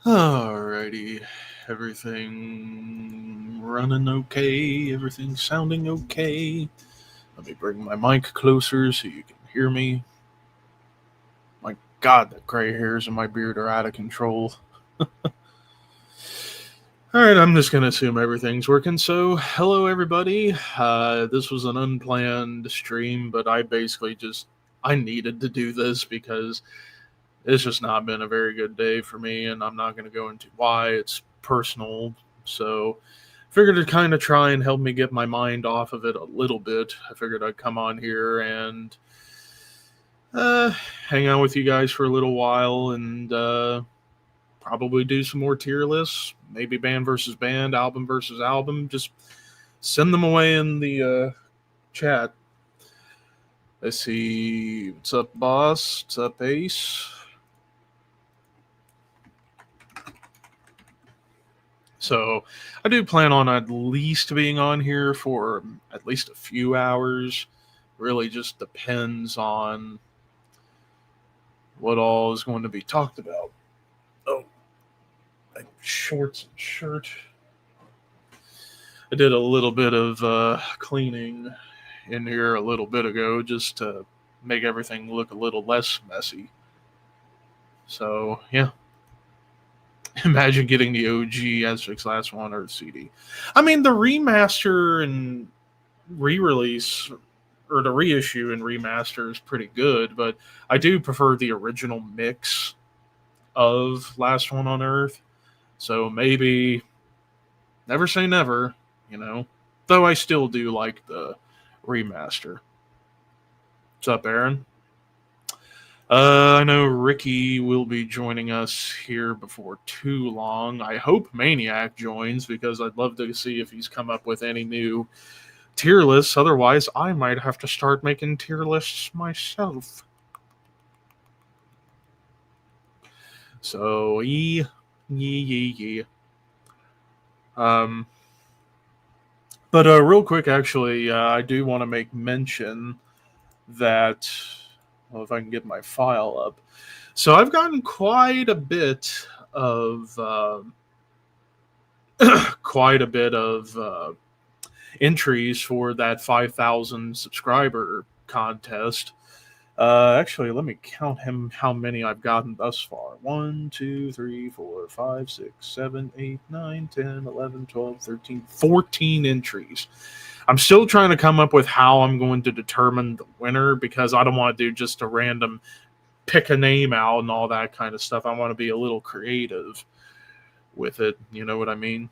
Alrighty, everything running okay, everything sounding okay. Let me bring my mic closer so you can hear me. My god, the gray hairs in my beard are out of control. Alright, I'm just gonna assume everything's working. So, hello everybody. This was an unplanned stream, but I needed to do this because it's just not been a very good day for me, and I'm not going to go into why. It's personal. So, figured to kind of try and help me get my mind off of it a little bit. I figured I'd come on here and uh, hang out with you guys for a little while and probably do some more tier lists. Maybe band versus band, album versus album. Just send them away in the chat. Let's see. What's up, boss? What's up, Ace? So I do plan on at least being on here for at least a few hours. Really just depends on what all is going to be talked about. Oh, shorts and shirt. I did a little bit of cleaning in here a little bit ago just to make everything look a little less messy. So, yeah. Imagine getting the OG Asphyx Last One or the CD. I mean, the remaster and re-release or the reissue and remaster is pretty good, but I do prefer the original mix of Last One on Earth. So maybe never say never, you know. Though I still do like the remaster. What's up, Aaron? I know Ricky will be joining us here before too long. I hope Maniac joins because I'd love to see if he's come up with any new tier lists. Otherwise, I might have to start making tier lists myself. So, yeah. But real quick, actually, I do want to make mention that, well, if I can get my file up. So I've gotten quite a bit of entries for that 5,000 subscriber contest. Actually, let me count how many I've gotten thus far. 1, 2, 3, 4, 5, 6, 7, 8, 9, 10, 11, 12, 13, 14 entries. I'm still trying to come up with how I'm going to determine the winner because I don't want to do just a random pick a name out and all that kind of stuff. I want to be a little creative with it. You know what I mean?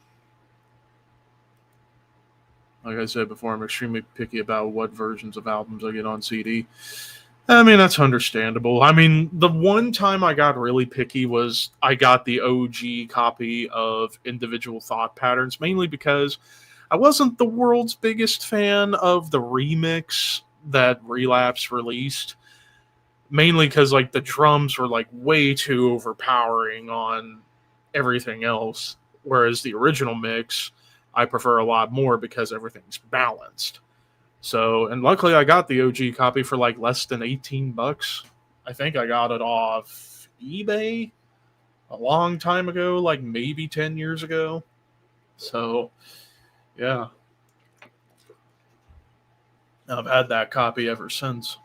Like I said before, I'm extremely picky about what versions of albums I get on CD. I mean, that's understandable. I mean, the one time I got really picky was I got the OG copy of Individual Thought Patterns, mainly because I wasn't the world's biggest fan of the remix that Relapse released. Mainly because, like, the drums were, like, way too overpowering on everything else. Whereas the original mix, I prefer a lot more because everything's balanced. So, and luckily I got the OG copy for like less than $18. I think I got it off eBay a long time ago, like maybe 10 years ago. So, yeah. I've had that copy ever since.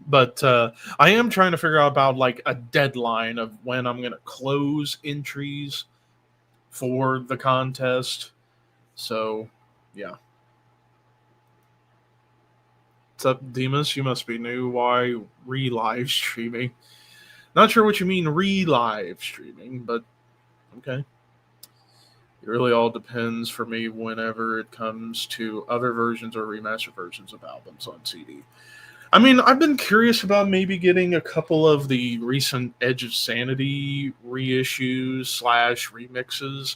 But I am trying to figure out about like a deadline of when I'm going to close entries for the contest. So, yeah. What's up, Demas? You must be new. Why re-live streaming? Not sure what you mean re-live streaming, but okay. It really all depends for me whenever it comes to other versions or remastered versions of albums on CD. I mean, I've been curious about maybe getting a couple of the recent Edge of Sanity reissues / remixes.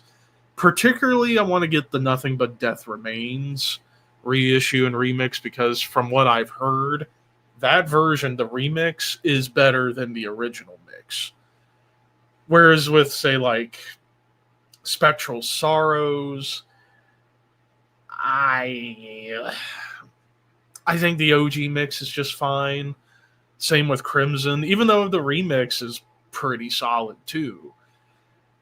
Particularly, I want to get the Nothing But Death Remains reissue and remix because from what I've heard, that version, the remix, is better than the original mix. Whereas with, say, like Spectral Sorrows, I think the OG mix is just fine. Same with Crimson, even though the remix is pretty solid too.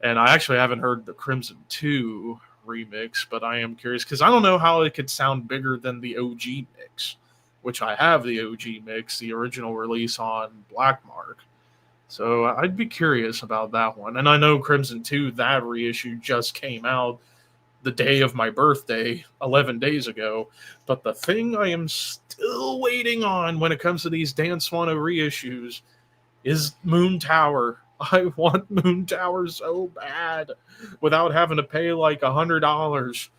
And I actually haven't heard the Crimson 2 remix, but I am curious because I don't know how it could sound bigger than the OG mix, which I have the OG mix, the original release on Black Mark. So I'd be curious about that one. And I know Crimson 2, that reissue just came out the day of my birthday, 11 days ago. But the thing I am still waiting on when it comes to these Dan Swano reissues is Moon Tower. I want Moon Tower so bad without having to pay like $100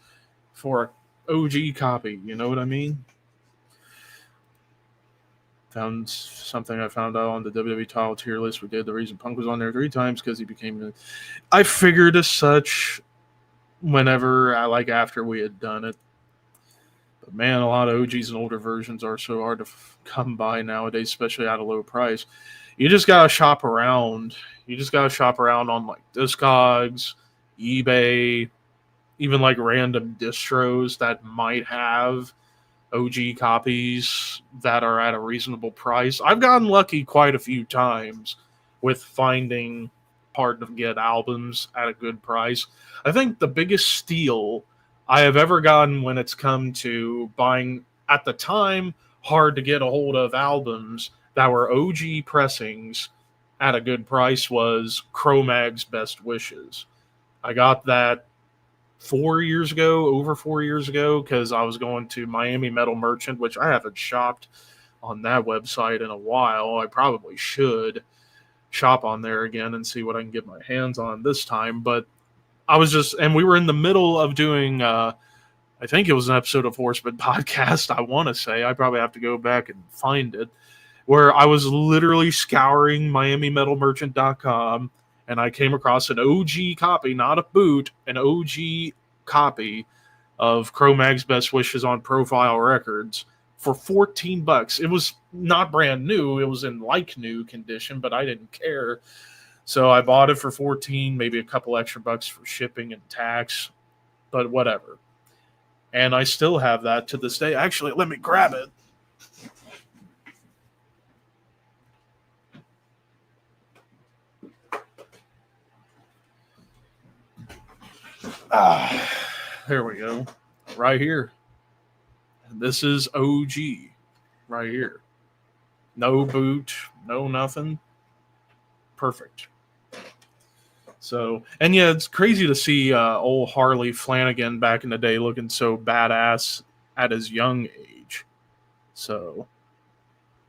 for an OG copy. You know what I mean? Found something I found out on the WWE title tier list we did. The reason Punk was on there 3 times because he became. I figured as such whenever after we had done it. But man, a lot of OGs and older versions are so hard to come by nowadays, especially at a low price. You just gotta shop around. You just gotta shop around on like Discogs, eBay, even like random distros that might have OG copies that are at a reasonable price. I've gotten lucky quite a few times with finding hard to get albums at a good price. I think the biggest steal I have ever gotten when it's come to buying, at the time, hard to get a hold of albums that were OG pressings at a good price was Cro-Mag's Best Wishes. I got that over 4 years ago, because I was going to Miami Metal Merchant, which I haven't shopped on that website in a while. I probably should shop on there again and see what I can get my hands on this time. But and we were in the middle of doing, I think it was an episode of Horseman Podcast, I want to say. I probably have to go back and find it, where I was literally scouring MiamiMetalMerchant.com, and I came across an OG copy, not a boot, an OG copy of Cro-Mag's Best Wishes on Profile Records for $14. It was not brand new. It was in like new condition, but I didn't care. So I bought it for $14, maybe a couple extra bucks for shipping and tax, but whatever. And I still have that to this day. Actually, let me grab it. There we go. Right here. This is OG. Right here. No boot, no nothing. Perfect. So, and yeah, it's crazy to see old Harley Flanagan back in the day looking so badass at his young age. So,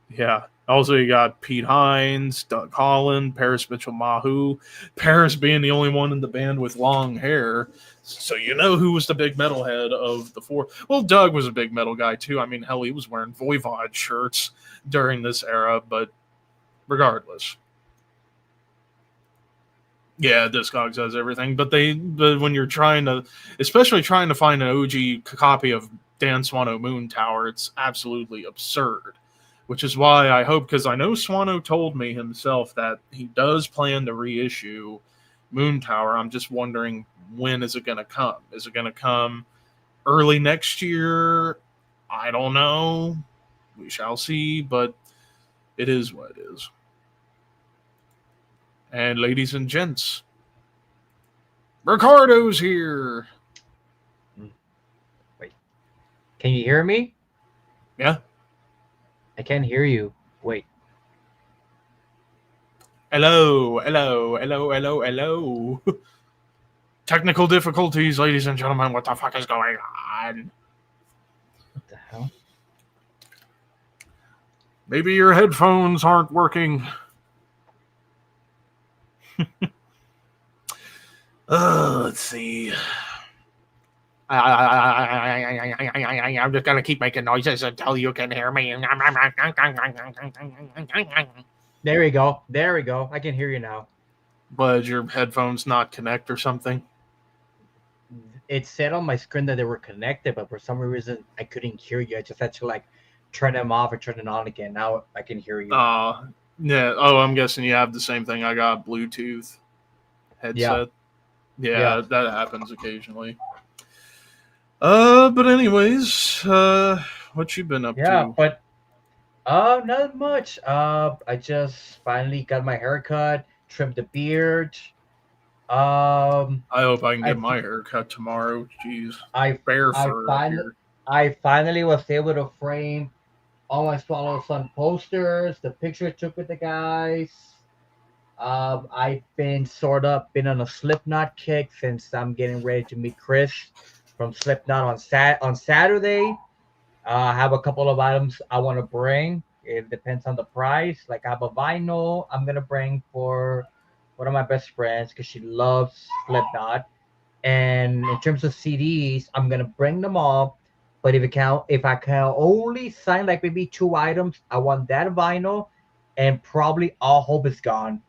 yeah. Also, you got Pete Hines, Doug Holland, Paris Mitchell-Mahu. Paris being the only one in the band with long hair. So you know who was the big metalhead of the 4. Well, Doug was a big metal guy too. I mean, hell, he was wearing Voivod shirts during this era. But regardless. Yeah, Discogs does everything. But when you're especially trying to find an OG copy of Dan Swano Moon Tower, it's absolutely absurd. Which is why I hope, because I know Swano told me himself that he does plan to reissue Moon Tower. I'm just wondering, when is it going to come? Is it going to come early next year? I don't know. We shall see, but it is what it is. And ladies and gents, Ricardo's here. Wait. Can you hear me? Yeah. I can't hear you. Wait. Hello. Technical difficulties, ladies and gentlemen. What the fuck is going on? What the hell? Maybe your headphones aren't working. Let's see. I'm just gonna keep making noises until you can hear me. There we go. I can hear you now. But your headphones not connect or something? It said on my screen that they were connected, but for some reason I couldn't hear you. I just had to turn them off and turn them on again. Now I can hear you. Yeah. Oh, I'm guessing you have the same thing. I got a Bluetooth headset. Yeah, that happens occasionally. But anyways, what you been up to? Yeah, but not much. I just finally got my haircut. trim the beard. Um, I hope I can I get my hair cut tomorrow. Jeez, I bear I fur up finally here. I finally was able to frame all my Swallow Sun posters, the pictures I took with the guys. I've been sort of been on a Slipknot kick since I'm getting ready to meet Chris from Slipknot on Saturday. I have a couple of items I want to bring. It depends on the price. Like I have a vinyl I'm gonna bring for one of my best friends because she loves Slipknot. And in terms of CDs, I'm gonna bring them all. But if I can only sign like maybe two items, I want that vinyl, and probably All Hope Is Gone,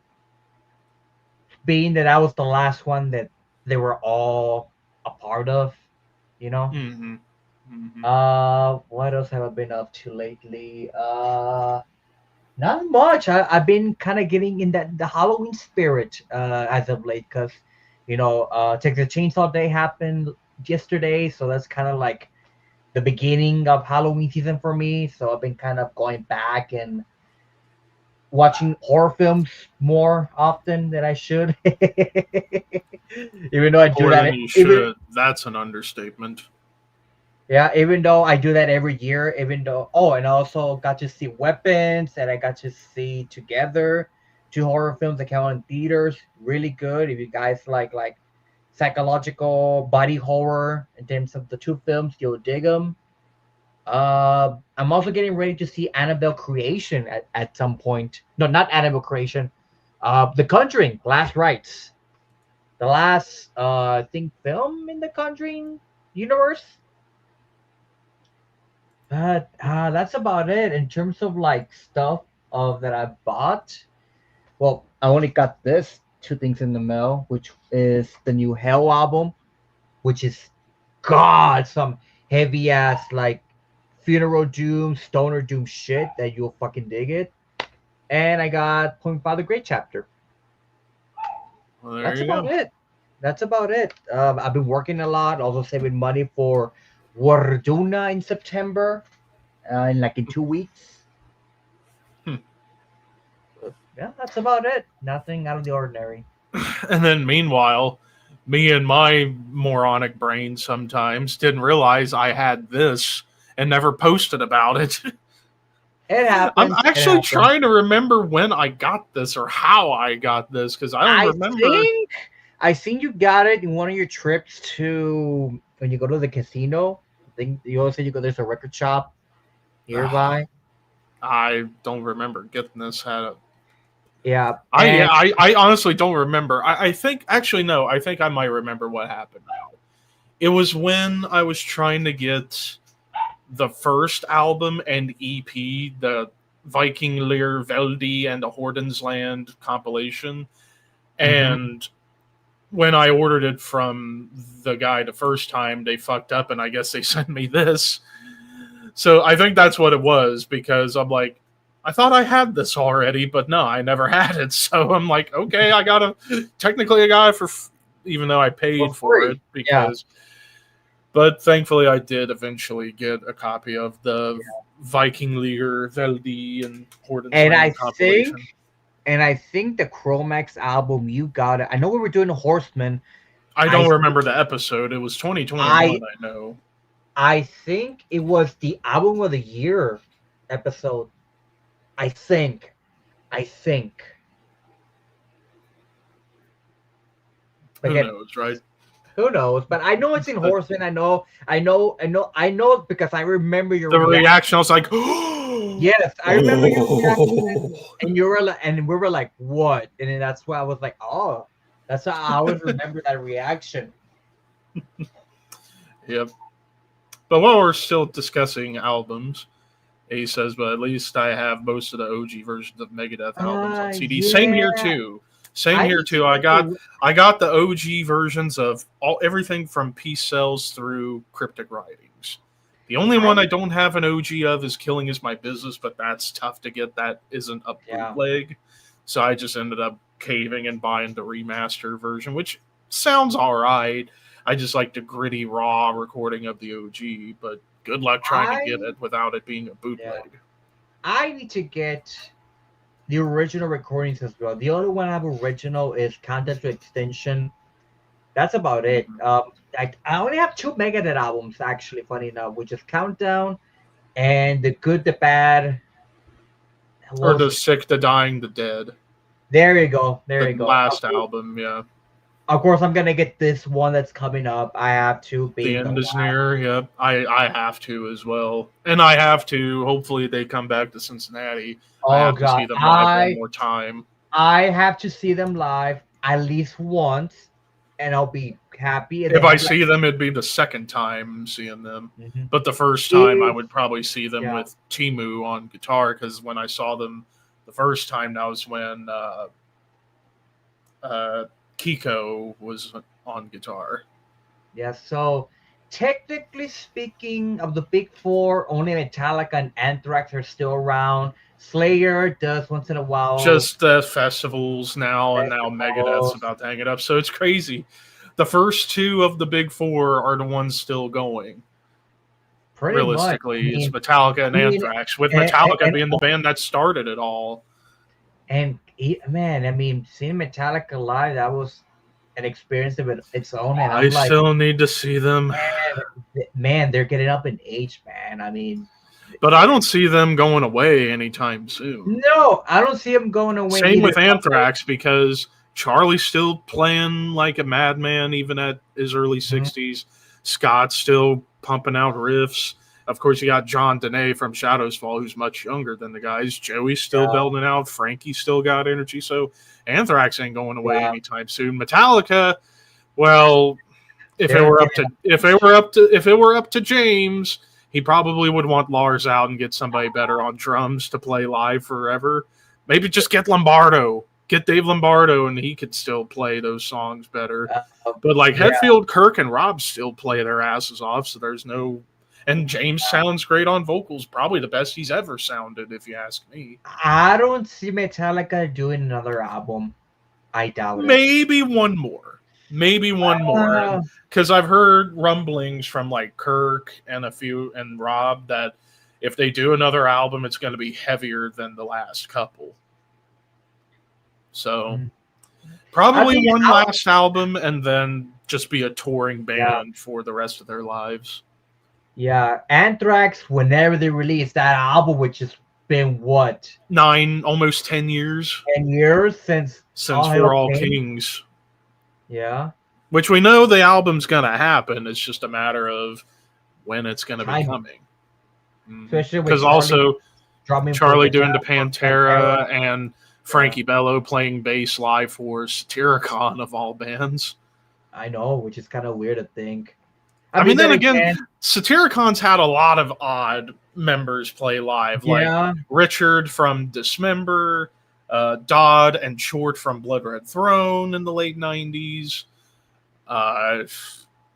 being that I was the last one that they were all a part of, you know. Mm-hmm. Mm-hmm. What else have I been up to lately? Not much. I've been kind of getting in the Halloween spirit as of late because, Texas Chainsaw Day happened yesterday, so that's kind of like the beginning of Halloween season for me. So I've been kind of going back and watching horror films more often than I should. Even though I do More that, than you even should. That's an understatement. yeah, even though I do that every year, even though and I also got to see Weapons and I got to see Together, two horror films that came out in theaters. Really good. If you guys like psychological body horror in terms of the two films, you'll dig them. I'm also getting ready to see Annabelle Creation at some point. No, not Annabelle Creation. The Conjuring, Last Rites. The last I think film in the Conjuring universe. That's about it in terms of like stuff of that I bought. Well, I only got this two things in the mail, which is the new Hell album, which is God some heavy ass like funeral doom, stoner doom shit that you'll fucking dig it. And I got Point by the Great chapter. Well, there That's you about go. it. That's about it. I've been working a lot, also saving money for Warduna in September, in 2 weeks. Hmm. Yeah, that's about it. Nothing out of the ordinary. And then meanwhile, me and my moronic brain sometimes didn't realize I had this and never posted about it. It I'm happens. It actually happens. trying to remember when I got this or how I got this because I don't I remember. think I seen you got it in one of your trips to when you go to the casino. I think you always say you go. There's a record shop nearby. I don't remember getting this. Had Yeah, I yeah, and I honestly don't remember. I think actually no, I think I might remember what happened now. It was when I was trying to get the first album and EP, the Viking Lear Veldi and the Hordensland compilation. mhm. And when I ordered it from the guy the first time, they fucked up and I guess they sent me this. So I think that's what it was because I'm like, I thought I had this already, but no, I never had it. So I'm like, okay, technically I got it even though I For paid for it free. Yeah, but thankfully I did eventually get a copy of the Viking Leaguer, Veldi, and and I Hordensland think compilation. and I think the Chromax album you got it. I know we were doing Horseman. I I don't remember the episode. It was I 2021, I know. I think it was the album of the year episode. I think. I think. Who Again, knows, right? who knows? But I know it's in But Horseman. I know because I remember your the reaction. reaction, I was like, oh, Yes, I remember your reaction, and you were like, and we were like, "What?" And then that's why I was like, "Oh, that's how I always remember that reaction." yep. But while we're still discussing albums, he says, but at least I have most of the OG versions of Megadeth albums on CD. Same here Yeah, too. Same I here do too. too. I got the OG versions of everything from Peace Cells through Cryptic Writings. The only one I I don't have an OG of is Killing Is My Business, but that's tough to get. That isn't a yeah. bootleg. So I just ended up caving and buying the remaster version, which sounds all right. I just like the gritty, raw recording of the OG, but good luck trying to get I it without it being a yeah. bootleg. I need to get the original recordings as well. The only one I have original is Countdown to Extinction. That's about it. Mhm. I only have two Megadeth albums actually. Funny enough, which is Countdown and The Good, the Bad. What Or was the it? Sick, the Dying, the Dead. There you go. There The you go. last album, yeah. Of course, I'm gonna get this one that's coming up. I have to The being the end is last. near, yeah. I have to as well. And I have to, hopefully they come back to Cincinnati. I Oh have to god, see them live one more time. I have to see them live at least once, and I'll be happy. And they If I have like, see them, it'd be the second time seeing them. mhm. But the first time, I If would probably see them yeah, with Timu on guitar because when I saw them the first time, that was when uh, Kiko was on guitar. yeah. So technically speaking, of the big four, only Metallica and Anthrax are still around. Slayer does once in a while. Just the festivals now, and now Megadeth's Festivals, about to hang it up. So it's crazy. The first two of the big four are the ones still going. pretty much. Realistically, it's Metallica and I mean, Anthrax, with and, Metallica and, being the band that started it all. man, I mean, seeing Metallica live, that was an experience of its own. And I I'm like, still need to see them, man, they're getting up in age, man. I mean, but I don't see them going away anytime soon. no, I don't see him going away Same either. with Anthrax because Charlie's still playing like a madman even at his early Mhm. 60s. Scott's still pumping out riffs. Of course, you got John Dene from Shadows Fall, who's much younger than the guys. Joey's still Yeah, belting out. Frankie's still got energy. So Anthrax ain't going away yeah, anytime soon. Metallica, well, if it they're were up getting to up if in it age. were up to if it were up to James, he probably would want Lars out and get somebody better on drums to play live forever. Maybe just get Lombardo, get Dave Lombardo, and he could still play those songs better. Uh, But like yeah, Hetfield, Kirk, and Rob still play their asses off, so there's no. And James sounds great on vocals, probably the best he's ever sounded, if you ask me. I don't see Metallica doing another album. I doubt it. Maybe one more. Maybe one more. Uh, And because I've heard rumblings from like Kirk and a few and Rob that if they do another album, it's going to be heavier than the last couple. So mm. I probably mean, one last album and then just be a touring yeah, band for the rest of their lives. yeah. Anthrax, whenever they release that album, which has been what Almost 10 years 10 years since since All For Hail All King. Kings, Yeah, which we know the album's going to happen. It's just a matter of when it's going to be timing, coming. especially with Because Charlie also drumming for Charlie doing Guitar the for Pantera. Pantera and Yeah, Frankie Bello playing bass live for Satyricon of all bands. I know, which is kind of weird to think. I I mean, mean, then then again, again, Satyricon's had a lot of odd members play live, like yeah, Richard from Dismember, Dodd and Short from Blood Red Throne in the late 90s. Uh,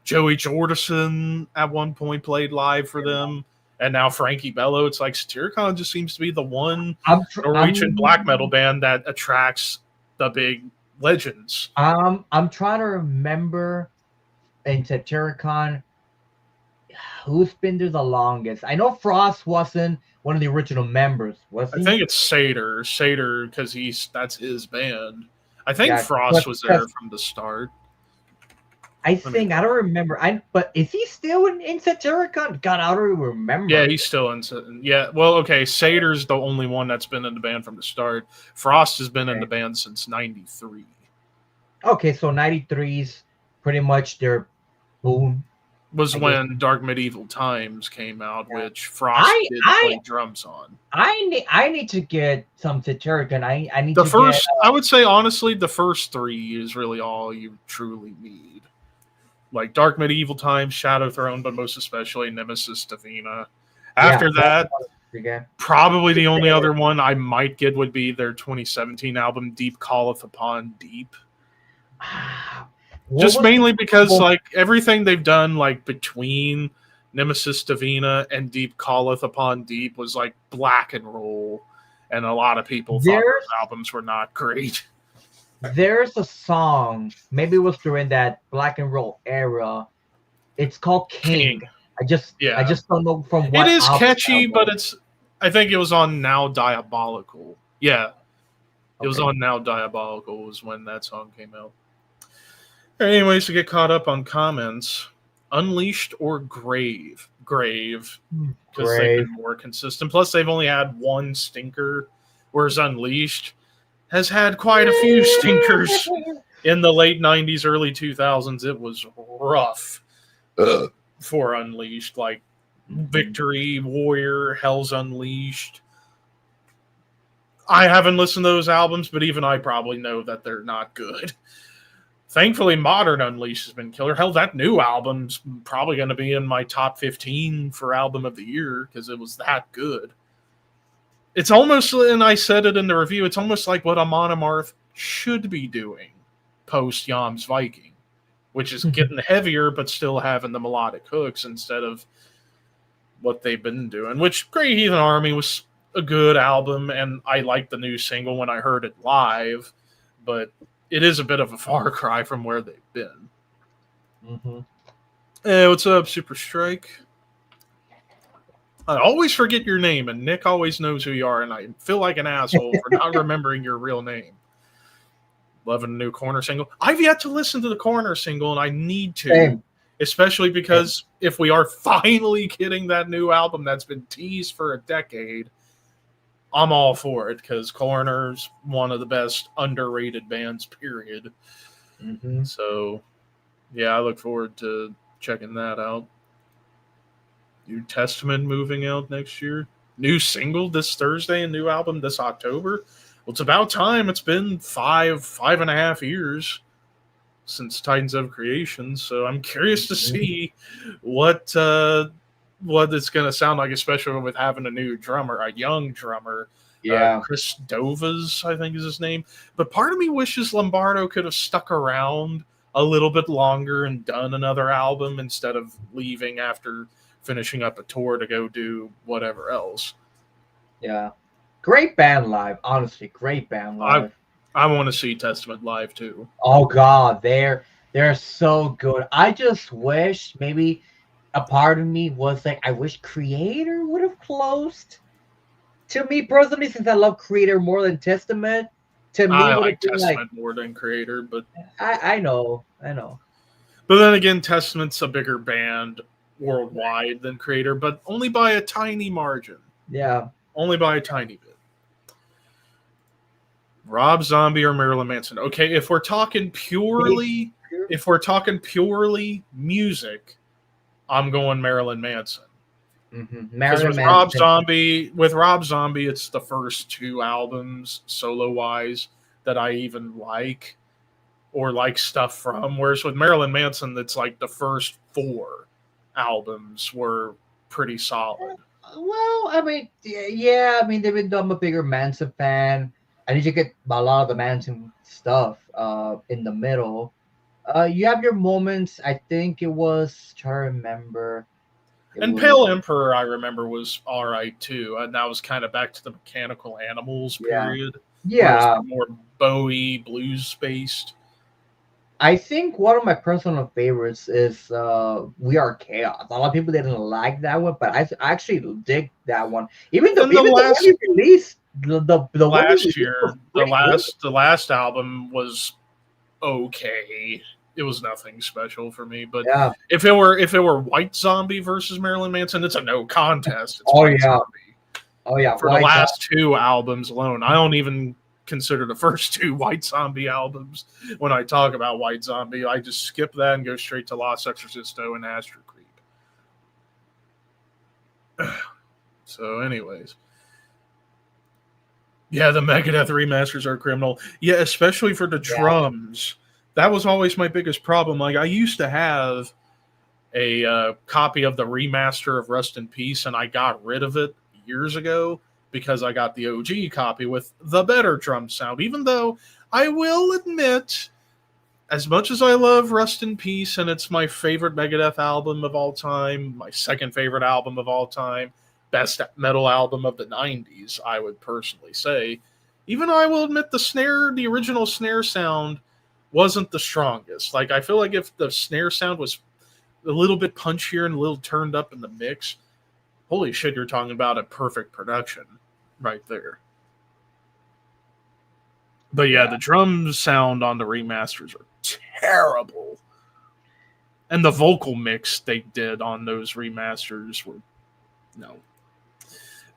Joey Jordison at one point played live for them. And now Frankie Bello. It's like Satyricon just seems to be the one Norwegian black metal band that attracts the big legends. I'm trying to remember in Satyricon who's been there the longest. I know Frost wasn't one of the original members, was I he? think it's Seder because that's his band. I think Yeah, Frost was there because from the start. I Let me think I look. don't remember. But is he still in Satyricon? God, I don't Yeah, remember. he's still in. Yeah, well, okay. Seder's the only one that's been in the band from the start. Frost has been in the Okay, band since '93. okay, so 93's pretty much their boom, Was I guess. when Dark Medieval Times came out, Yeah. which Frost I did I play drums on. I need to get some Satyricon. I need The to get first, I would say honestly, the first three is really all you truly need. Like Dark Medieval Times, Shadow Throne, but most especially Nemesis Divina. yeah, After that's that, what I was thinking. probably the only other one I might get would be their 2017 album, Deep Calleth Upon Deep. What Just was the mainly because album? like everything they've done like between Nemesis Divina and Deep Calleth Upon Deep was like black and roll, and a lot of people thought There's those albums were not great. there's a song, maybe it was during that black and roll era. It's called King. King, I yeah, just don't know from it what is album that catchy, but was. it's I think it was on Now Diabolical. Yeah, It was Okay. on Now Diabolical was when that song came out. Anyways, to get caught up on comments, Unleashed or Grave? Grave, because they've Grave. been more consistent. Plus, they've only had one stinker, whereas Unleashed has had quite a few stinkers in the late 90s, early 2000s. It was rough for Unleashed, like Victory, Warrior, Hell's Unleashed. I haven't listened to those albums, but even I probably know that they're not good. Thankfully, Modern Unleashed has been killer. Hell, that new album's probably going to be in my top 15 for album of the year because it was that good. It's almost, and I said it in the review, it's almost like what Amon Amarth should be doing post Yam's Viking, which is getting heavier but still having the melodic hooks instead of what they've been doing, which Grey Heathen Army was a good album, and I liked the new single when I heard it live, but it is a bit of a far cry from where they've been. Mm-hmm. Hey, what's up, Super Strike? I always forget your name, and Nick always knows who you are, and I feel like an asshole for not remembering your real name. Loving a new Corner single. I've yet to listen to the Corner single, and I need to. Same. Especially because if we are finally getting that new album that's been teased for a decade, I'm all for it because Corner's one of the best underrated bands, period. Mm-hmm. So, yeah, I look forward to checking that out. New Testament moving out next year. New single this Thursday and new album this October. Well, it's about time. It's been five and a half years since Titans of Creation, so I'm curious to see what it's going to sound like, especially with having a new drummer, a young drummer. Yeah. Chris Dovas, I think is his name. But part of me wishes Lombardo could have stuck around a little bit longer and done another album instead of leaving after finishing up a tour to go do whatever else. Yeah. Great band live, honestly. Great band live. I want to see Testament live too. Oh God, they're so good. I just wish maybe a part of me was like, I wish Creator would have closed. To me personally, since I love Creator more than Testament, to me I would like have been Testament more than Creator, but I know. But then again, Testament's a bigger band worldwide than Creator, but only by a tiny margin. Yeah. Only by a tiny bit. Rob Zombie or Marilyn Manson? Okay, if we're talking purely music, I'm going Marilyn Manson. Mm-hmm. Because with Rob Zombie, it's the first two albums solo wise that I even like or like stuff from. Whereas with Marilyn Manson, it's like the first four albums were pretty solid. Well, I mean, yeah, I mean, I'm a bigger Manson fan. I need to get a lot of the Manson stuff in the middle. You have your moments. I think it was, trying to remember. And Pale Emperor, I remember, was all right too. And that was kind of back to the Mechanical Animals period. Yeah. More Bowie, blues based. I think one of my personal favorites is We Are Chaos. A lot of people didn't like that one, but I actually dig that one. Even the one we released, the last year, the last album was okay. It was nothing special for me, but yeah. if it were White Zombie versus Marilyn Manson, it's a no contest. It's White Zombie. Oh yeah, for the last two albums alone. I don't even consider the first two White Zombie albums when I talk about White Zombie. I just skip that and go straight to Los Exorcisto and Astro Creep. So, anyways. Yeah, the Megadeth remasters are criminal. Yeah, especially for the drums. That was always my biggest problem. Like, I used to have a copy of the remaster of Rust in Peace, and I got rid of it years ago because I got the OG copy with the better drum sound. Even though I will admit, as much as I love Rust in Peace, and it's my favorite Megadeth album of all time, my second favorite album of all time, best metal album of the 90s, I would personally say, even though I will admit the original snare sound wasn't the strongest. Like, I feel like if the snare sound was a little bit punchier and a little turned up in the mix, holy shit, you're talking about a perfect production right there. But yeah, Yeah. the drum sound on the remasters are terrible. And the vocal mix they did on those remasters were no.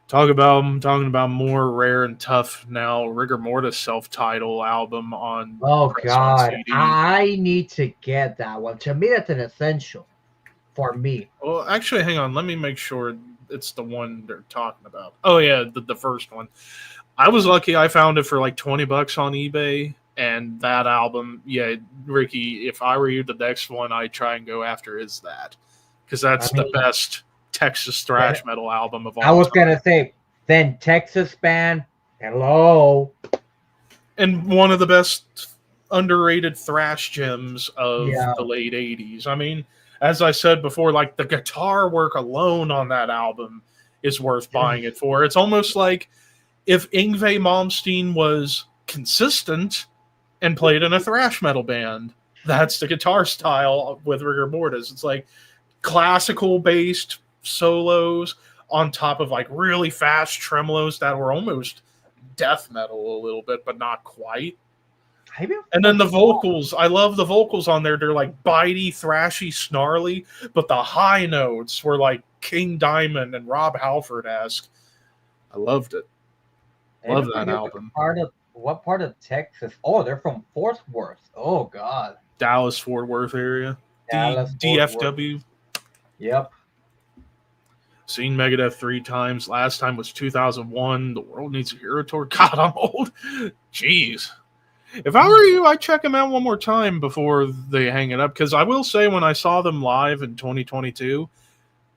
Talking about more rare and tough now. Rigor Mortis self-title album on Oh press on God, CD. I need to get that one. To me, that's an essential for me. Well, actually, hang on. Let me make sure it's the one they're talking about. Oh yeah, the first one. I was lucky. I found it for like $20 on eBay, and that album. Yeah, Ricky. If I were you, the next one I'd try and go after is that, because I that's the mean, best Texas then thrash metal album of I all was time, gonna say, then Texas band. Hello. and one of the best underrated thrash gems of Yeah. the late '80s. I mean, as I said before, like the guitar work alone on that album is worth buying it for. It's almost like if Yngwie Malmsteen was consistent and played in a thrash metal band. That's the guitar style with Rigor Mortis. It's like classical based solos on top of like really fast tremolos that were almost death metal a little bit, but not quite. I even And then the forgot. vocals, I love the vocals on there. They're like bitey, thrashy, snarly, but the high notes were like King Diamond and Rob Halford esque. I loved it. I Love even that forget album. what part of Texas. Oh, they're from Fort Worth. Oh God, Dallas Fort Worth area. Dallas Fort Worth. DFW. Yep. Seen Megadeth 3 times. Last time was 2001. The World Needs a Hero tour. God, I'm old. Jeez. If I were you, I'd check them out one more time before they hang it up. Because I will say, when I saw them live in 2022,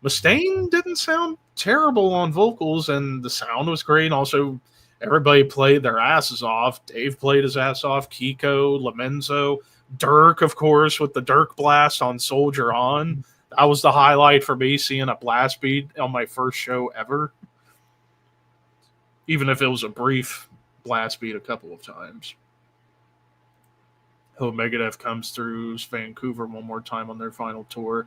Mustaine didn't sound terrible on vocals, and the sound was great. Also, everybody played their asses off. Dave played his ass off. Kiko, Lomenzo, Dirk, of course, with the Dirk blast on Soldier On. That was the highlight for me, seeing a blast beat on my first show ever. Even if it was a brief blast beat a couple of times. Oh, Megadeth comes through Vancouver one more time on their final tour.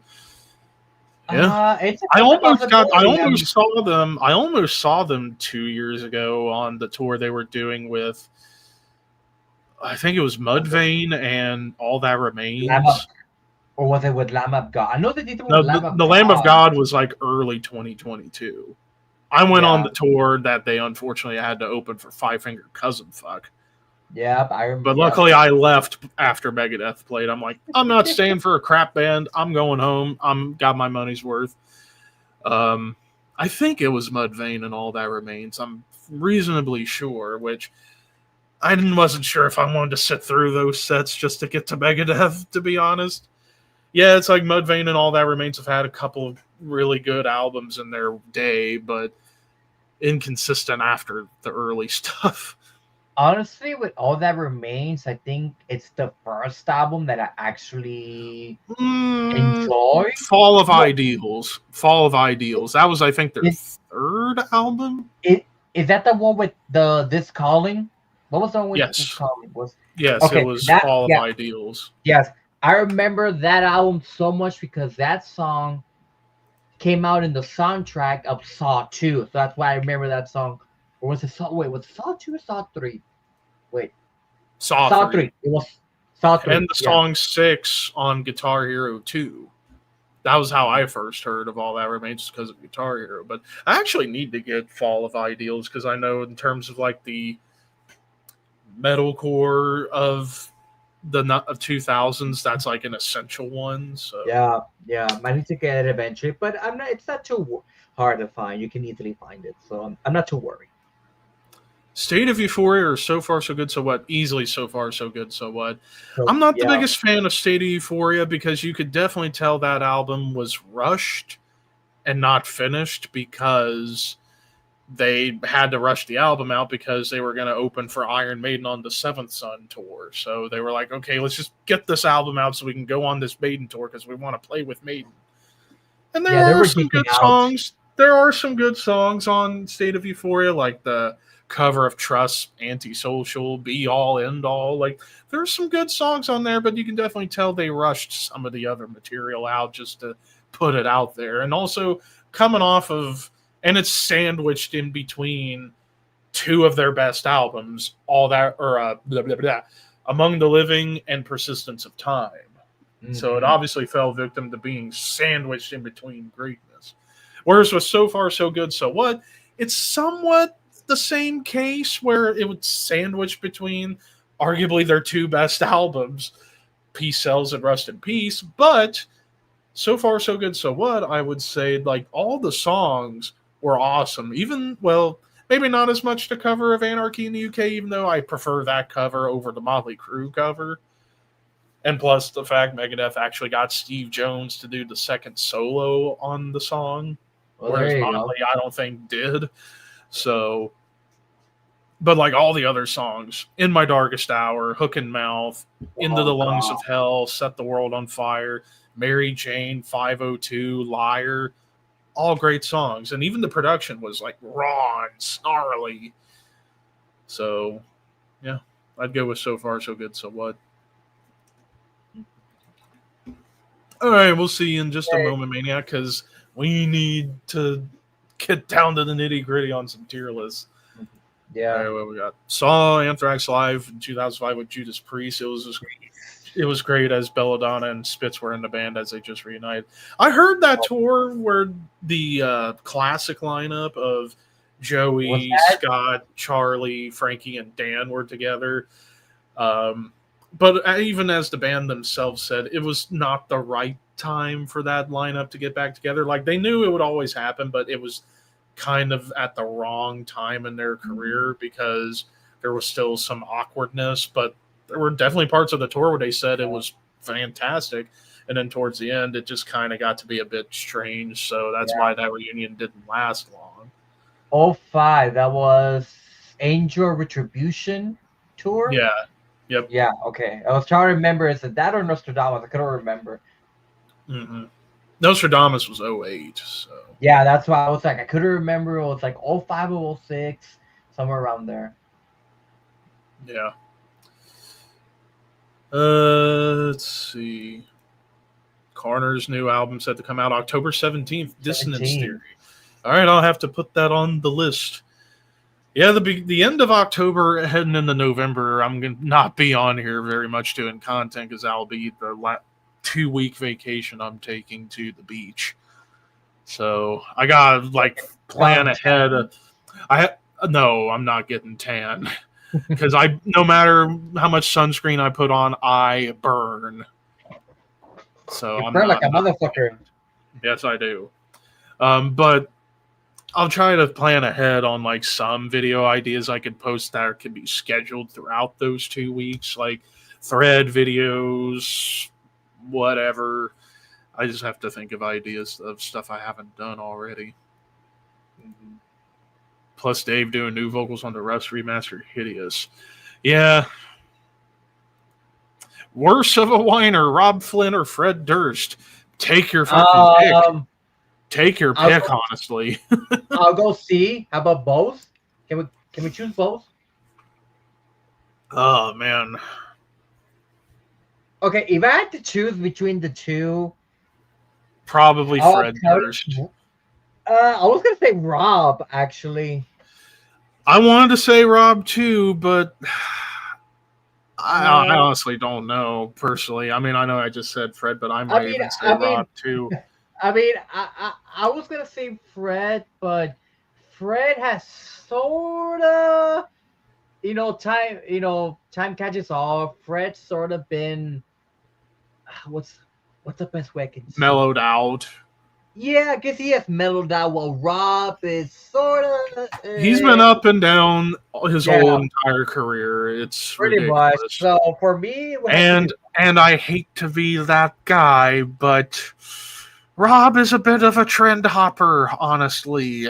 Yeah. It's I a I possibility. almost saw them. I almost saw them 2 years ago on the tour they were doing with, I think it was Mudvayne and All That Lamb of, Remains. or was it with Lamb of God? I know they did it with No, Lamb of the Lamb of God. God was like early 2022. I went on Yeah. the tour that they unfortunately had to open for Five Finger Cousin Fuck. Yep, I remember. But luckily, I left after Megadeth played. I'm like, I'm not staying for a crap band. I'm going home. I'm got my money's worth. I think it was Mudvayne and All That Remains. I'm reasonably sure, which I wasn't sure if I wanted to sit through those sets just to get to Megadeth, to be honest. Yeah, it's like Mudvayne and All That Remains have had a couple of really good albums in their day, but inconsistent after the early stuff. Honestly, with All That Remains, I think it's the first album that I actually enjoy. Fall of Well, Ideals. Fall of Ideals. That was, I think, their it, third album. it is that the one with the This Calling? What was the one with This Yes. Calling? Was Yes, it okay. was That Fall of yeah, Ideals. yes. I remember that album so much because that song came out in the soundtrack of Saw 2. So that's why I remember that song. Or was it Saw? Wait, was it Saw 2 or Saw 3? Wait, Saw Saw 3. 3. It was Saw And 3. the Yeah. song 6 on Guitar Hero 2. That was how I first heard of All That Remains, because of Guitar Hero. But I actually need to get Fall of Ideals, because I know in terms of like the metalcore of the of 2000s, that's like an essential one. So Yeah, yeah. I need to get it eventually, but I'm not. It's not too hard to find. You can easily find it, so I'm not too worried. State of Euphoria or So Far So Good So What? Easily So Far So Good So What. So I'm not the yeah, biggest fan of State of Euphoria because you could definitely tell that album was rushed and not finished because they had to rush the album out because they were going to open for Iron Maiden on the Seventh Son tour. So they were like, okay, let's just get this album out so we can go on this Maiden tour because we want to play with Maiden. And there yeah. They are were some geeking good out. songs. There are some good songs on State of Euphoria, like the cover of Trust, Antisocial, Be All, End All. Like, there's some good songs on there, but you can definitely tell they rushed some of the other material out just to put it out there. And also, coming off of, and it's sandwiched in between two of their best albums, all that or blah, blah, blah, Among the Living and Persistence of Time. So it Mm-hmm. obviously fell victim to being sandwiched in between greatness. Whereas with So Far So Good So What, it's somewhat the same case where it was sandwiched between arguably their two best albums, Peace Sells and Rust in Peace, but So Far So Good So What, I would say like all the songs were awesome. Even well, maybe not as much the cover of Anarchy in the UK, even though I prefer that cover over the Motley Crue cover. And plus the fact Megadeth actually got Steve Jones to do the second solo on the song, Well, whereas there you go. Motley I don't think did. So, but like all the other songs, In My Darkest Hour, Hook and Mouth, Into the Oh Lungs god. of Hell, Set the World on Fire, Mary Jane, 502, Liar, all great songs. And even the production was like raw and snarly. So, yeah, I'd go with So Far So Good So What. All right, we'll see you in just a moment, Maniac, because we need to get down to the nitty gritty on some tier lists. Yeah. All right, what we got? Saw Anthrax live in 2005 with Judas Priest. It was great as Belladonna and Spitz were in the band as they just reunited. I heard that tour where the classic lineup of What's Joey, that? Scott, Charlie, Frankie, and Dan were together. But even as the band themselves said, it was not the right time for that lineup to get back together. Like they knew it would always happen, but it was kind of at the wrong time in their career because there was still some awkwardness. But there were definitely parts of the tour where they said it was fantastic. And then towards the end, it just kind of got to be a bit strange. So that's why that reunion didn't last long. 05, that was Angel Retribution tour? Yeah. Yep. Yeah, okay. I was trying to remember, is it that or Nostradamus? I couldn't remember. Mm-hmm. Nostradamus was 08, so. Yeah, that's why I was like, I couldn't remember. It was like 05 or 06, somewhere around there. Yeah. Let's see. Carter's new album set to come out October 17th, Dissonance Theory. All right, I'll have to put that on the list. Yeah, the end of October heading into November, I'm going to not be on here very much doing content because that'll be the 2-week vacation I'm taking to the beach. So I got to like plan ahead. No, I'm not getting tan because no matter how much sunscreen I put on, I burn. So You I'm burn not, like a motherfucker. Yes, I do. But I'll try to plan ahead on like some video ideas I could post that could be scheduled throughout those 2 weeks, like thread videos, whatever. I just have to think of ideas of stuff I haven't done already. Mm-hmm. Plus, Dave doing new vocals on the Rust remastered Hideous. Yeah. Worse of a whiner, Rob Flynn or Fred Durst? Take your fucking pick. Take your pick, honestly. I'll go see. How about both? Can we choose both? Oh man. Okay, if I had to choose between the two, probably Fred Durst. I was gonna say Rob, actually. I wanted to say Rob too, but I honestly don't know personally. I mean, I know I just said Fred, but I might even say Rob too. I mean, I was gonna say Fred, but Fred has sort of, time catches all. Fred's sort of been, what's the best way I can say? Mellowed out. Yeah, I guess he has mellowed out. While Rob is sort of. He's been up and down his whole entire career. It's pretty ridiculous. much. So for me, and I hate to be that guy, but Rob is a bit of a trend hopper, honestly.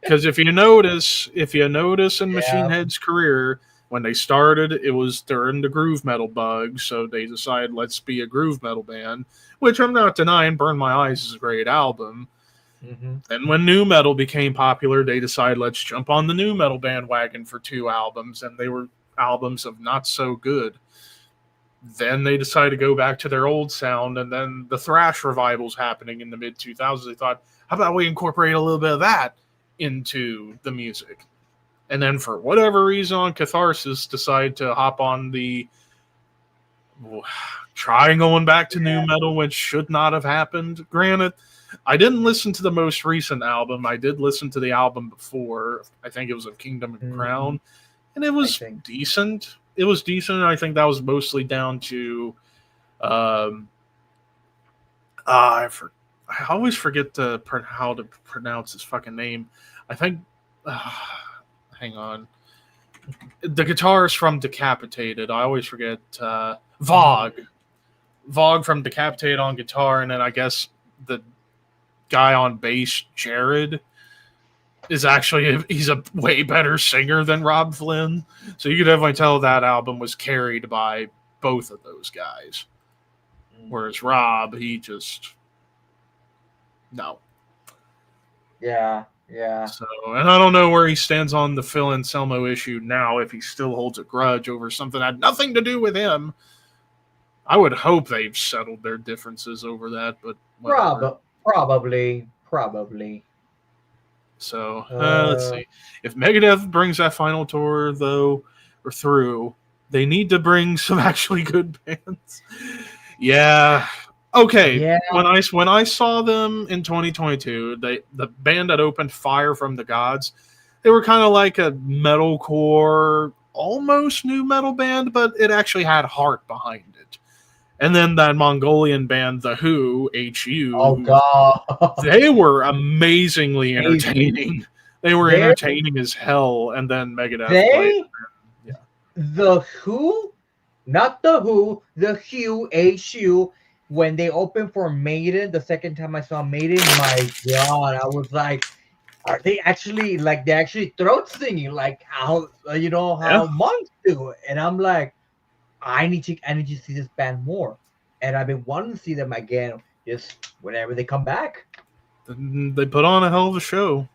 Because if you notice in Machine Head's career, when they started, it was during the groove metal bug, so they decided let's be a groove metal band, which I'm not denying. Burn My Eyes is a great album. Mm-hmm. And when nu metal became popular, they decided let's jump on the nu metal bandwagon for 2 albums, and they were albums of not so good. Then they decided to go back to their old sound, and then the thrash revivals happening in the mid 2000s. They thought, how about we incorporate a little bit of that into the music? and then for whatever reason on Catharsis decide to hop on the trying going back to new metal, which should not have happened. Granted, I didn't listen to the most recent album. I did listen to the album before. I think it was of Kingdom and Crown, and it was decent. It was decent. I think that was mostly down to, I always forget how to pronounce his fucking name. I think, hang on, the guitarist from Decapitated. I always forget Vogue from Decapitated on guitar, and then I guess the guy on bass, Jared, is actually he's a way better singer than Rob Flynn. So you could definitely tell that album was carried by both of those guys. Whereas Rob, he just no. Yeah. So, and I don't know where he stands on the Phil Anselmo issue now, if he still holds a grudge over something that had nothing to do with him. I would hope they've settled their differences over that, but probably. So let's see. If Megadeth brings that final tour though, or through, they need to bring some actually good bands. Yeah. Okay. Yeah. When I saw them in 2022, the band that opened Fire from the Gods, they were kind of like a metalcore, almost new metal band, but it actually had heart behind it. And then that Mongolian band, The Who, HU. Oh, God. They were amazingly entertaining. They were entertaining as hell. And then Megadeth played. Yeah. The Who? Not The Who. The Hue, HU. When they opened for Maiden, the second time I saw Maiden, my God, I was like, are they actually, like, they're actually throat singing, like how, how monks do it. And I'm like, I need to see this band more, and I've been wanting to see them again just whenever they come back. They put on a hell of a show.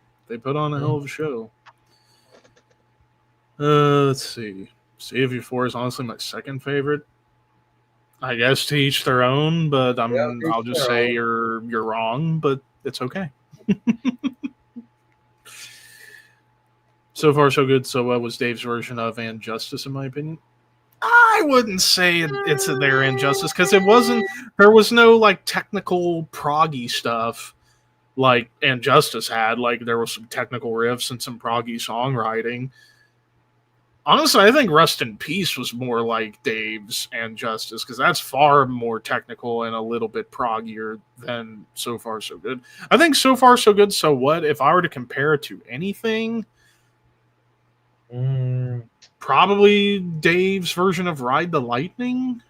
Let's see. Sea of U4 is honestly my second favorite. I guess to each their own, but I'll just say you're wrong, but it's okay. So far, so good. So what was Dave's version of And Justice, in my opinion? I wouldn't say it's their Injustice, because there was no like technical proggy stuff like And Justice had. Like there was some technical riffs and some proggy songwriting. Honestly, I think Rust in Peace was more like Dave's And Justice, because that's far more technical and a little bit proggier than So Far So Good. I think So Far So Good, So What, if I were to compare it to anything, probably Dave's version of Ride the Lightning.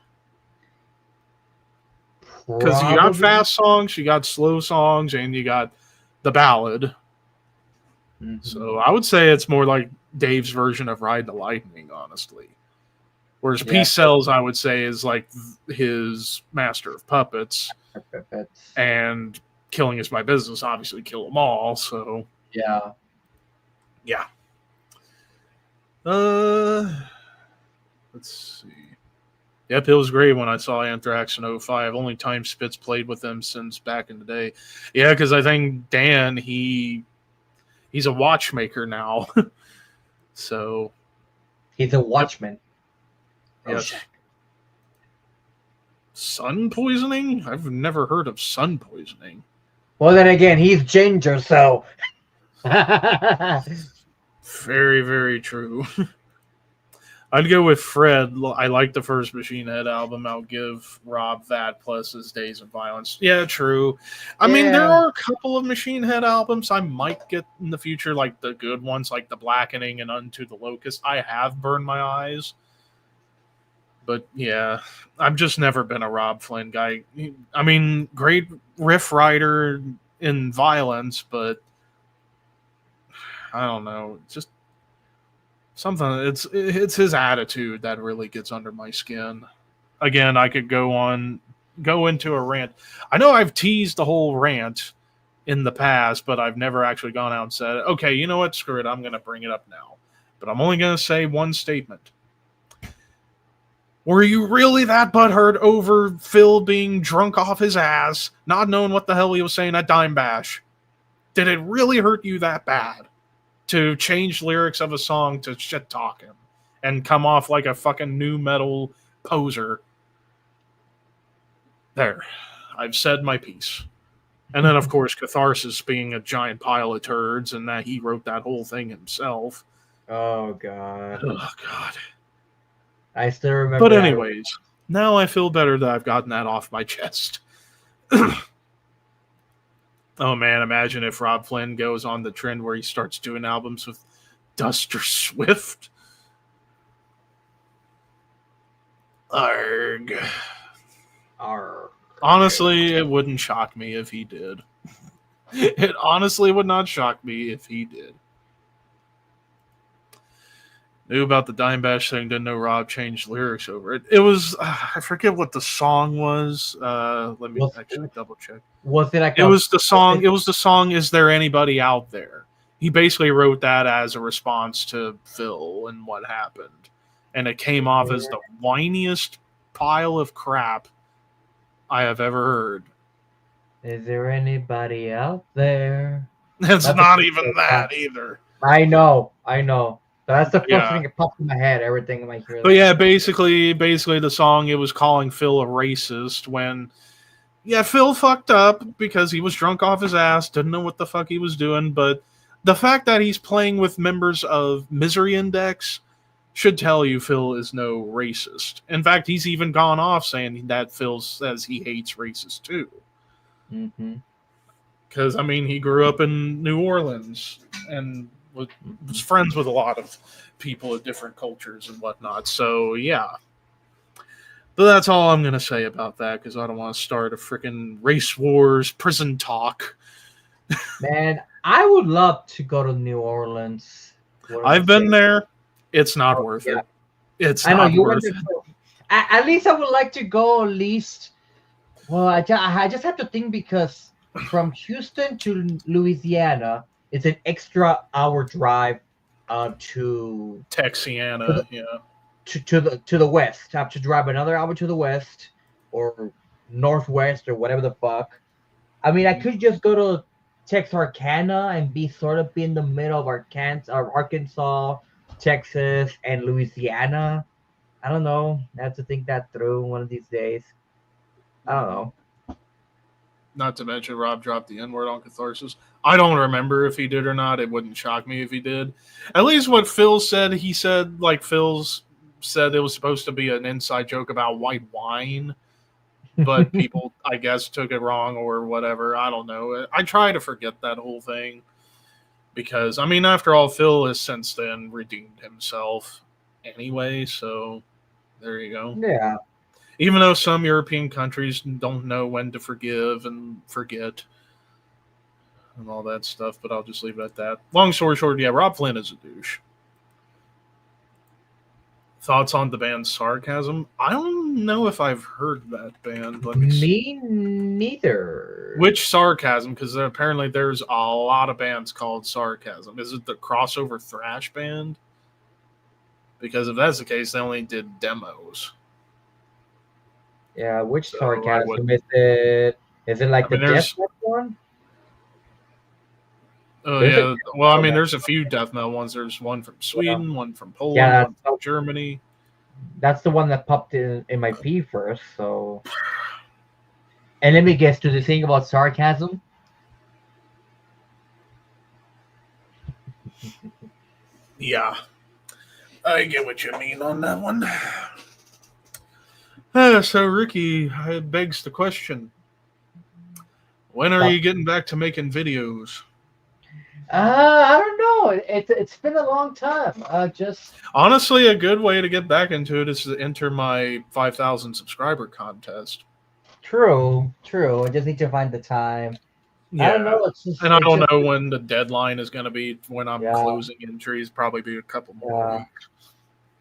Because you got fast songs, you got slow songs, and you got the ballad. Mm-hmm. So I would say it's more like Dave's version of Ride the Lightning, honestly. Whereas Peace Sells, I would say, is like his Master of Puppets. And Killing Is My Business, obviously Kill Them All. So yeah. Let's see. Yep, it was great when I saw Anthrax in 05. Only time Spitz played with them since back in the day. Yeah, because I think Dan, he's a watchmaker now. So he's a watchman. Yes. Sun poisoning? I've never heard of sun poisoning. Well, then again, he's ginger, so very, very true. I'd go with Fred. I like the first Machine Head album. I'll give Rob that plus his Days of Violence. Yeah, true. I mean, there are a couple of Machine Head albums I might get in the future, like the good ones, like The Blackening and Unto the Locust. I have Burned My Eyes. But yeah, I've just never been a Rob Flynn guy. I mean, great riff writer in Violence, but I don't know. Just something. It's his attitude that really gets under my skin. Again, I could go into a rant. I know I've teased the whole rant in the past, but I've never actually gone out and said, okay, you know what? Screw it. I'm going to bring it up now. But I'm only going to say one statement. Were you really that butthurt over Phil being drunk off his ass, not knowing what the hell he was saying at Dime Bash? Did it really hurt you that bad to change lyrics of a song to shit talk him and come off like a fucking new metal poser. There, I've said my piece. And then, of course, Catharsis being a giant pile of turds and that he wrote that whole thing himself. Oh God, Oh, God. I still remember But, that. anyways, now I feel better that I've gotten that off my chest. Oh, man, imagine if Rob Flynn goes on the trend where he starts doing albums with Duster Swift. Arg. Arr. Honestly, it wouldn't shock me if he did. It honestly would not shock me if he did. Knew about the Dime Bash thing, didn't know Rob changed lyrics over it. It was, I forget what the song was. Let me actually double check. Was it like It was the song, Is There Anybody Out There? He basically wrote that as a response to Phil and what happened. And it came off as the whiniest pile of crap I have ever heard. Is there anybody out there? It's That's not even that either. I know. That's the first Yeah. thing that popped in my head. Everything in my head. But yeah, basically the song, it was calling Phil a racist when, yeah, Phil fucked up because he was drunk off his ass, didn't know what the fuck he was doing. But the fact that he's playing with members of Misery Index should tell you Phil is no racist. In fact, he's even gone off saying that Phil says he hates racists too. Mm-hmm. Because, I mean, he grew up in New Orleans and was friends with a lot of people of different cultures and whatnot. So, yeah. But that's all I'm going to say about that because I don't want to start a freaking race wars prison talk. Man, I would love to go to New Orleans. I've been there. It's not worth it. It's not worth it. At least I would like to go at least. Well, I just have to think because from Houston to Louisiana, it's an extra hour drive to Texiana, to the west. I have to drive another hour to the west or northwest or whatever the fuck. I mean, I could just go to Texarkana and be in the middle of Arkansas, Texas, and Louisiana. I don't know. I have to think that through one of these days. I don't know. Not to mention Rob dropped the N-word on Catharsis. I don't remember if he did or not. It wouldn't shock me if he did. At least what Phil said, he said, like Phil's said it was supposed to be an inside joke about white wine. But people, I guess, took it wrong or whatever. I don't know. I try to forget that whole thing. Because, I mean, after all, Phil has since then redeemed himself anyway. So, there you go. Yeah. Even though some European countries don't know when to forgive and forget and all that stuff, but I'll just leave it at that. Long story short, yeah, Rob Flynn is a douche. Thoughts on the band Sarcasm? I don't know if I've heard that band. Me neither. Which Sarcasm? Because apparently there's a lot of bands called Sarcasm. Is it the crossover thrash band? Because if that's the case, they only did demos. Yeah, which Sarcasm is it? Is it like the death metal one? Oh, yeah. Well, I mean, there's a few death metal ones. There's one from Sweden, one from Poland, one from Germany. That's the one that popped in my P first, so. And let me guess, do they think about Sarcasm? Yeah. I get what you mean on that one. So, Ricky, it begs the question. When are you getting back to making videos? I don't know. It's been a long time. Just honestly, a good way to get back into it is to enter my 5,000 subscriber contest. True. I just need to find the time. Yeah. I don't know. I don't know when the deadline is going to be. When I'm closing entries, probably be a couple more weeks.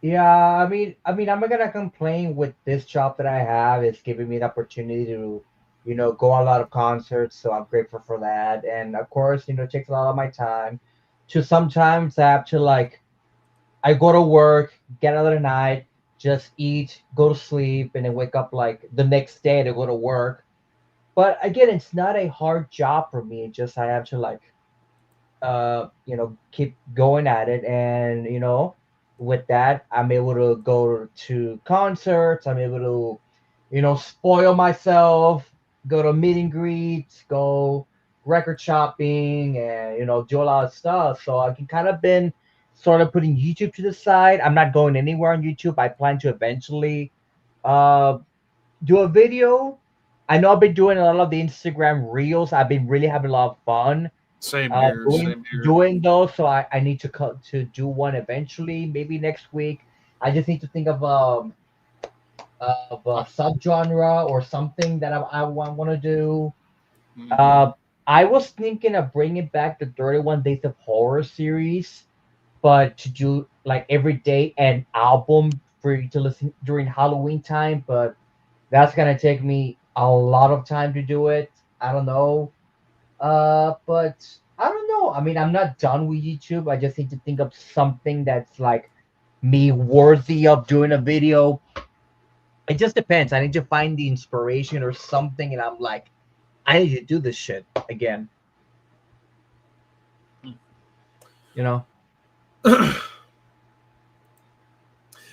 Yeah, I mean, I'm not gonna complain with this job that I have. It's giving me the opportunity to, go a lot of concerts. So I'm grateful for that. And of course, it takes a lot of my time. To sometimes I have to I go to work, get out of the night, just eat, go to sleep, and then wake up the next day to go to work. But again, it's not a hard job for me. It's just I have to keep going at it. And with that, I'm able to go to concerts. I'm able to spoil myself, go to meet and greets, go record shopping, and do a lot of stuff. So I can kind of been sort of putting YouTube to the side. I'm not going anywhere on YouTube. I plan to eventually uh do a video. I know I've been doing a lot of the Instagram reels. I've been really having a lot of fun Same here. doing Same here. doing those. So I need to do one eventually, maybe next week. I just need to think of a subgenre or something that I want to do. Mm-hmm. Uh, I was thinking of bringing back the 31 Days of Horror series, but to do like every day an album for you to listen during Halloween time. But that's gonna take me a lot of time to do it. I don't know. But I don't know. I mean, I'm not done with YouTube. I just need to think of something that's like me worthy of doing a video. It just depends. I need to find the inspiration or something, and I'm like, I need to do this shit again. You know?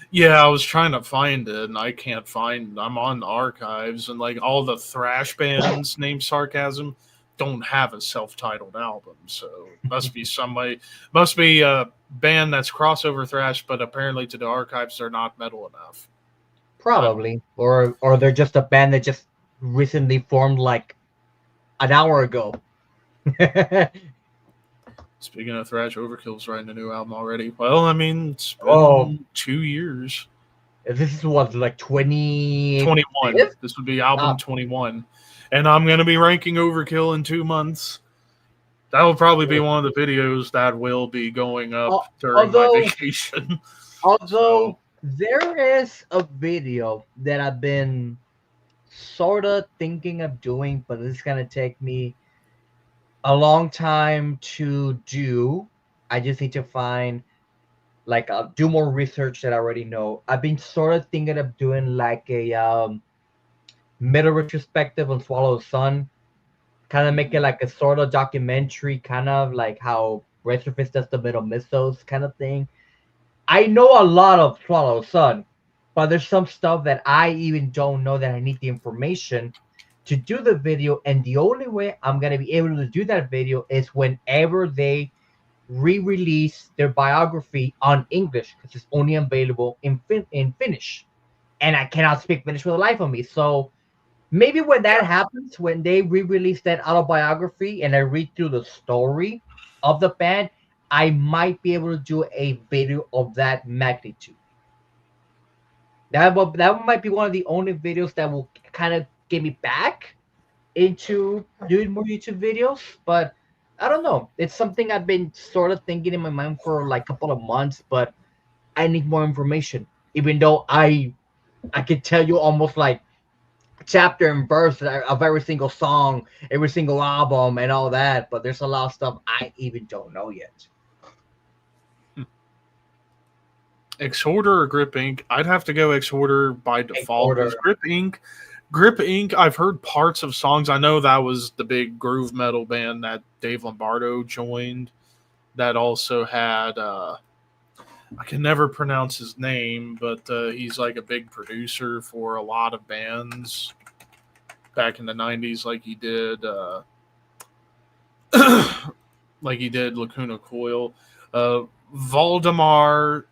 Yeah, I was trying to find it and I can't find. I'm on the archives and like all the thrash bands named Sarcasm don't have a self-titled album. So must be somebody, must be a band that's crossover thrash, but apparently to the archives they're not metal enough. I don't. Probably, or they're just a band that just recently formed like an hour ago. Speaking of thrash, Overkill's writing a new album already. Well, I mean, it's Oh, been 2 years. this is what like 21. 25th. This would be album Uh, 21. And I'm going to be ranking Overkill in 2 months. That will probably be one of the videos that will be going up during my although vacation. So, Although there is a video that I've been sort of thinking of doing, but it's gonna take me a long time to do. I just need to find like I'll do more research that I already know. I've been sort of thinking of doing like a middle retrospective on Swallow the Sun, kind of making like a sort of documentary, kind of like how Retrofist does the middle mythos kind of thing. I know a lot of Swallow Sun, but there's some stuff that I even don't know that I need the information to do the video. And the only way I'm gonna be able to do that video is whenever they re-release their biography on English, because it's only available in Finnish, and I cannot speak Finnish for the life of me. So maybe when that happens, when they re-release that autobiography and I read through the story of the band, I might be able to do a video of that magnitude. That might be one of the only videos that will kind of get me back into doing more YouTube videos. But I don't know. It's something I've been sort of thinking in my mind for like a couple of months, but I need more information. Even though I could tell you almost like chapter and verse of every single song, every single album, and all that. But there's a lot of stuff I even don't know yet. Exhorder or Grip Inc. I'd have to go Exhorder by In default order, because Grip Inc. I've heard parts of songs. I know that was the big groove metal band that Dave Lombardo joined. That also had I can never pronounce his name, but he's like a big producer for a lot of bands back in the '90s, like he did Lacuna Coil. Valdemar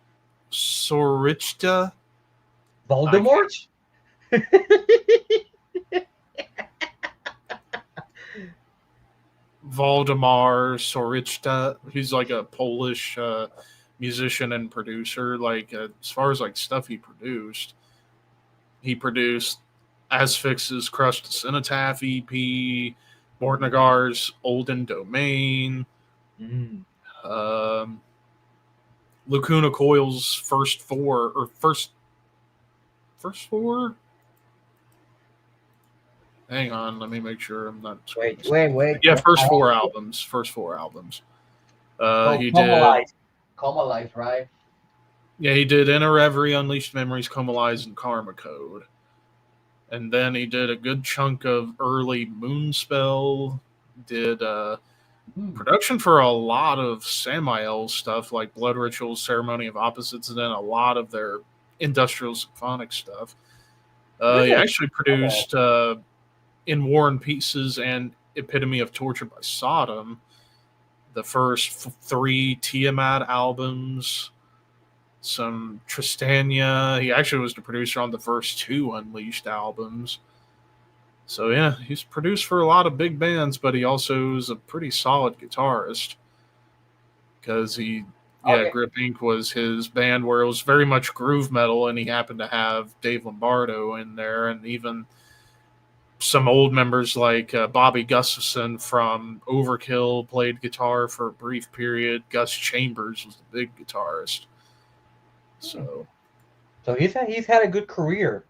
Sorichta. I can't. Voldemort. Valdemar Sorichta. He's like a Polish musician and producer. Like as far as like stuff he produced Asphyx's Crushed Cenotaph EP, Bortnagar's Olden Domain, Mm. um, Lacuna Coil's first four. Hang on, let me make sure I'm not screwing Wait, this up. wait, wait. Yeah, first four albums. First four albums. Oh, He Coma did. Life. Coma Life, right? Yeah, he did Inner Reverie, Unleashed Memories, Coma Lies, and Karma Code. And then he did a good chunk of early Moonspell. Did Hmm. Production for a lot of Samael stuff, like Blood Rituals, Ceremony of Opposites, and then a lot of their industrial symphonic stuff. He Really? actually Okay. produced In War and Pieces and Epitome of Torture by Sodom, the first three Tiamat albums, some Tristania. He actually was the producer on the first two Unleashed albums. So yeah, he's produced for a lot of big bands, but he also is a pretty solid guitarist because Okay. Grip Inc. was his band where it was very much groove metal, and he happened to have Dave Lombardo in there, and even some old members like Bobby Gustafson from Overkill played guitar for a brief period. Gus Chambers was the big guitarist. Hmm. So, So he's had a good career.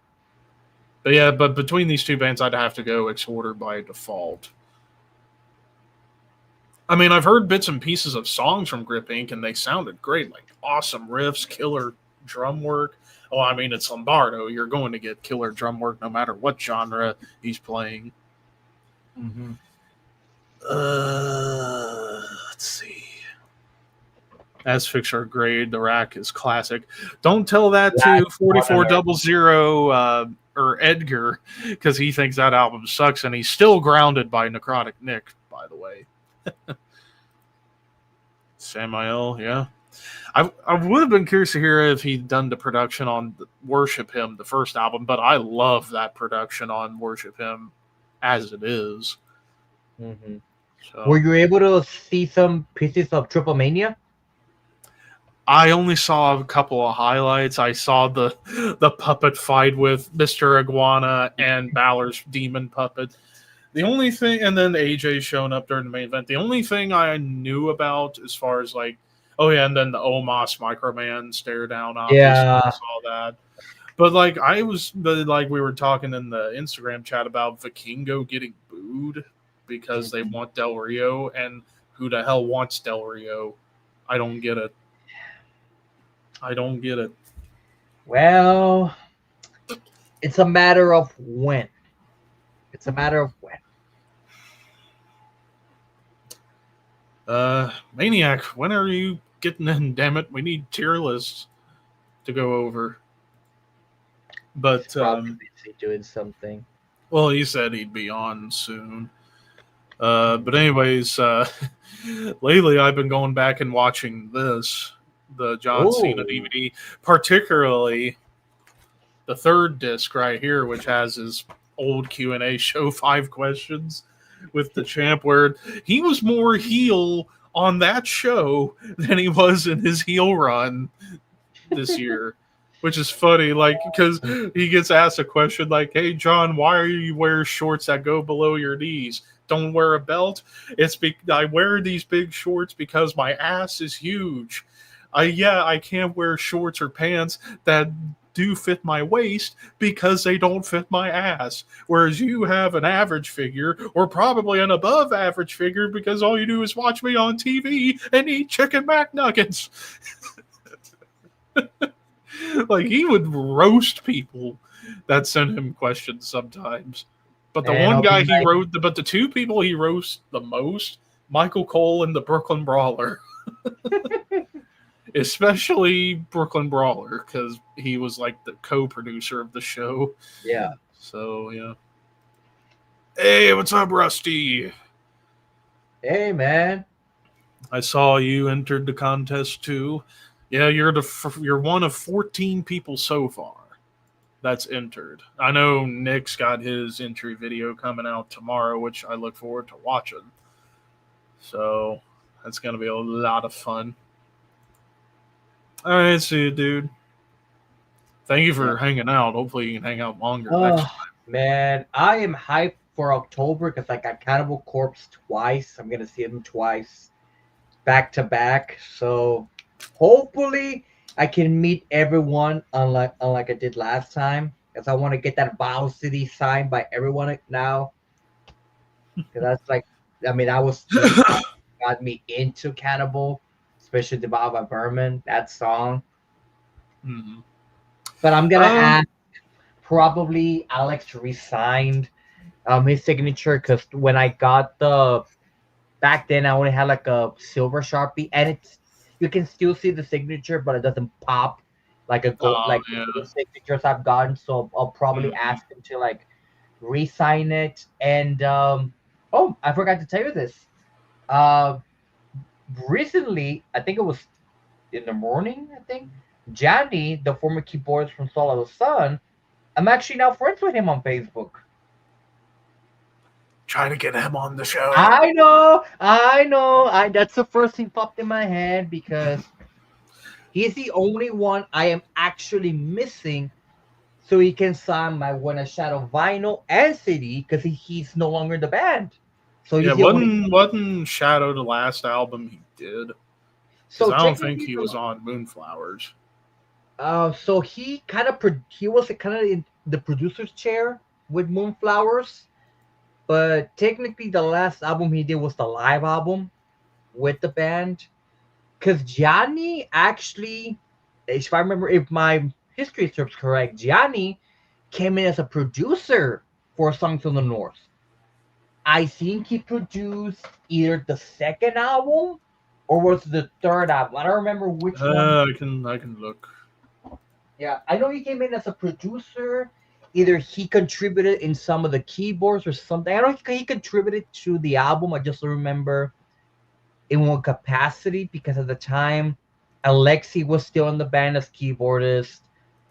but yeah, but between these two bands, I'd have to go Exhorder by default. I mean, I've heard bits and pieces of songs from Grip Inc. and they sounded great, like awesome riffs, killer drum work. Oh, I mean, it's Lombardo. You're going to get killer drum work no matter what genre he's playing. Mm-hmm. Let's see. As Fixer Grade, the rack is classic. Don't tell that to Last Modern 4400 or Edgar because he thinks that album sucks and he's still grounded by Necrotic Nick, by the way. Samael, yeah. I would have been curious to hear if he'd done the production on Worship Him, the first album, but I love that production on Worship Him as it is. Mm-hmm. Were So you able to see some pieces of Triple Mania? I only saw a couple of highlights. I saw the puppet fight with Mr. Iguana and Balor's demon puppet. The only thing, and then AJ showing up during the main event. The only thing I knew about as far as like, oh yeah, and then the Omos Microman stare down. Obviously, I Yeah. saw that. But like like we were talking in the Instagram chat about Vikingo getting booed because they want Del Rio, and who the hell wants Del Rio? I don't get it. I don't get it. Well, it's a matter of when. It's a matter of when. Maniac, when are you getting in? Damn it, we need tier lists to go over. He's But probably busy doing something. well, he said he'd be on soon. But anyways, lately I've been going back and watching the John Cena Oh, DVD, particularly the third disc right here, which has his old Q&A show 5 questions with the champ, where he was more heel on that show than he was in his heel run this year, which is funny. Like, because he gets asked a question like, "Hey, John, why are you wear shorts that go below your knees? Don't wear a belt." I wear these big shorts because my ass is huge. I can't wear shorts or pants that do fit my waist because they don't fit my ass. Whereas you have an average figure or probably an above average figure because all you do is watch me on TV and eat chicken McNuggets. Like he would roast people that sent him questions sometimes. But the and one I'll guy be he like, wrote, but the two people he roasts the most, Michael Cole and the Brooklyn Brawler, especially Brooklyn Brawler because he was like the co-producer of the show. yeah. So yeah. Hey, what's up, Rusty? Hey, man. I saw you entered the contest too. Yeah, you're one of 14 people so far that's entered. I know Nick's got his entry video coming out tomorrow, which I look forward to watching. So that's gonna be a lot of fun. All right, see you, dude. Thank you Yeah. for hanging out. Hopefully, you can hang out longer next Oh, time. man. I am hyped for October because I got Cannibal Corpse twice. I'm going to see them twice back to back. So hopefully I can meet everyone unlike I did last time. Because I want to get that Bow City signed by everyone now. Because that's like, I mean, that was what got me into Cannibal, especially the Bob by Berman, that song. Mhm. But I'm going to Um, ask probably Alex resigned his signature because when I got Back then I only had like a silver Sharpie, and it's you can still see the signature, but it doesn't pop like a gold Oh like yeah. the signatures I've gotten. So I'll probably Mhm. ask him to like re-sign it. And oh, I forgot to tell you this. Uh, recently, I think it was in the morning. I think Johnny, the former keyboardist from Soul of the Sun, I'm actually now friends with him on Facebook. Try to get him on the show. I know, I know. I That's the first thing popped in my head because he's the only one I am actually missing, so he can sign my When a Shadow vinyl and CD because he's no longer in the band. So Yeah, he's the only. wasn't Shadow the last album he did? Because So I don't think technically, he was on Moonflowers. so he kind of he was kind of in the producer's chair with Moonflowers, but technically the last album he did was the live album with the band. Because Gianni actually, if I remember, if my history serves correct, Gianni came in as a producer for Songs from the North. I think he produced either the second album or was the third album. I don't remember which one. I can look. Yeah, I know he came in as a producer. Either he contributed in some of the keyboards or something. I don't think he contributed to the album. I just remember in what capacity because at the time Alexi was still in the band as keyboardist,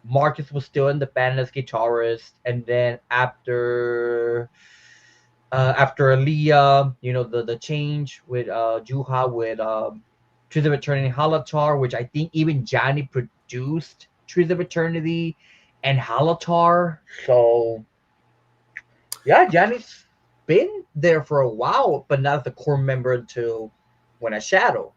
Marcus was still in the band as guitarist, and then after Aaliyah, the change with Juha with Trees of Eternity Halatar, which I think even Johnny produced Trees of Eternity and Halatar. So yeah, Johnny's been there for a while, but not as a core member until When a Shadow.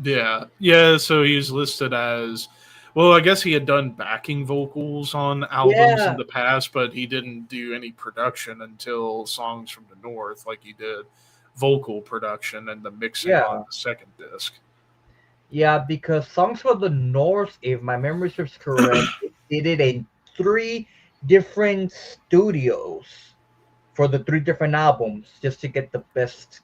Yeah, yeah. So he's listed as, well, I guess he had done backing vocals on albums in Yeah, the past, but he didn't do any production until Songs from the North, like he did vocal production and the mixing on yeah, the second disc. yeah. Because Songs for the North, if my memory serves correct, they did it in three different studios for the three different albums, just to get the best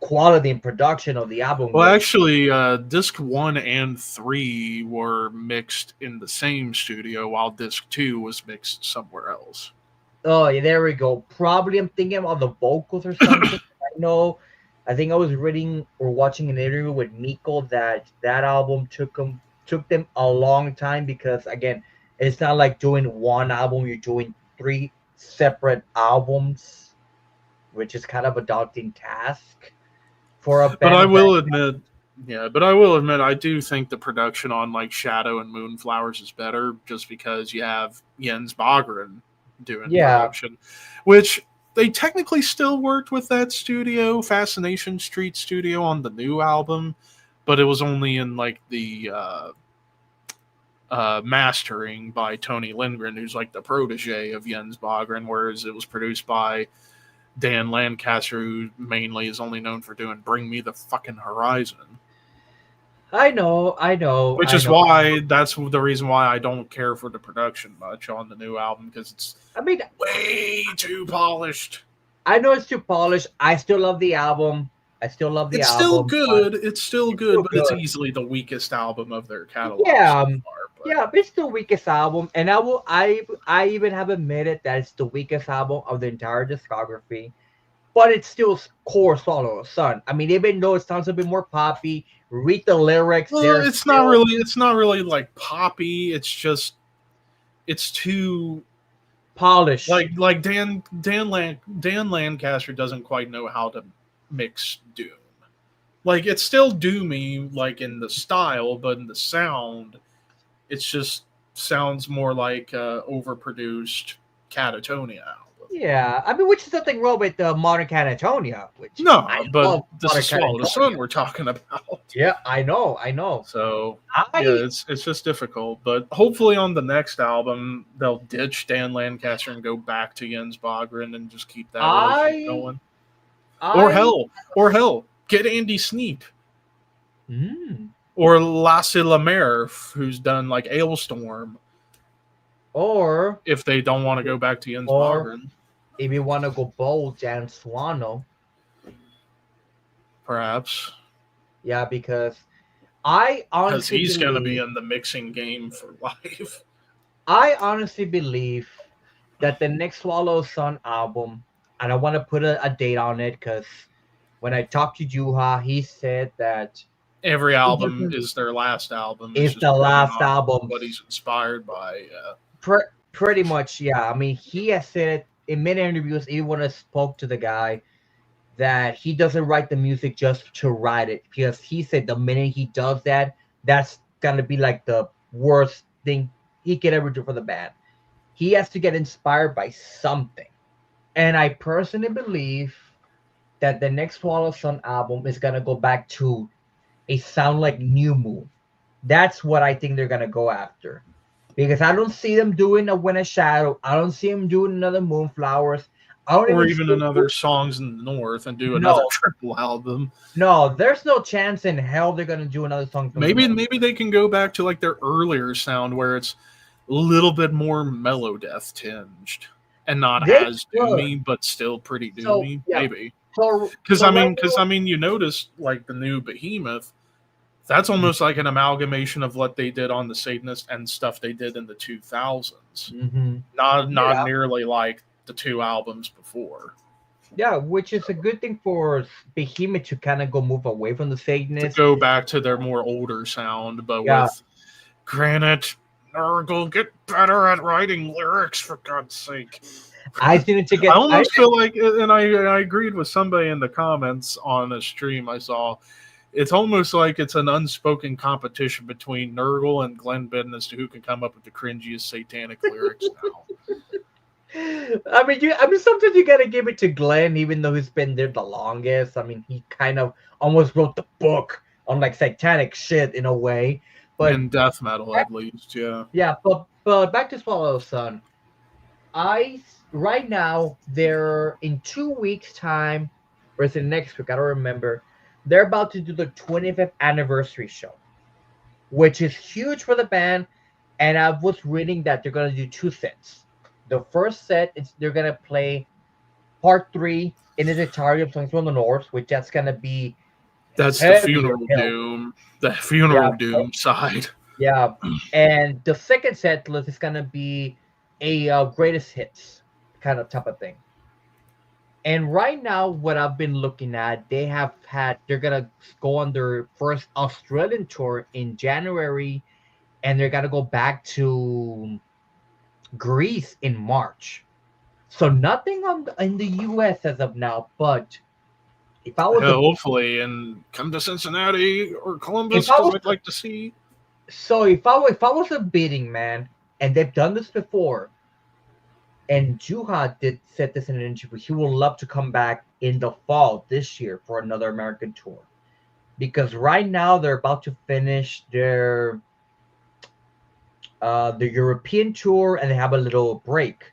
quality and production of the album. Well, Which, actually, disc one and three were mixed in the same studio, while disc two was mixed somewhere else. oh, yeah, there we go. Probably I'm thinking of the vocals or something. I know. I think I was reading or watching an interview with Miko that album took them a long time because again, it's not like doing one album. You're doing three separate albums, which is kind of a daunting task for a But band I of that. will admit, yeah, but I will admit, I do think the production on like Shadow and Moonflowers is better, just because you have Jens Bogren doing Yeah, production, which they technically still worked with that studio, Fascination Street Studio, on the new album, but it was only in like the mastering by Tony Lindgren, who's like the protege of Jens Bogren, whereas it was produced by Dan Lancaster, who mainly is only known for doing "Bring Me the Fucking Horizon," I know, I know, which I is know. why that's the reason why I don't care for the production much on the new album, because it's I mean, way too polished. I know it's too polished. I still love the album. I still love the It's still album, but good. It's still it's good, still but it's good. easily the weakest album of their catalog Yeah, so far. But yeah, it's the weakest album, and I even have admitted that it's the weakest album of the entire discography. But it's still core solo Sun. I mean, even though it sounds a bit more poppy, read the lyrics. well, They're it's not still really. It's not really like poppy. It's just it's too polished. like Dan Lancaster doesn't quite know how to mix doom. Like it's still doomy, like in the style, but in the sound, it's just sounds more like overproduced Catatonia album. Yeah, I mean, which is nothing wrong with the Modern Catatonia, which I No, but love this Modern is Swallow the Catatonia. Sun we're talking about. Yeah, I know, I know. So yeah, I it's just difficult. But hopefully on the next album they'll ditch Dan Lancaster and go back to Jens Bogren and just keep that relationship I going. Or I hell, or hell, get Andy Sneap mm, or Lasse Lemaire, who's done like Ailstorm, or if they don't want to go back to Jens or Bogren. if you want to go bold, Jan Swano. perhaps, Yeah, because I because honestly he's going to be believe in the mixing game for life. I honestly believe that the next Swallow Sun album, and I want to put a date on it because when I talked to Juha, he said that Every he album doesn't is their last album. It's is just the depending last on album. what he's inspired by. Pretty much, yeah. I mean, he has said it in many interviews, even when I spoke to the guy, that he doesn't write the music just to write it because he said the minute he does that, that's gonna be like the worst thing he could ever do for the band. He has to get inspired by something. And I personally believe that the next Swallow Sun album is gonna go back to a sound like New Moon. That's what I think they're gonna go after. Because I don't see them doing a Winter Shadow. I don't see them doing another Moonflowers. I don't Or even see even another Songs in the North and do another no, triple album. no. There's no chance in hell they're gonna do another song from the Maybe North. maybe they can go back to like their earlier sound where it's a little bit more mellow death tinged and not They as could. doomy, but still pretty So doomy. yeah. Maybe because So right because I mean, you notice like the new Behemoth. That's now. almost like an amalgamation of what they did on the Satanist and stuff they did in the 2000s. Mm-hmm. Not Yeah, nearly like the two albums before. yeah, which is a good thing for Behemoth to kind of go move away from the To Satanist. go back to their more older sound, but Yeah, with Granite, Nurgle, get better at writing lyrics for God's sake. I think to I get. I almost feel like, and I agreed with somebody in the comments on a stream I saw. It's almost like it's an unspoken competition between Nurgle and Glenn Benton as to who can come up with the cringiest satanic lyrics now. I mean, sometimes you gotta give it to Glenn, even though he's been there the longest. I mean, he kind of almost wrote the book on like satanic shit in a way. But In death metal, at least, yeah. yeah, but back to Swallow Sun. Right now they're in 2 weeks time, or is it next week? I don't remember. They're about to do the 25th anniversary show, which is huge for the band. And I was reading that they're gonna do two sets. The first set is they're gonna play part three in its entirety of Songs from the North, which that's gonna be That's the heavy as funeral hell. doom, the Yeah, funeral doom side. yeah. And the second set list is gonna be a greatest hits kind of type of thing. And right now, what I've been looking at, they're gonna go on their first Australian tour in January, and they're gonna go back to Greece in March. So nothing in the US as of now, but if I was Hell, a hopefully, and come to Cincinnati or if Columbus I because was I'd like to see. so if I was a bidding man, and they've done this before, and Juha did said this in an interview, he would love to come back in the fall this year for another American tour. Because right now they're about to finish their the European tour and they have a little break.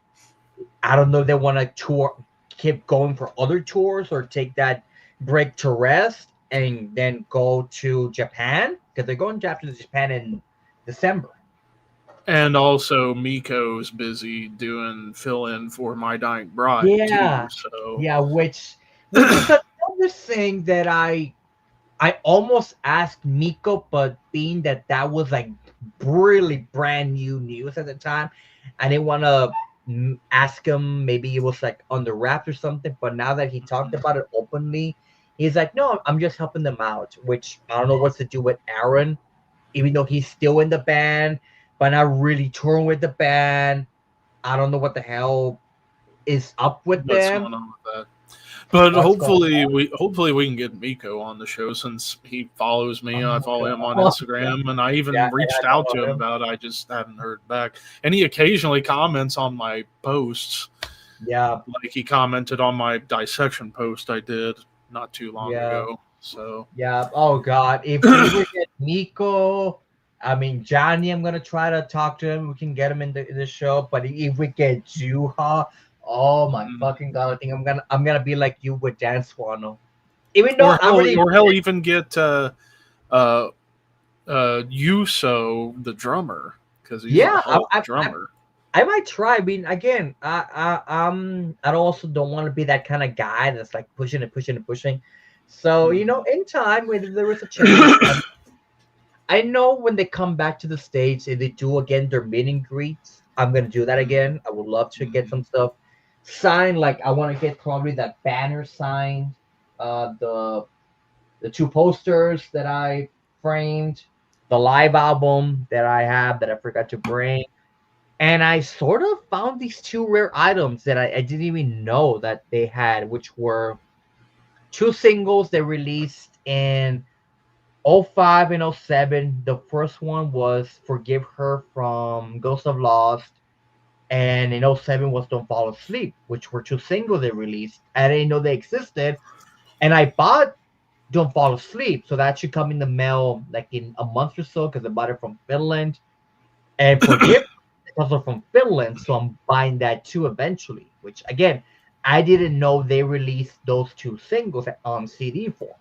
I don't know if they want to tour keep going for other tours or take that break to rest and then go to Japan because they're going to Japan in December. And also, Miko's busy doing fill in for My Dying Bride too. Yeah, So yeah, which is another thing that I almost asked Miko, but being that that was like really brand new news at the time, I didn't want to ask him. Maybe it was like on the wraps or something. But now that he talked about it openly, he's like, "No, I'm just helping them out." Which I don't know what to do with Aaron, even though he's still in the band, but not really touring with the band. I don't know what the hell is up with what's them. going on with that? But What's going hopefully we can get Miko on the show since he follows me. I on? follow him on Oh, Instagram, and I yeah, even and I reached don't out to know him him. about it. I just haven't heard back. And he occasionally comments on my posts. Yeah, Like he commented on my dissection post I did not too long yeah. ago. So Yeah. Oh God. If we were get Nico, I mean Johnny, I'm gonna try to talk to him. We can get him in the show. But if we get Juha, oh my fucking God, I think I'm gonna be like you with Dan Swano. Even though I already or hell even get uh Yuso the drummer because he's a yeah, hell of a drummer. I might try. I mean, again, I also don't want to be that kind of guy that's like pushing and pushing and pushing. So, Mm. in time, when there was a chance, I know when they come back to the States and they do again their meet and greets, I'm gonna do that Mm. again. I would love to get Mm. some stuff signed. Like I want to get probably that banner signed, the two posters that I framed, the live album that I have that I forgot to bring. And I sort of found these two rare items that I didn't even know that they had, which were two singles they released in '05 and '07. The first one was Forgive Her from Ghost of Lost, and in '07 was Don't Fall Asleep, which were two singles they released. I didn't know they existed, and I bought Don't Fall Asleep, so that should come in the mail like in a month or so because I bought it from Finland. And Forgive is also from Finland, so I'm buying that too eventually. Which again, I didn't know they released those two singles on CD form.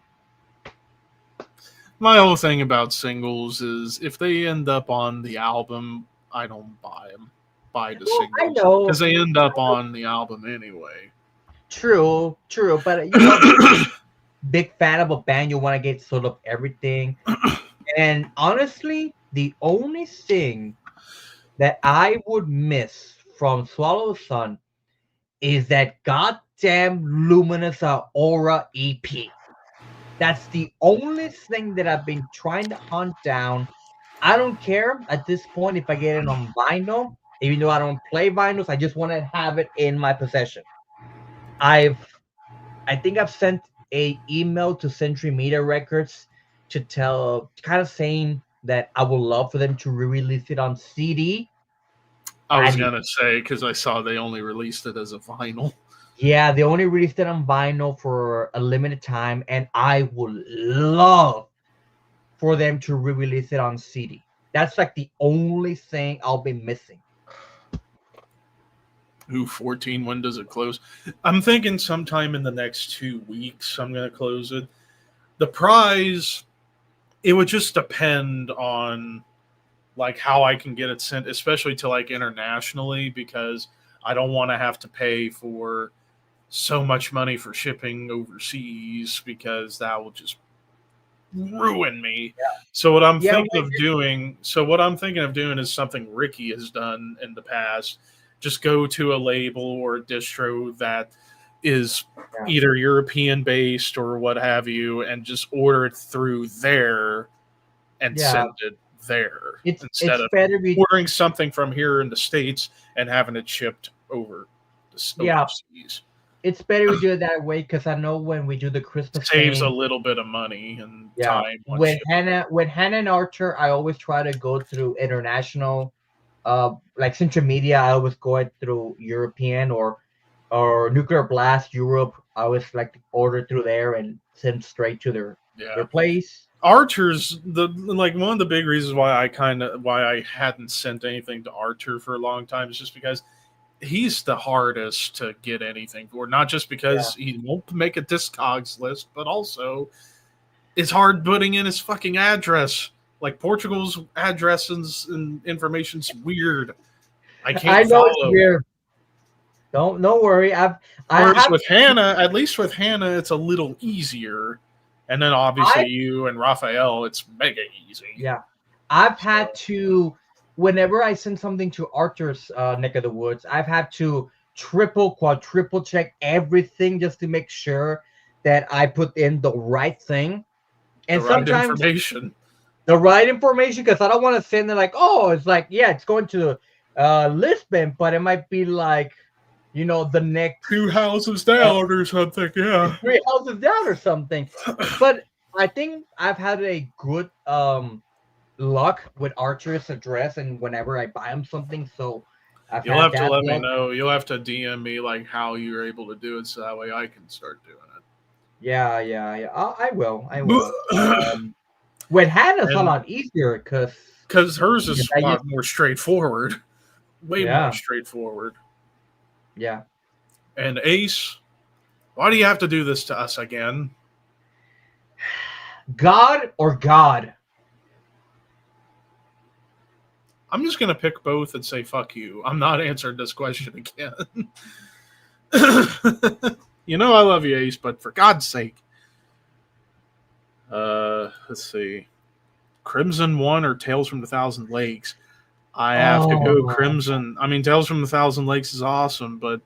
My whole thing about singles is if they end up on the album, I don't buy them. Buy the Well, I singles because know, they end up on the album anyway. true, true, but big fan of a band, you want to get sort of everything. And honestly, the only thing that I would miss from Swallow the Sun is that goddamn Luminous Aura EP. That's the only thing that I've been trying to hunt down. I don't care at this point if I get it on vinyl, even though I don't play vinyls. I just want to have it in my possession. I've I think I've sent a email to Century Media Records to tell, kind of saying that I would love for them to re-release it on CD. I was And gonna say because I saw they only released it as a vinyl. yeah, they only released it on vinyl for a limited time, and I would love for them to re-release it on CD. That's like the only thing I'll be missing. Ooh, 14. When does it close? I'm thinking sometime in the next 2 weeks. I'm gonna close it. The prize, it would just depend on like how I can get it sent, especially to like internationally, because I don't want to have to pay for so much money for shipping overseas because that will just ruin me. Yeah, So what I'm thinking of doing is something Ricky has done in the past. Just go to a label or a distro that is yeah, either European based or what have you, and just order it through there and yeah. send it there instead It's of better be ordering something from here in the States and having it shipped over yeah, overseas. it's better we do it that way because I know when we do the Christmas Saves a thing. little bit of money and Yeah, time on shipping. When Hannah and Archer, I always try to go through international, like Central Media. I always go it through European or Nuclear Blast Europe. I always like to order through there and send straight to their Yeah. place. Archer's the like one of the big reasons why I hadn't sent anything to Archer for a long time is just because he's the hardest to get anything for. Not just Yeah, because he won't make a Discogs list, but also it's hard putting in his fucking address. Like Portugal's addresses and information's weird. I I can't know it's follow. weird. Don't worry. I Whereas have with Hannah, at least with Hannah, it's a little easier. And then I obviously you and Raphael, it's mega easy. yeah, I've had So to, whenever I send something to Archer's neck of the woods, I've had to triple, quadruple check everything just to make sure that I put in the right thing. the And right sometimes information. the right information, because I don't want to send it like, oh, it's like, yeah, it's going to Lisbon, but it might be like, the next 2 houses uh, down or something, yeah. three houses down or something. But I think I've had a good luck with Archer's address, and whenever I buy him something, so I've You'll had have to that let me luck. know. You'll have to DM me like how you're able to do it so that way I can start doing Yeah, yeah, yeah. I will, I will. it. With Hannah's a And lot easier because hers is I a just lot more straightforward, way more yeah, straightforward. yeah. And Ace, why do you have to do this to us again? God or God. I'm just gonna pick both and say fuck you. I'm not answering this question again. You know I love you, Ace, but for God's sake. Let's see. Crimson One or Tales from the Thousand Lakes. I have to go Oh, Crimson. I mean, Tales from the Thousand Lakes is awesome, but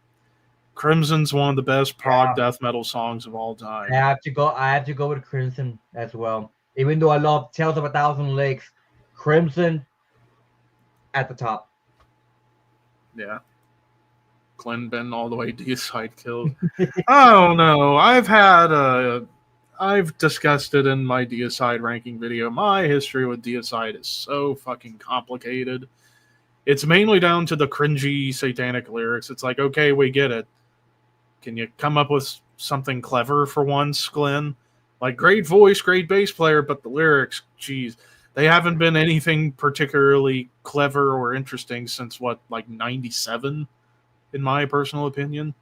Crimson's one of the best prog yeah. death metal songs of all I time. have to go. I have to go with Crimson as well. Even though I love Tales of a Thousand Lakes, Crimson at the top. Yeah. Glenn Ben all the way deicide kills. I don't know. I've discussed it in my deicide ranking video. My history with deicide is so fucking complicated. It's mainly down to the cringy satanic lyrics. It's like, okay, we get it. Can you come up with something clever for once, Glenn? Like, great voice, great bass player, but the lyrics, geez, they haven't been anything particularly clever or interesting since what, like 97, in my personal opinion.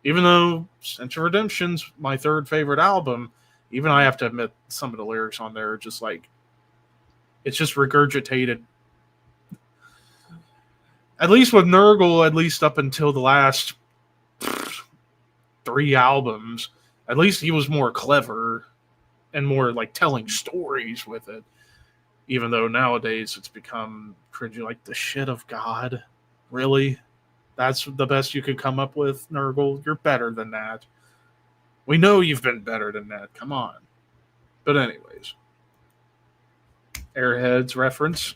Even though Sense of Redemption's my third favorite album, even I have to admit some of the lyrics on there are just like, it's just regurgitated. At least with Nurgle, at least up until the last 3 albums, at least he was more clever and more like telling stories with it. Even though nowadays it's become cringy, like the shit of God. Really? That's the best you could come up with, Nurgle? You're better than that. We know you've been better than that. Come on. But anyways, Airheads reference.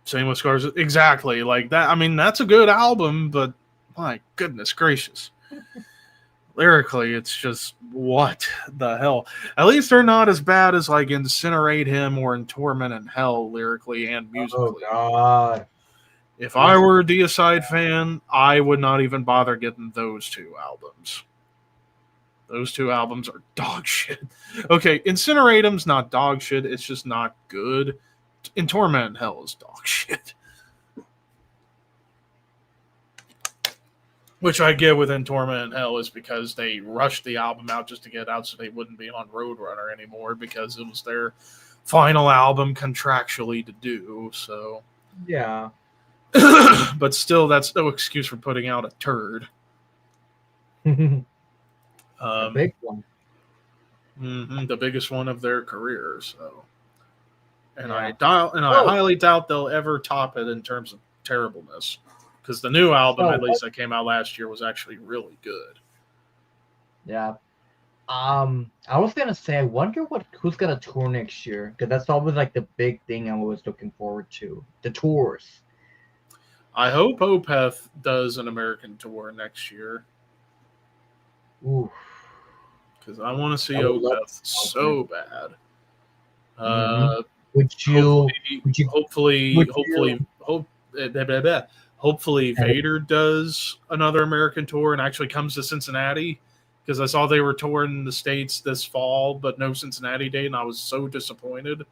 Same with Scars. Exactly. Like that. I mean, that's a good album, but my goodness gracious. Lyrically, it's just what the hell. At least they're not as bad as like Incinerate Him or In Torment and Hell lyrically and Oh musically. God. If I were a Deicide fan, I would not even bother getting those 2 albums. Those 2 albums are dog shit. Okay, Incinerate Him's not dog shit, it's just not good. In Torment and Hell is dog shit. Which I get with In Torment and Hell is because they rushed the album out just to get it out so they wouldn't be on Roadrunner anymore because it was their final album contractually to do. So, Yeah. but still, that's no excuse for putting out a turd. A big one. The biggest one of their career. So, and Yeah. I highly doubt they'll ever top it in terms of terribleness. Because the new album, at least that came out last year, was actually really good. Yeah. I was gonna say, I wonder who's gonna tour next year, because that's always like the big thing I'm always looking forward to. The tours. I hope Opeth does an American tour next year. Ooh. Because I want to see Opeth so bad. Hopefully Vader does another American tour and actually comes to Cincinnati. Because I saw they were touring the States this fall, but no Cincinnati date, and I was so disappointed.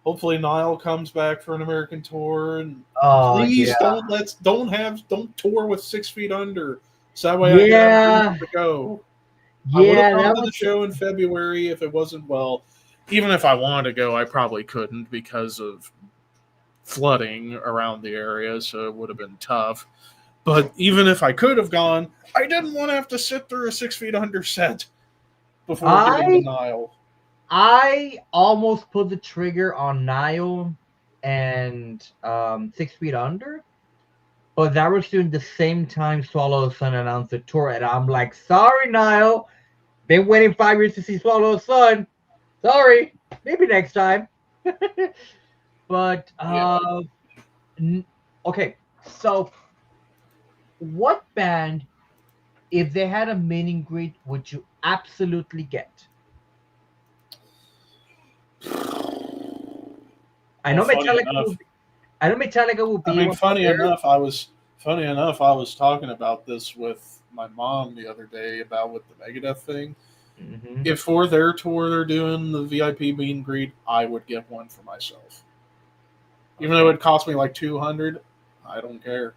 Hopefully Niall comes back for an American tour, and please don't tour with 6 Feet Under, so that way I can have to go. I would have gone to the show in February if it wasn't even if I wanted to go, I probably couldn't because of flooding around the area, so it would have been tough. But even if I could have gone, I didn't want to have to sit through a 6 Feet Under set before getting to Nile. I almost put the trigger on Nile and 6 Feet Under, but that was during the same time Swallow the Sun announced the tour, and I'm like, sorry, Nile. Been waiting 5 years to see Swallow the Sun. Sorry. Maybe next time. But, okay. So, what band, if they had a meet and greet, would you absolutely get? I know Metallica would be. I mean, funny enough, I was talking about this with my mom the other day about with the Megadeth thing. Mm-hmm. If for their tour they're doing the VIP meet and greet, I would get one for myself. Even though it cost me like $200, I don't care.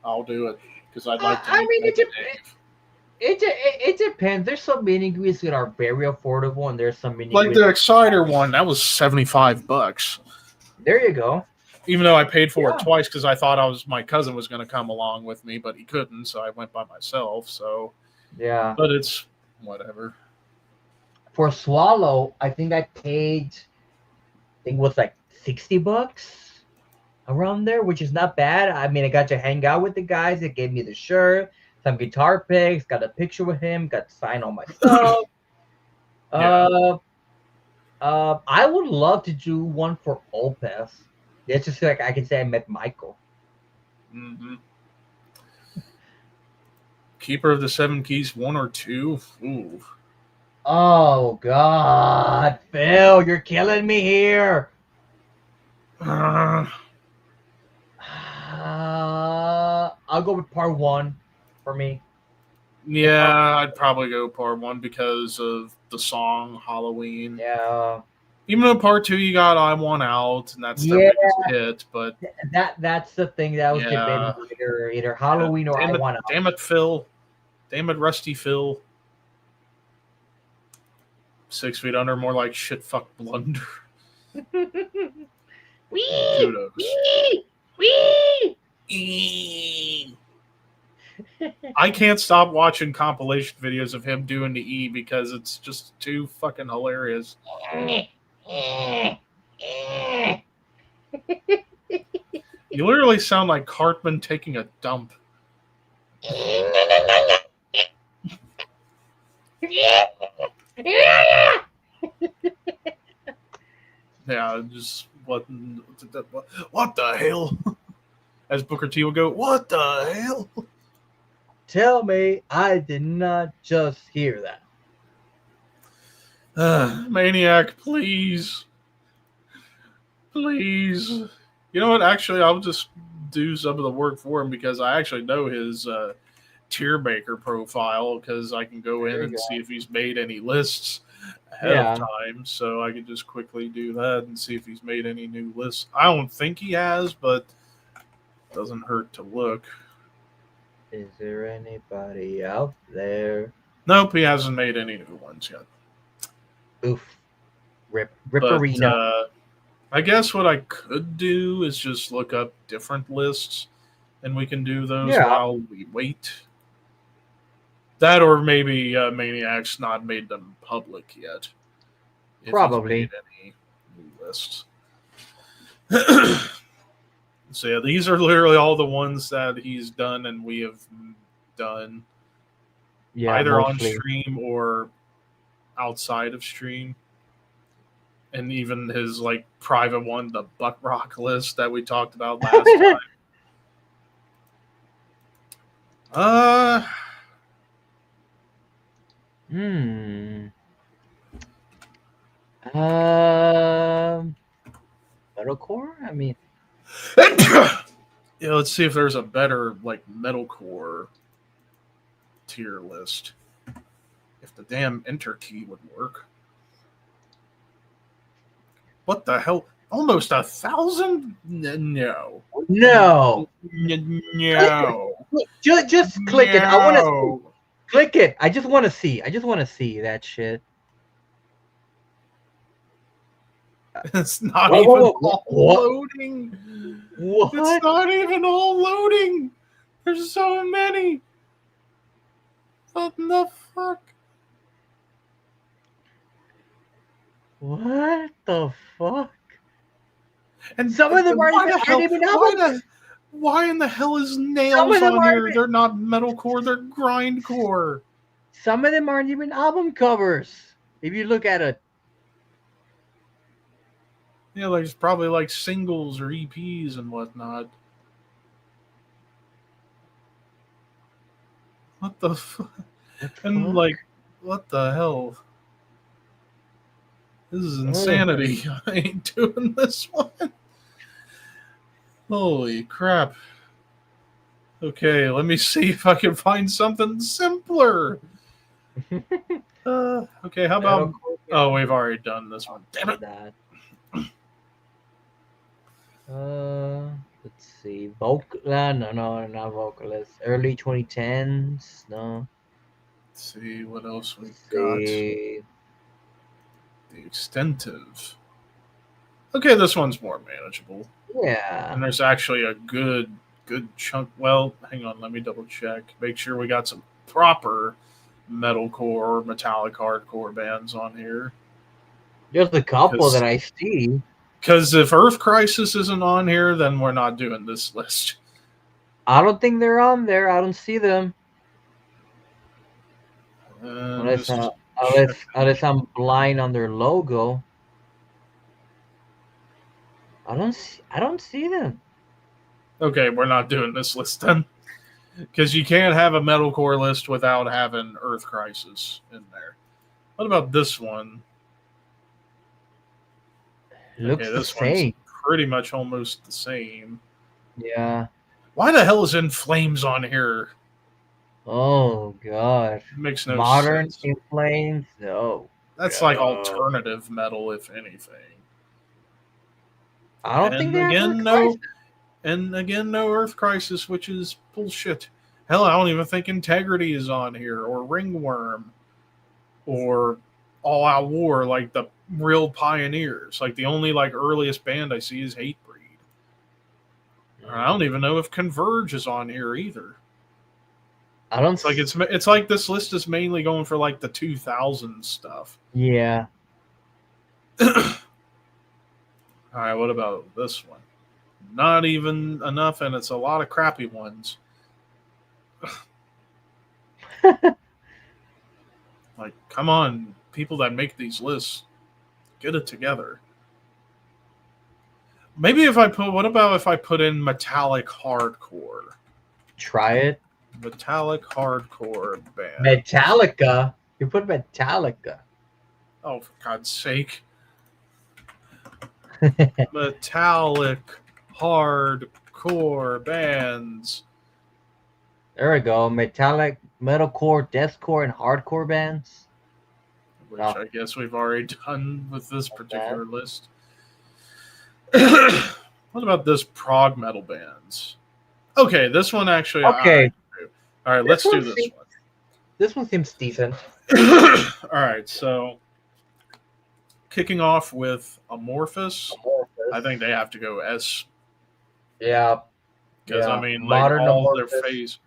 I'll do it because I'd like to. I mean, it depends. There's some meet and greets that are very affordable, and there's some meet and greets like the Exciter one that was $75. There you go. Even though I paid for it Yeah. twice because I thought my cousin was going to come along with me, but he couldn't, so I went by myself. So, Yeah. but it's whatever. For Swallow, I think I paid. I think it was like $60 around there, which is not bad. I mean, I got to hang out with the guys. They gave me the shirt, some guitar picks, got a picture with him, got to sign all my stuff. Yeah. Uh, I would love to do one for Opus. It's just like I can say I met Michael. hmm Keeper of the Seven Keys, 1 or 2. Ooh. Oh God, Phil, you're killing me here. Uh, I'll go with part one for me. Part, yeah, I'd probably go part 1 because of the song Halloween. yeah, Even though part 2 you got I Want Out, and that's their yeah. biggest hit, but That's the thing that I was debating yeah. either Halloween or I Damn it, Want damn it, Phil. Damn it, Rusty Phil. 6 Feet Under, more like shit fuck blunder. Out. Wee, Kudos. wee, wee. I can't stop watching compilation videos of him doing the E because it's just too fucking hilarious. You literally sound like Cartman taking a dump. Yeah, just what the hell? As Booker T would go, what the hell? Tell me I did not just hear that. Maniac, please. Please. You know what? Actually, I'll just do some of the work for him because I actually know his tier maker profile because I can go in There you and see go. if he's made any lists ahead of Yeah. time. So I can just quickly do that and see if he's made any new lists. I don't think he has, but it doesn't hurt to look. Is there anybody out there? Nope, he hasn't made any new ones yet. Oof. But Ripperino. I guess what I could do is just look up different lists and we can do those Yeah, while we wait. That or maybe Maniac's not made them public yet. If he's made probably. any new lists. So yeah, these are literally all the ones that he's done and we have done Yeah, either on mostly. stream or outside of stream. And even his like private one, the Butt Rock list that we talked about last time. Uh Hmm. Um, metalcore. I mean, yeah, let's see if there's a better like metalcore tier list. If the damn enter key would work. What the hell? Almost 1,000? No. no. No. Just click it. I want to No. click it. I just want to see. I just want to see that shit. It's not Whoa, even whoa, whoa, all what? loading. It's What? not even all loading. There's so many. What the fuck? What the fuck? And Some of them aren't why even the hell? albums. Why in the hell is Some nails of them on aren't here? even. They're not metalcore. They're grindcore. Some of them aren't even album covers. If you look at it. Yeah, there's probably like singles or EPs and whatnot. What the fuck? What the And fuck? like, what the hell? This is Ugh. insanity. I ain't doing this one. Holy crap. Okay, let me see if I can find something simpler. Okay, how about. Metalcore, Oh, yeah. we've already done this one. Damn it. That. Let's see. No, not vocalist. Early 2010s. No. Let's see what else we Let's got. see. The extensive. Okay, this one's more manageable. Yeah. And there's actually a good chunk. Well, hang on, let me double check. Make sure we got some proper metalcore, metallic hardcore bands on here. There's a couple that I see. Because if Earth Crisis isn't on here, then we're not doing this list. I don't think they're on there. I don't see them. Unless, Just unless I'm blind on their logo. I don't see them. okay, we're not doing this list then. Because you can't have a metalcore list without having Earth Crisis in there. What about this one? Looks Okay, the this one's same. pretty much almost the same. Yeah. Why the hell is In Flames on here? Oh god. It makes no Modern sense. In Flames? No. That's like No. alternative metal, if anything. I don't think And they have Earth again, Crisis. no Earth Crisis, which is bullshit. Hell, I don't even think Integrity is on here, or Ringworm, or All Out War, like the real pioneers. Like the only like earliest band I see is Hatebreed. I don't even know if Converge is on here either. I don't. It's like this list is mainly going for like the 2000s stuff. Yeah. All right, what about this one? Not even enough, and it's a lot of crappy ones. Like, come on, people that make these lists, get it together. Maybe what about if I put in metallic hardcore? Try it. Metallic hardcore band. Metallica. You put Metallica. Oh, for God's sake. Metallic hardcore bands. There we go. Metallic, metalcore, deathcore, and hardcore bands. Which I guess we've already done with this particular list. What about this prog metal bands? Okay, this one actually. Okay. All right, let's do this one. This one seems decent. All right, so kicking off with Amorphous. I think they have to go S. Yeah. Because, I mean, like, modern all Amorphous. their phase.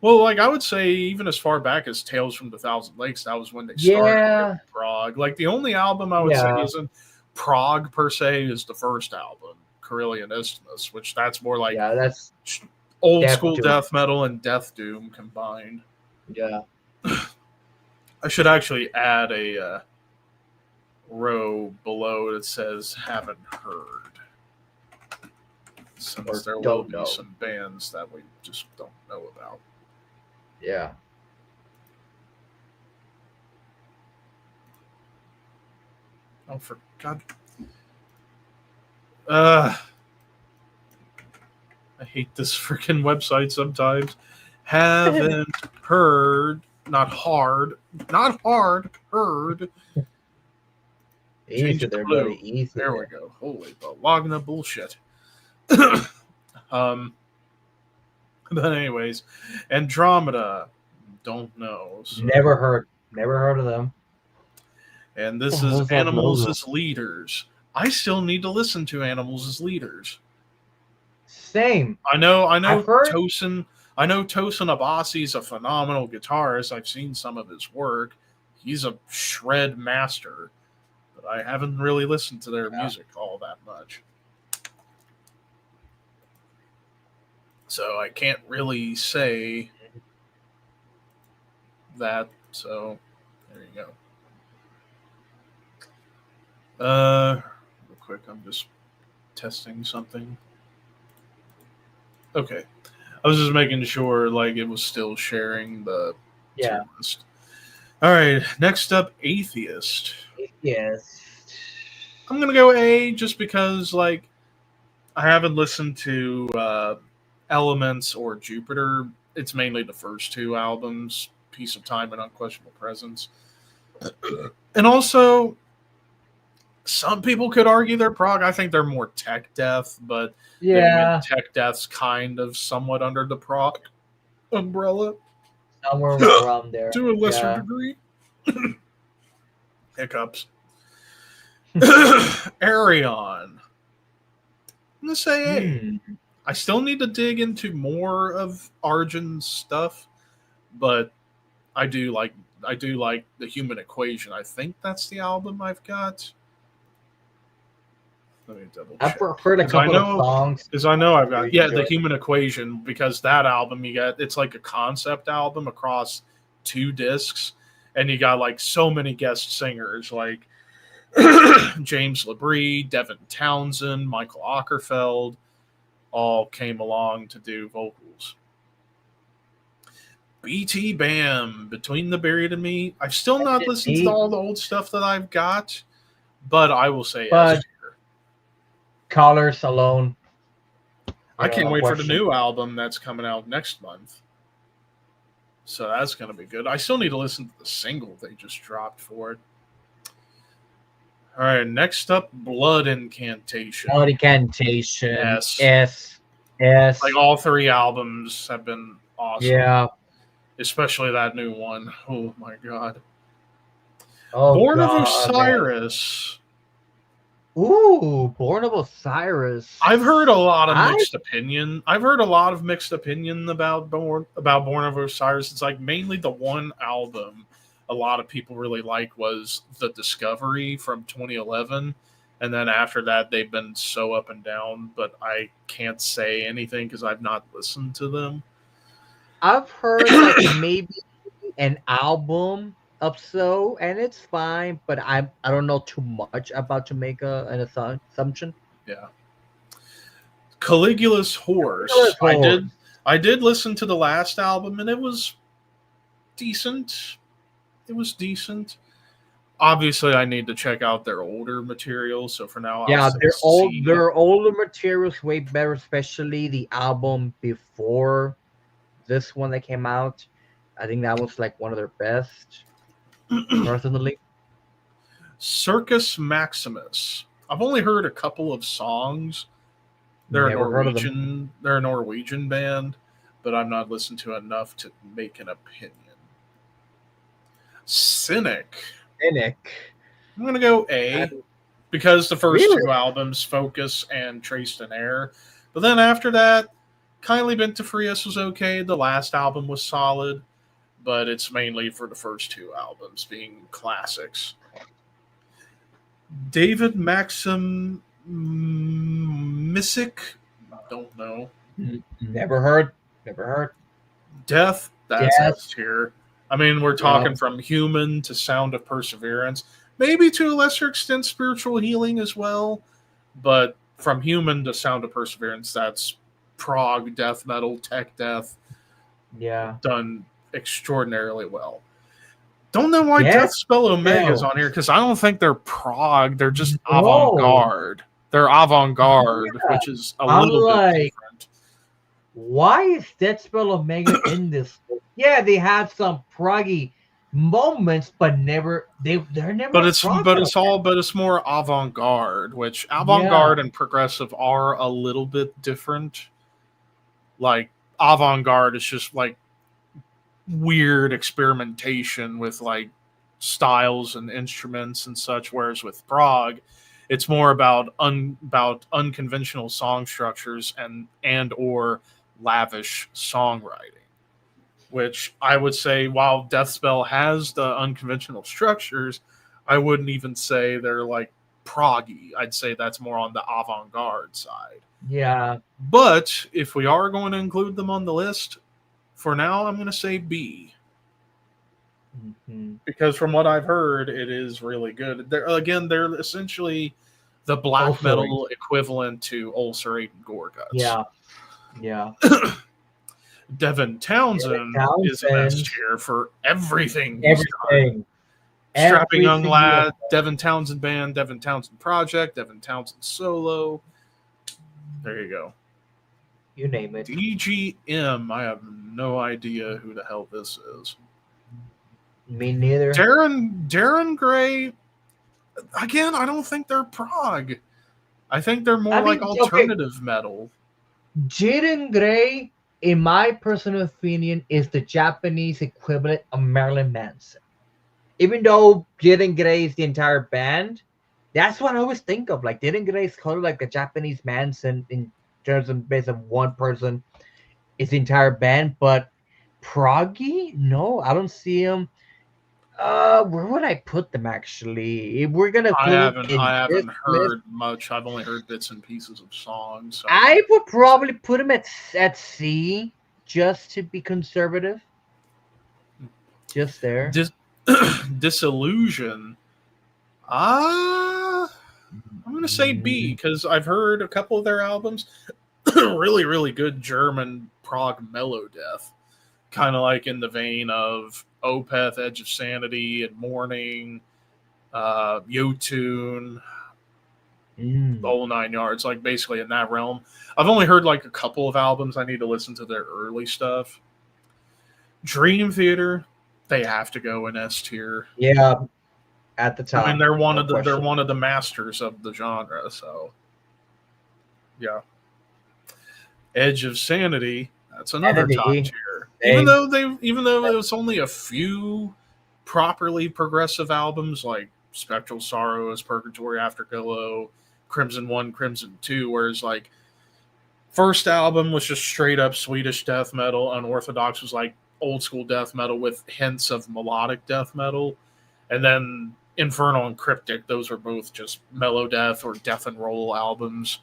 Well, like, I would say even as far back as Tales from the Thousand Lakes, that was when they started prog. Like, the only album I would say isn't prog, per se, is the first album, Carillion Isthmus, which that's more like that's old school death metal and death doom combined. Yeah. I should actually add a row below that says haven't heard. Since there will be some bands that we just don't know about. Yeah. Oh, for God. I hate this freaking website sometimes. Haven't heard. Not hard, heard. Easy there, buddy. Easy. There we go. Holy Bologna bullshit. But anyways, Andromeda, don't know. So. Never heard of them. And this is Animals as Leaders. I still need to listen to Animals as Leaders. Same. I know Tosin Abasi's a phenomenal guitarist. I've seen some of his work. He's a shred master. But I haven't really listened to their music all that much. So I can't really say that. So there you go. Real quick, I'm just testing something. Okay. I was just making sure like it was still sharing the tier list. All right, next up, Atheist. I'm gonna go A just because like I haven't listened to Elements or Jupiter. It's mainly the first two albums, Piece of Time and Unquestionable Presence. And also, some people could argue they're prog. I think they're more tech death, but tech death's kind of somewhat under the prog umbrella. Somewhere around there. To a lesser degree. Hiccups. Arion. I'm gonna say A. Hmm. I still need to dig into more of Arjun's stuff, but I do like I do like the Human Equation. I think that's the album I've got. Let me double I've check heard a because I couple of know songs. I've I got really enjoy the it. Human Equation because that album you got it's like a concept album across 2 discs, and you got like so many guest singers like James Labrie, Devin Townsend, Michael Ockerfeld all came along to do vocals. BT Bam, Between the Buried and Me. I've still not listened to Neat, all the old stuff that I've got, but I will say S but tier. colors alone, I can't no wait for the question. new album that's coming out next month. So that's going to be good. I still need to listen to the single they just dropped for it. All right, next up, Blood Incantation. Blood Incantation, S. S, Like S, all 3 albums have been awesome, yeah. especially that new one. Oh my god. Oh Born of God, man. Osiris. Ooh, Born of I've heard a Osiris. lot of I mixed opinion. I've heard a lot of mixed opinion about Born of Osiris. It's like mainly the one album a lot of people really like was The Discovery from 2011. And then after that, they've been so up and down, but I can't say anything because I've not listened to them. I've heard like maybe an album of so, and it's fine, but I don't know too much about to make an assumption. Yeah. Caligula's Horse. Nicholas Horn. I did listen to the last album and it was decent. It was decent. Obviously, I need to check out their older material. So for now, I'll Yeah, say they're old. C. Their older materials way better, especially the album before this one that came out. I think that was like one of their best, personally. Circus Maximus. I've only heard a couple of songs. Never heard of them. They're a Norwegian band, but I've not listened to enough to make an opinion. Cynic. Cynic. I'm gonna go A And because the first really, 2 albums, Focus and Traced in Air. But then after that, Kindly Bent to Free Us was okay. The last album was solid, but it's mainly for the first 2 albums being classics. David Maxim Missick, don't know. never heard. Never heard. Death, that's Yes. S tier. I mean, we're Yeah. talking from Human to Sound of Perseverance, maybe to a lesser extent Spiritual Healing as well, but from Human to Sound of Perseverance, that's prog death metal, tech death, Yeah. done extraordinarily well. Don't know why Yes. Death Spell Omega's No. on here because I don't think they're prog. They're just No. avant garde. They're avant garde, Yeah. which is a I'm little bit like, different. why is Dead Spell Omega in this? Yeah, they have some proggy moments, but never they're never prog metal. But it's more avant garde, which avant Yeah. garde and progressive are a little bit different. Like avant garde is just like weird experimentation with like styles and instruments and such, whereas with prog it's more about unconventional song structures and or lavish songwriting, which I would say while Deathspell has the unconventional structures, I wouldn't even say they're like proggy. I'd say that's more on the avant-garde side. Yeah. But if we are going to include them on the list, for now I'm going to say B. Mhm. Because from what I've heard, it is really good. They're essentially the black Ulcerate. metal equivalent to Ulcerate and Gorguts. Yeah. Yeah. Devin Townsend is the best here for everything. Everything. Strapping Young Everything Lad, you- Devin Townsend Band, Devin Townsend Project, Devin Townsend Solo. There you go. You name it. DGM. I have no idea who the hell this is. Me neither. Darren Gray. Again, I don't think they're prog. I think they're more like alternative metal. Jaden Gray, in my personal opinion, is the Japanese equivalent of Marilyn Manson. Even though Jaden Gray is the entire band, That's what I always think of. Like, didn't Grace color like a Japanese Manson in terms of based on one person, it's the entire band, but Proggy? No, I don't see him. Where would I put them actually? If we're gonna I put them haven't in I this haven't list, heard much. I've only heard bits and pieces of songs, so I I can't would really say. probably put them at C just to be conservative. Just there. Dis- Disillusion. Ah, I'm gonna say B Mm, because I've heard a couple of their albums. Really, really good German prog mellow death, kind of like in the vein of Opeth, Edge of Sanity, and Morning, Yotun, the mm. whole nine yards. Like basically in that realm. I've only heard like a couple of albums. I need to listen to their early stuff. Dream Theater, they have to go in S tier. Yeah, at the I mean, top, no they're question. one of the masters of the genre. So yeah, Edge of Sanity, that's another top Kennedy, tier. same. Even though it was only a few properly progressive albums like Spectral Sorrows, Purgatory Afterglow, Crimson One, Crimson Two, whereas like first album was just straight up Swedish death metal, Unorthodox was like old school death metal with hints of melodic death metal, and then Infernal and Cryptic, those were both just mellow death or death and roll albums.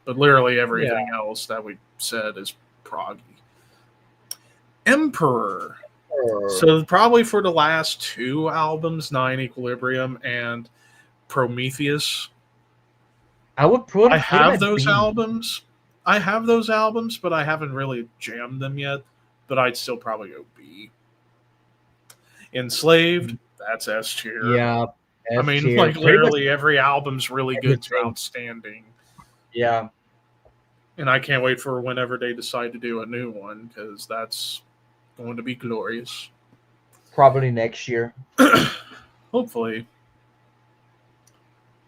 But literally Yeah. everything else that we said is proggy. Emperor. So probably for the last two albums, Nine Equilibrium and Prometheus. I would I put him have at those B. albums. I have those albums, but I haven't really jammed them yet. But I'd still probably go B. Enslaved, that's S tier. Yeah, I S mean, tier. like Pretty much literally every album's really good to everything. outstanding. Yeah, And I can't wait for whenever they decide to do a new one because that's going to be glorious. probably next year. Hopefully.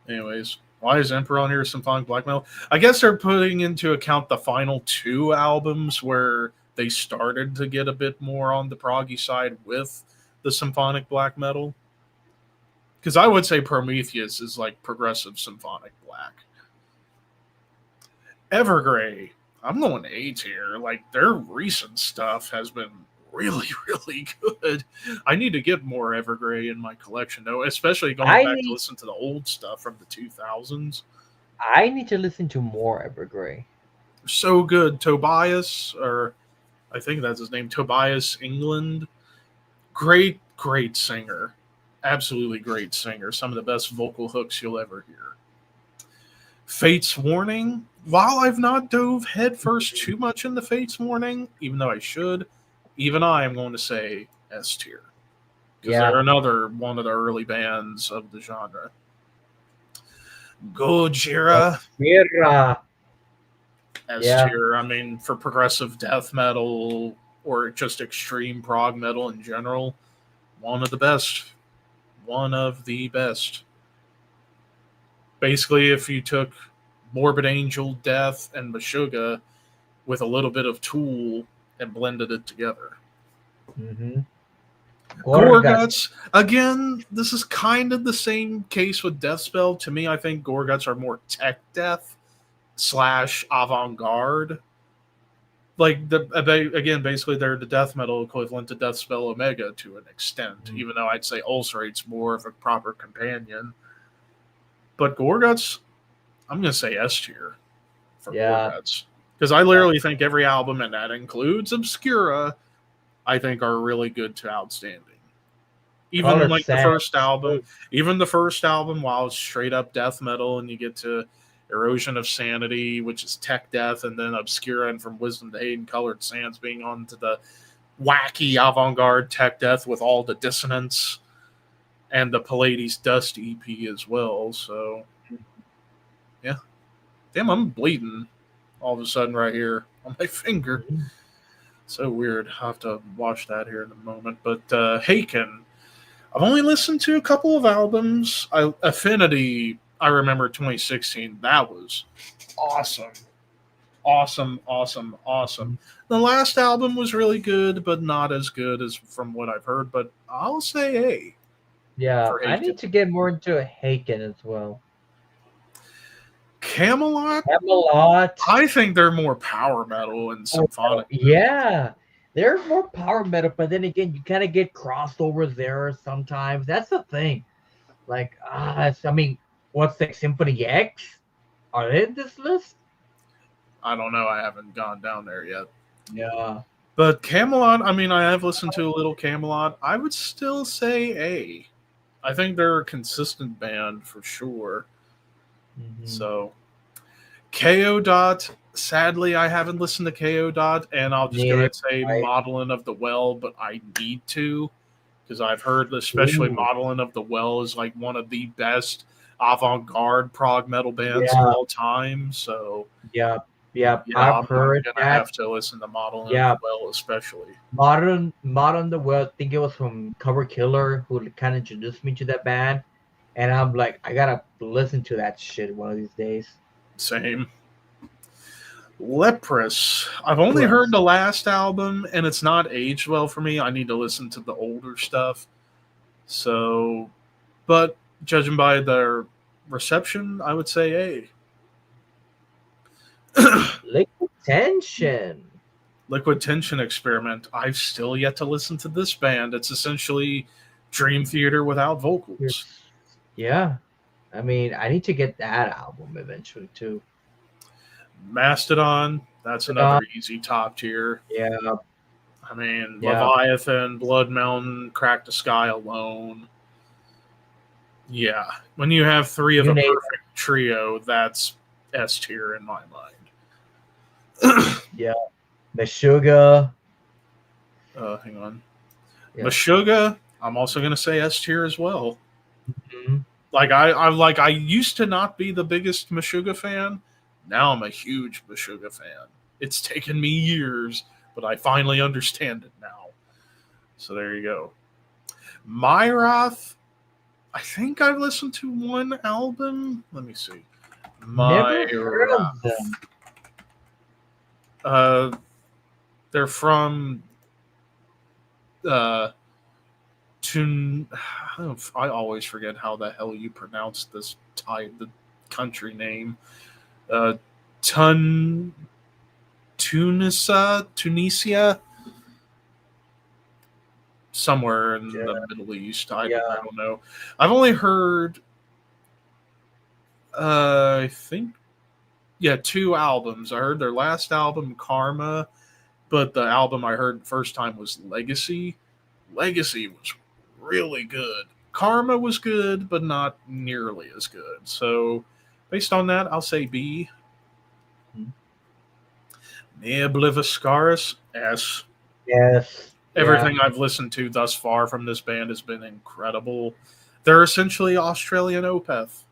Anyways, why is Emperor on here? Symphonic black metal. I guess they're putting into account the final two albums where they started to get a bit more on the proggy side with the symphonic black metal. Because I would say Prometheus is like progressive symphonic black. Evergrey, I'm going A tier. Like their recent stuff has been really, really good. I need to get more Evergrey in my collection though, especially going I back to need listen to the old stuff from the 2000s. I need to listen to more Evergrey. So good. Tobias, or I think that's his name, Tobias England. Great, great singer. Absolutely great singer. Some of the best vocal hooks you'll ever hear. Fate's Warning. While I've not dove headfirst too much into Fate's Warning, even though I should, even I am going to say S tier because they're Yeah. another one of the early bands of the genre. Gojira, Mira. S Yeah. tier. I mean, for progressive death metal or just extreme prog metal in general, one of the best. One of the best. Basically, if you took Morbid Angel, Death, and Meshuggah with a little bit of Tool and blended it together. Mm-hmm. Gorguts. Gorguts, again, this is kind of the same case with Deathspell. To me, I think Gorguts are more tech death slash avant garde. Like again, basically they're the death metal equivalent to Deathspell Omega to an extent. Even though I'd say Ulcerate's more of a proper companion, but Gorguts, I'm gonna say S tier for Yeah. Gorguts because I literally think every album, and that includes Obscura, I think are really good to outstanding. Even Color like the Sam. first album, even the first album, while it's straight up death metal, and you get to Erosion of Sanity, which is tech death, and then Obscura and From Wisdom to Hate and Colored Sands being on to the wacky avant-garde tech death with all the dissonance, and the Pallades Dust EP as well. So, yeah, damn, I'm bleeding all of a sudden right here on my finger. Mhm. So weird. I'll have to watch that here in a moment. But Haken, I've only listened to a couple of albums. Affinity, I remember 2016. That was awesome. Awesome, awesome, awesome. The last album was really good, but not as good as from what I've heard. But I'll say A Yeah, for I Haken. need to get more into Haken as well. Camelot, Camelot. I think they're more power metal and symphonic. Yeah, they're more power metal, but then again, you kind of get crossovers there sometimes. That's the thing. Like, I mean, what's the Symphony X? Are they in this list? I don't know. I haven't gone down there yet. Yeah. But Camelot, I mean, I have listened to a little Camelot. I would still say A. I think they're a consistent band for sure. Mhm. So KO Dot. Sadly, I haven't listened to KO Dot, and I'll just go ahead Neither. and say Right. Modeling of the Well, but I need to because I've heard, especially Ooh. Modeling of the Well is like one of the best avant-garde prog metal bands of Yeah. all time. So Yep. Yep. yeah, I've I'm heard gonna that. have to listen to Modeling of the Yeah. Well, especially. Modern the World. I think it was from Cover Killer who kind of introduced me to that band, and I'm like, I gotta listen to that shit one of these days. Same. Leprous. I've only heard Press. the last album, and it's not aged well for me. I need to listen to the older stuff. So, but judging by their reception, I would say A. Liquid Tension. Liquid Tension Experiment. I've still yet to listen to this band. It's essentially Dream Theater without vocals. Yeah. I mean, I need to get that album eventually too. Mastodon. That's another easy top tier. Yeah. I mean, Yeah. Leviathan, Blood Mountain, Crack the Sky Alone. Yeah. When you have three of You a name perfect trio, that's S tier in my mind. Yeah. Meshuggah. Hang on. Yeah. Meshuggah, I'm also going to say S tier as well. Mhm. Like I used to not be the biggest Meshuggah fan. Now I'm a huge Meshuggah fan. It's taken me years, but I finally understand it now. So there you go. Myroth, I think I've listened to one album. Let me see. Never heard Myroth. of them. They're from uh, Tun. I always forget how the hell you pronounce this the country name. Uh, Tunisia, somewhere in the Yeah. Middle East. I Yeah. don't know. I've only heard, I think, yeah, two albums. I heard their last album, Karma, but the album I heard the first time was Legacy. Legacy was really good. Karma was good, but not nearly as good. So, based on that, I'll say B. Mhm. Neobliviscaris, S. Yes. Yeah. Everything I've listened to thus far from this band has been incredible. They're essentially Australian Opeth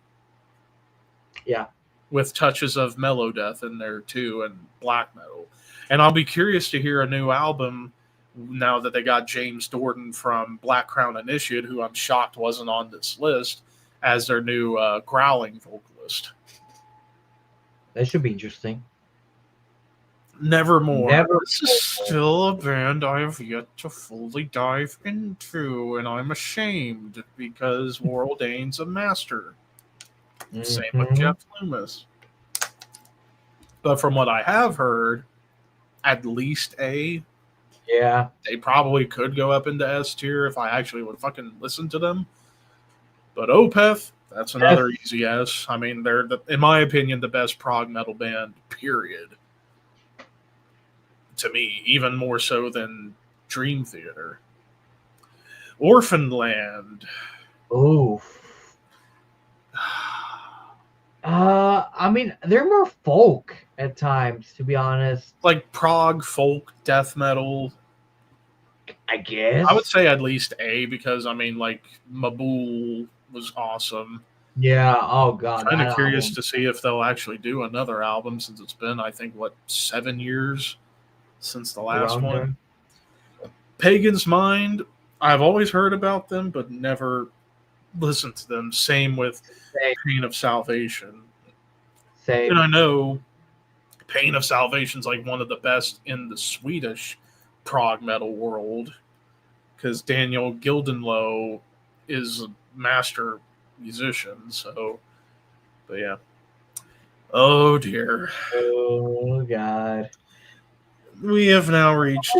Yeah. with touches of mellow death in there too and black metal. And I'll be curious to hear a new album now that they got James Dorton from Black Crown Initiate, who I'm shocked wasn't on this list, as their new growling vocalist. That should be interesting. Nevermore. Never. This is still a band I have yet to fully dive into, and I'm ashamed because World Dane's a master. Same with Mhm. Jeff Loomis. But from what I have heard, at least A. Yeah. They probably could go up into S tier if I actually would fucking listen to them. But Opeth, that's another easy S. I mean, they're, in my opinion, the best prog metal band, period. To me, even more so than Dream Theater. Orphan Land. Ooh. I mean, they're more folk at times, to be honest. Like prog, folk, death metal. I guess. I would say at least A because, I mean, like, Mabul was awesome. Yeah. Oh god. Kind of That curious album. to see if they'll actually do another album since it's been, I think, 7 years since the last Around one. there. Pagan's Mind, I've always heard about them, but never listened to them. Same with Same. Pain of Salvation. Same. And I know Pain of Salvation's like one of the best in the Swedish prog metal world because Daniel Gildenlow is a master musician. So, but yeah. Oh dear. Oh God. We have now reached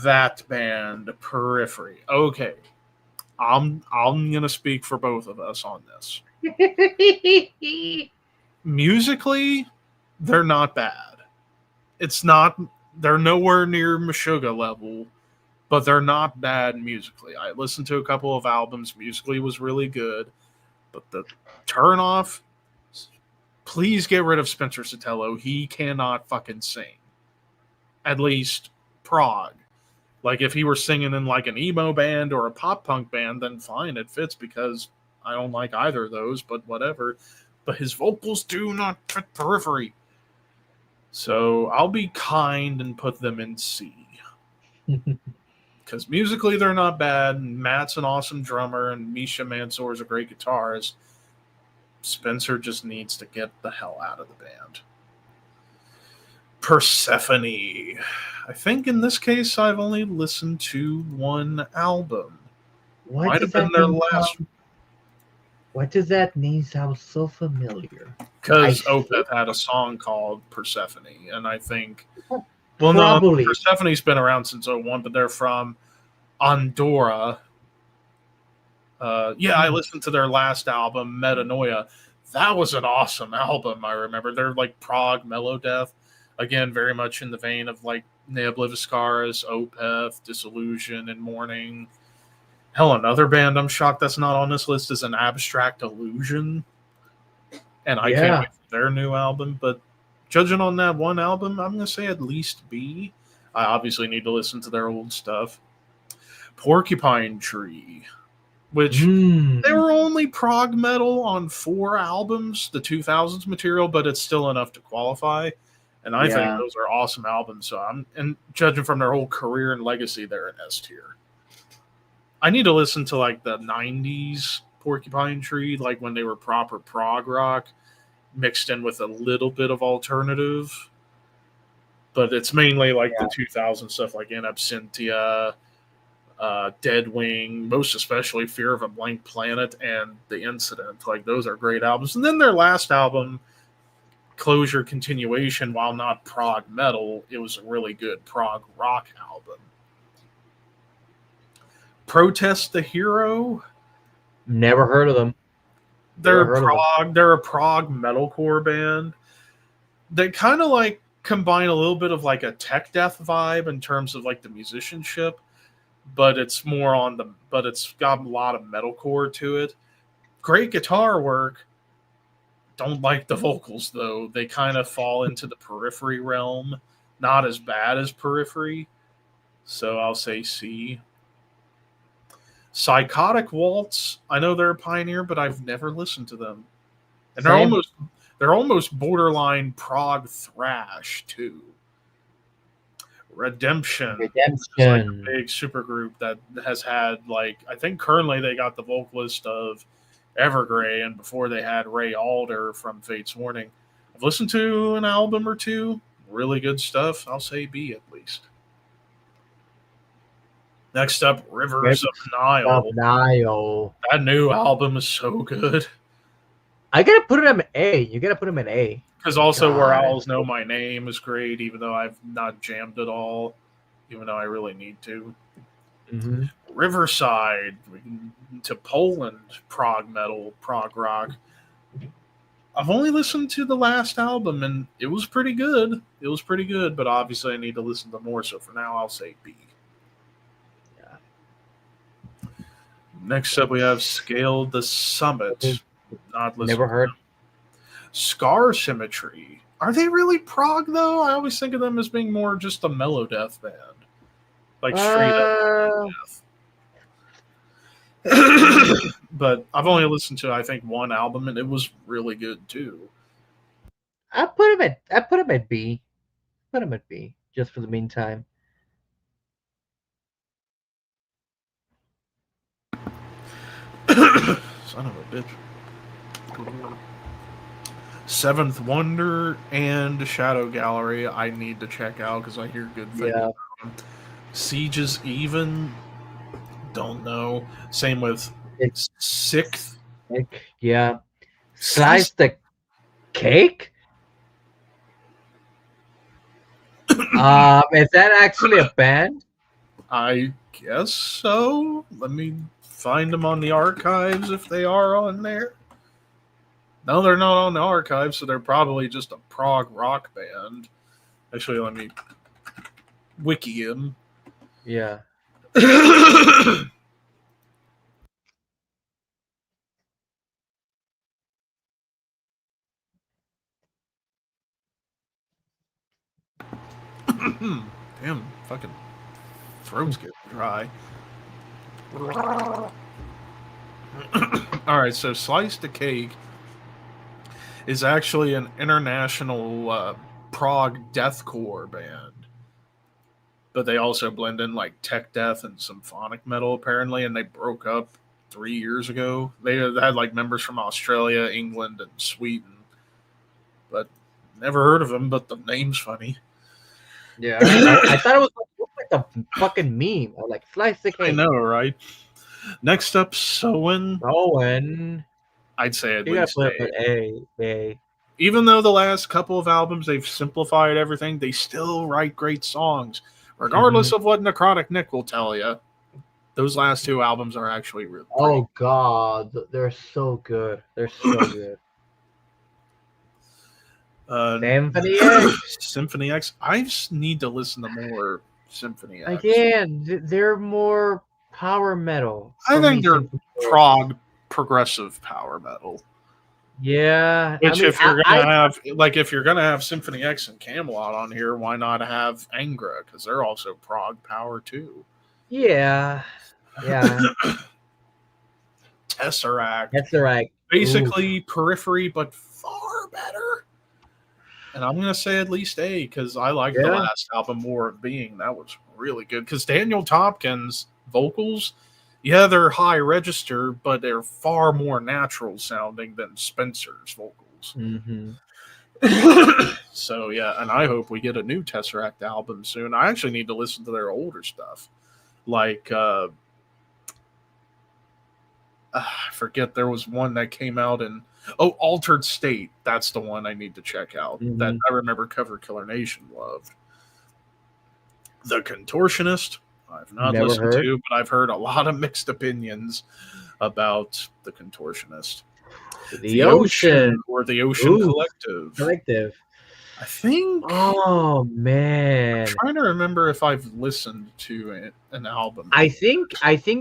that band, Periphery. Okay. I'm gonna speak for both of us on this. Musically, they're not bad. It's not they're nowhere near Meshuggah level, but they're not bad musically. I listened to a couple of albums, musically was really good, but the turn off, please get rid of Spencer Sotelo. He cannot fucking sing. At least prog. Like if he were singing in like an emo band or a pop punk band, then fine, it fits because I don't like either of those, but whatever. But his vocals do not fit Periphery. So I'll be kind and put them in C. Because musically they're not bad. Matt's an awesome drummer, and Misha Mansour is a great guitarist. Spencer just needs to get the hell out of the band. Persephone. I think in this case I've only listened to one album. Why Might does have been that their name last, sound? Why does that name sound so familiar? I because think Opeth had a song called Persephone, and I think, well, no, probably. Persephone's been around since '01, but they're from Andorra. Yeah, I Hmm. listened to their last album, Metanoia. That was an awesome album. I remember they're like prog mellow death, again, very much in the vein of like Neobliviscaris, Opeth, Disillusion, and Mourning. Hell, another band I'm shocked that's not on this list is an Abstract Illusion, and I can't Yeah. wait for their new album. But judging on that one album, I'm gonna say at least B. I obviously need to listen to their old stuff. Porcupine Tree, which they Hmm. were only prog metal on 4 albums, the 2000s material, but it's still enough to qualify. And I think Yeah. those are awesome albums. So and judging from their whole career and legacy, they're an S tier. I need to listen to like the '90s Porcupine Tree, like when they were proper prog rock, mixed in with a little bit of alternative. But it's mainly like the Yeah. 2000 stuff, like In Absentia, Dead Wing, most especially Fear of a Blank Planet and The Incident. Like those are great albums. And then their last album, Closure Continuation, while not prog metal, it was a really good prog rock album. Protest the Hero, Never heard of them. Never heard of them. they're a prog metalcore band. They kind of like combine a little bit of like a tech death vibe in terms of like the musicianship, but it's more on the but it's got a lot of metalcore to it. Great guitar work. Don't like the vocals though. They kind of fall into the Periphery realm. Not as bad as Periphery. So I'll say C. Psychotic Waltz. I know they're a pioneer, but I've never listened to them. And Same. they're almost borderline prog thrash too. Redemption is like a Redemption. big supergroup that has had like I think currently they got the vocalist of Evergrey, and before they had Ray Alder from Fate's Warning. I've listened to an album or two, really good stuff. I'll say B at least. Next up, Rivers of Rivers of Nile. Nile. That new album is so good. I gotta put him in A. You gotta put him in A. Because also, Where God. Owls Know My Name is great, even though I've not jammed it all, even though I really need to. Mm-hmm. Riverside, to Poland, prog metal, prog rock. I've only listened to the last album and it was pretty good. It was pretty good, but obviously I need to listen to more. So for now, I'll say B. Yeah. Next up, we have Scaled the Summit. Not listened Never to heard. them. Scar Symmetry. Are they really prog though? I always think of them as being more just a mellow death band, like straight up Uh, death. But I've only listened to I think one album and it was really good too. I put him at B. Put him at B. Just for the meantime. Son of a bitch. Seventh Wonder and Shadow Gallery I need to check out because I hear good things Yeah. about them. Sieges Even, don't know. Same with It's Sixth. like, yeah. Slice. Slice the cake? Is that actually a band? I guess so. Let me find them on the archives if they are on there. No, they're not on the archives, so they're probably just a prog rock band. Actually, let me wiki them. Yeah. Damn, fucking throat's getting dry. All right, so Slice the Cake is actually an international prog deathcore band, but they also blend in like tech death and symphonic metal apparently, and they broke up 3 years ago. They had like members from Australia, England, and Sweden, but never heard of them. But the name's funny. Yeah. I thought it was like a fucking meme. Or like slice the I cake. know, right? Next up, Soen. Owen. I'd say at You gotta least put A. an A. Even though the last couple of albums they've simplified everything, they still write great songs, regardless Mm-hmm. of what Necrotic Nick will tell you. Those last two albums are actually really pretty. Oh god, they're so good. They're so good. Uh, Symphony X. Symphony X. I just need to listen to more Symphony X. Again, they're more power metal I for me. think they're Symphony X. prog progressive power metal. Yeah, I Which, mean, if you're gonna have, like, if you're gonna have Symphony X and Camelot on here, why not have Angra? Because they're also prog power too. yeah, yeah. Tesseract, That's the right. Oof. basically Periphery, but far better. And I'm gonna say at least A because I like the Yeah. last album, More of Being. That was really good. Because Daniel Tompkins' vocals, yeah, they're high register, but they're far more natural sounding than Spencer's vocals. Mm-hmm. So yeah, and I hope we get a new Tesseract album soon. I actually need to listen to their older stuff, like I forget there was one that came out in Altered State. That's the one I need to check out. That Mm-hmm. I remember Cover Killer Nation loved. The Contortionist. I've not Never listened heard. to, but I've heard a lot of mixed opinions about The Contortionist. The The Ocean. Ocean or The Ocean Ooh, Collective. collective. I think Oh I'm man. trying to remember if I've listened to an album. I think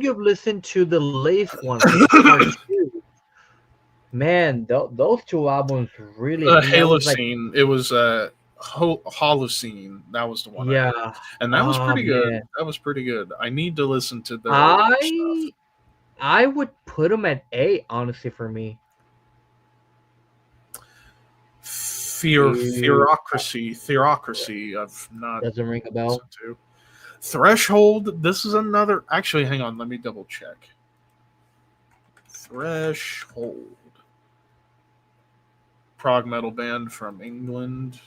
you've listened to the latest one, which is part two. Man, those two albums really. I think that was like, Halocene. It was Holocene. That was the one I heard, yeah. and that was Oh pretty good. man. That was pretty good. I need to listen to their older stuff. I I would put them at A, honestly, for me. It Theocracy. I've not doesn't ring a bell. listened to. Threshold. This is another. Actually, hang on. Let me double check. Threshold. Prog metal band from England.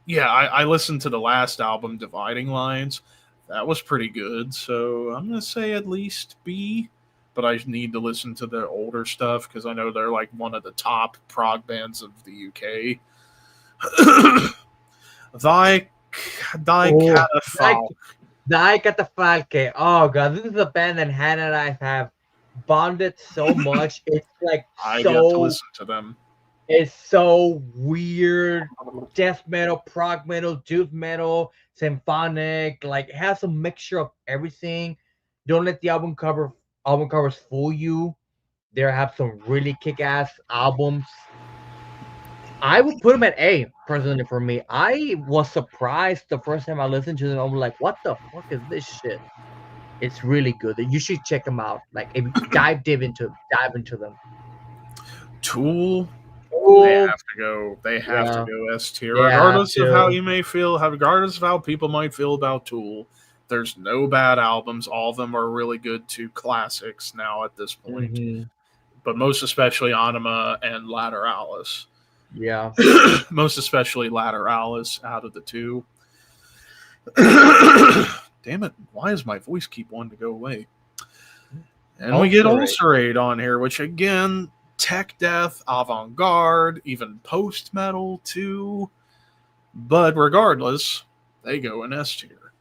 Yeah, I listened to the last album, Dividing Lines. That was pretty good. So I'm going to say at least B. But I need to listen to their older stuff because I know they're like one of the top prog bands of the UK. Thy Oh, Catafalque. I got the Falke. Oh god, this is a band that Hannah and I have bonded so much. It's like I get to so. listen to them. It's so weird. Death metal, prog metal, death metal, symphonic. Like it has a mixture of everything. Don't let the album covers fool you. They have some really kick-ass albums. I would put them at A personally for me. I was surprised the first time I listened to them. I was like, "What the fuck is this shit?" It's really good. You should check them out. Like, if you dive into them. Tool. They Oh, have to go. They have to yeah, go S tier, they have regardless of how to. you may feel. Regardless of how people might feel about Tool. There's no bad albums. All of them are really good to classics now at this point. Mm-hmm. But most especially Anima and Lateralis. Yeah. Most especially Lateralis out of the two. Damn it! Why does my voice keep wanting to go away? And we get Ulcerate. Ulcerate on here, which again, tech death, avant-garde, even post-metal too. But regardless, they go in S tier.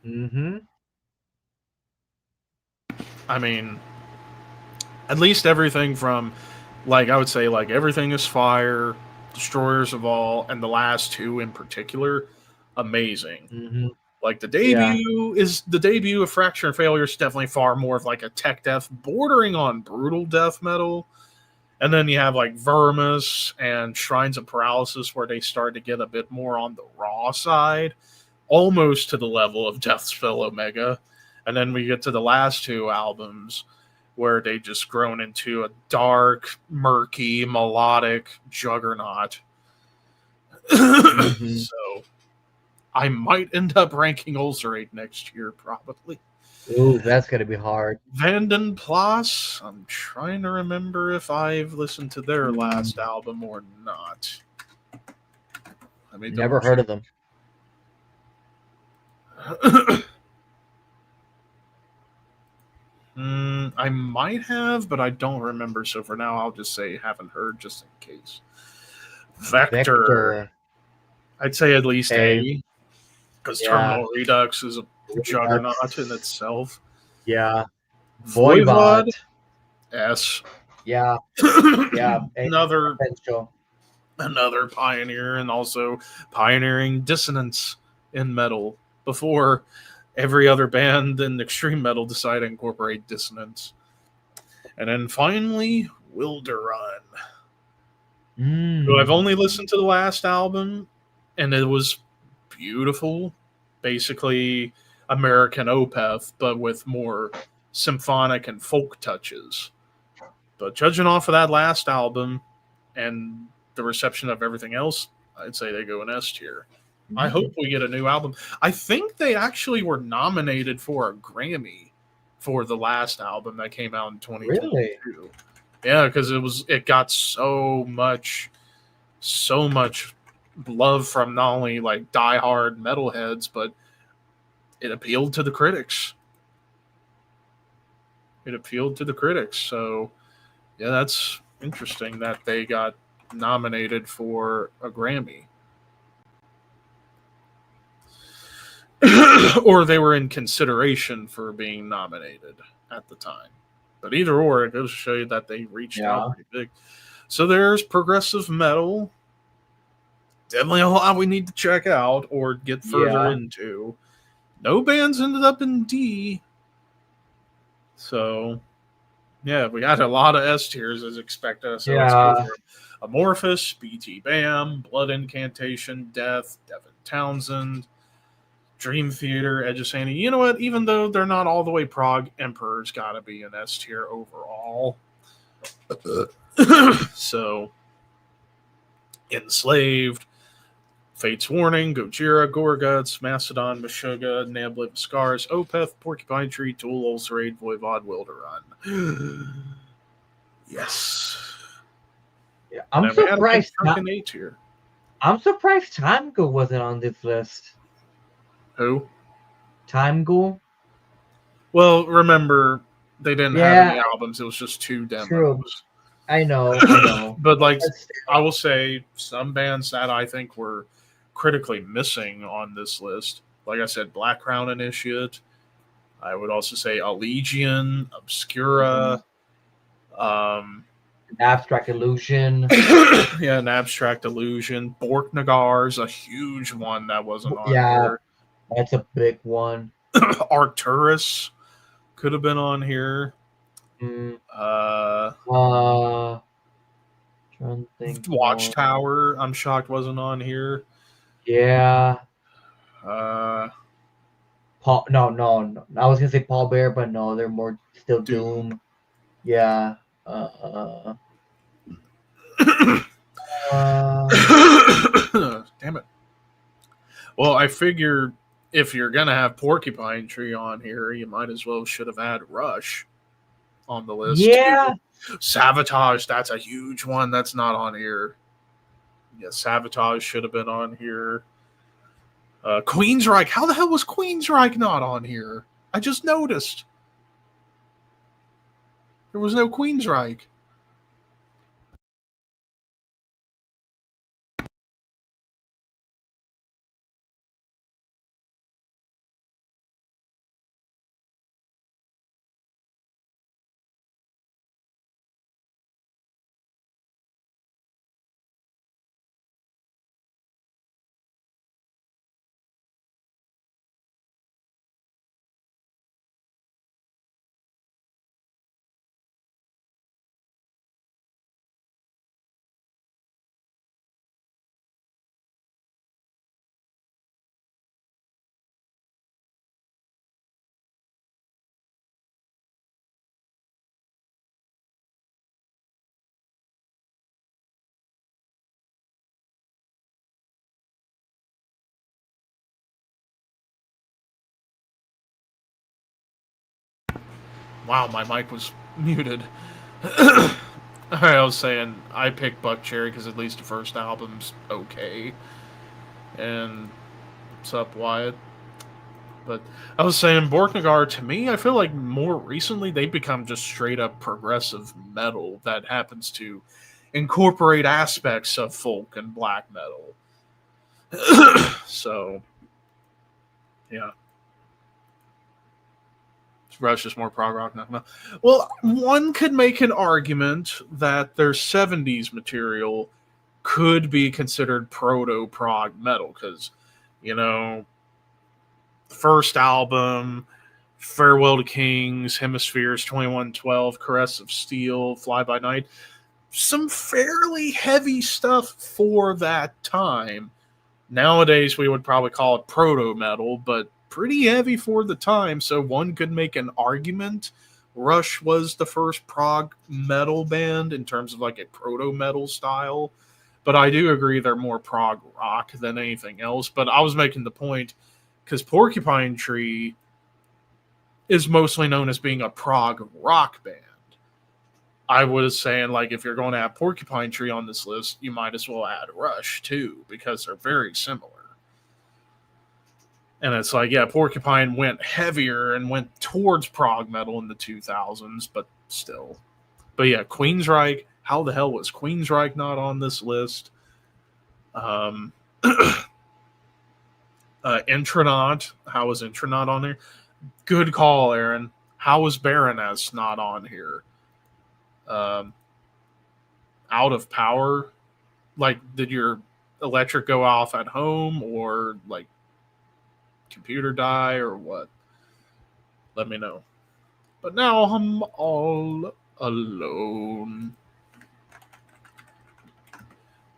Mm-hmm. I mean, at least everything from, like, I would say, like, Everything is Fire, Destroyers of All, and the last two in particular, amazing. Mm-hmm. Like, Yeah. the debut of Fracture and Failure is definitely far more of like a tech death, bordering on brutal death metal. And then you have like Vermis and Shrines of Paralysis, where they start to get a bit more on the raw side, almost to the level of Deathspell Omega. And then we get to the last two albums, where they just grown into a dark, murky, melodic juggernaut. Mm-hmm. So I might end up ranking Ulcerate next year, probably. Ooh, that's gonna be hard. Vanden Plas, I'm trying to remember if I've listened to their Mm, last album or not. Let me double never heard of them. check. I might have, but I don't remember. So for now, I'll just say haven't heard, just in case. Vector, Vector. I'd say at least Hey, A, because yeah. Terminal Redux is a juggernaut in Redux. itself. Yeah. Voivod, Voivod. S. Yeah. Yeah. A another potential. another pioneer, and also pioneering dissonance in metal before every other band in extreme metal decided to incorporate dissonance. And then finally, Wilderun, who I've Mm. only listened to the last album, and it was beautiful. Basically, American Opeth, but with more symphonic and folk touches. But judging off of that last album and the reception of everything else, I'd say they go in S tier. I hope we get a new album. I think they actually were nominated for a Grammy for the last album that came out in Really? 2022. Yeah, because it got so much love from not only like diehard metalheads, but it appealed to the critics. It appealed to the critics. So yeah, that's interesting that they got nominated for a Grammy. Or they were in consideration for being nominated at the time. But either or, it goes to show you that they reached out Yeah. pretty big. So there's progressive metal. Definitely a lot we need to check out or get further Yeah. into. No bands ended up in D. So, yeah, we got a lot of S tiers as expected. So let's go Yeah. through Amorphous, BT Bam, Blood Incantation, Death, Devin Townsend, Dream Theater, Edge of Sanity. You know what? Even though they're not all the way prog, Emperor's got to be an S tier overall. So, Enslaved, Fate's Warning, Gojira, Gorguts, Mastodon, Meshuggah, Nablit, Scars, Opeth, Porcupine Tree, Tool, Ulcerate, Voivod, Wilderun. Yes. Yeah. And I'm then we had a good surprised. chunk in A tier. I'm surprised Time Ghoul wasn't on this list. Who? Time Ghoul. Well, remember, they didn't have any Yeah. albums. It was just 2 True. demos. I know. I know. But like But I will say, some bands that I think were critically missing on this list, like I said, Black Crown Initiate. I would also say Allegiant, Obscura, Abstract Illusion. yeah, an Abstract Illusion. Borknagar's a huge one that wasn't on Yeah, here. that's a big one. Arcturus could have been on here. Mm, Uh, trying to think more. Watchtower, I'm shocked wasn't on here. Yeah. Uh, Paul. No. I was gonna say Paul Bear, but no, they're more still Doom. Doom. Yeah. Damn it. Well, I figure if you're gonna have Porcupine Tree on here, you might as well should have had Rush on the list. Yeah. Too. Sabotage, that's a huge one that's not on here. Yeah, Sabotage should have been on here. Queensryche, how the hell was Queensryche not on here? I just noticed. There was no Queensryche. Wow, my mic was muted. Alright, I was saying I picked Buck Cherry because at least the first album's okay. And what's up, Wyatt? But I was saying Borknagar, to me, I feel like more recently they've become just straight up progressive metal that happens to incorporate aspects of folk and black metal. So, yeah. Rush is more prog rock now. Well, one could make an argument that their 70s material could be considered proto prog metal because, you know, the first album, Farewell to Kings, Hemispheres 2112, Caress of Steel, Fly by Night, some fairly heavy stuff for that time. Nowadays, we would probably call it proto metal, but pretty heavy for the time. So one could make an argument Rush was the first prog metal band in terms of like a proto metal style. But I do agree they're more prog rock than anything else. But I was making the point because Porcupine Tree is mostly known as being a prog rock band. I was saying, like, if you're going to have Porcupine Tree on this list, you might as well add Rush too, because they're very similar. And it's like, yeah, Porcupine went heavier and went towards prog metal in the 2000s, but still. But yeah, Queensryche. How the hell was Queensryche not on this list? Intronaut. How was Intronaut on there? Good call, Aaron. How was Baroness not on here? Out of Power. Like, did your electric go off at home or like computer die or what? Let me know. But now I'm all alone.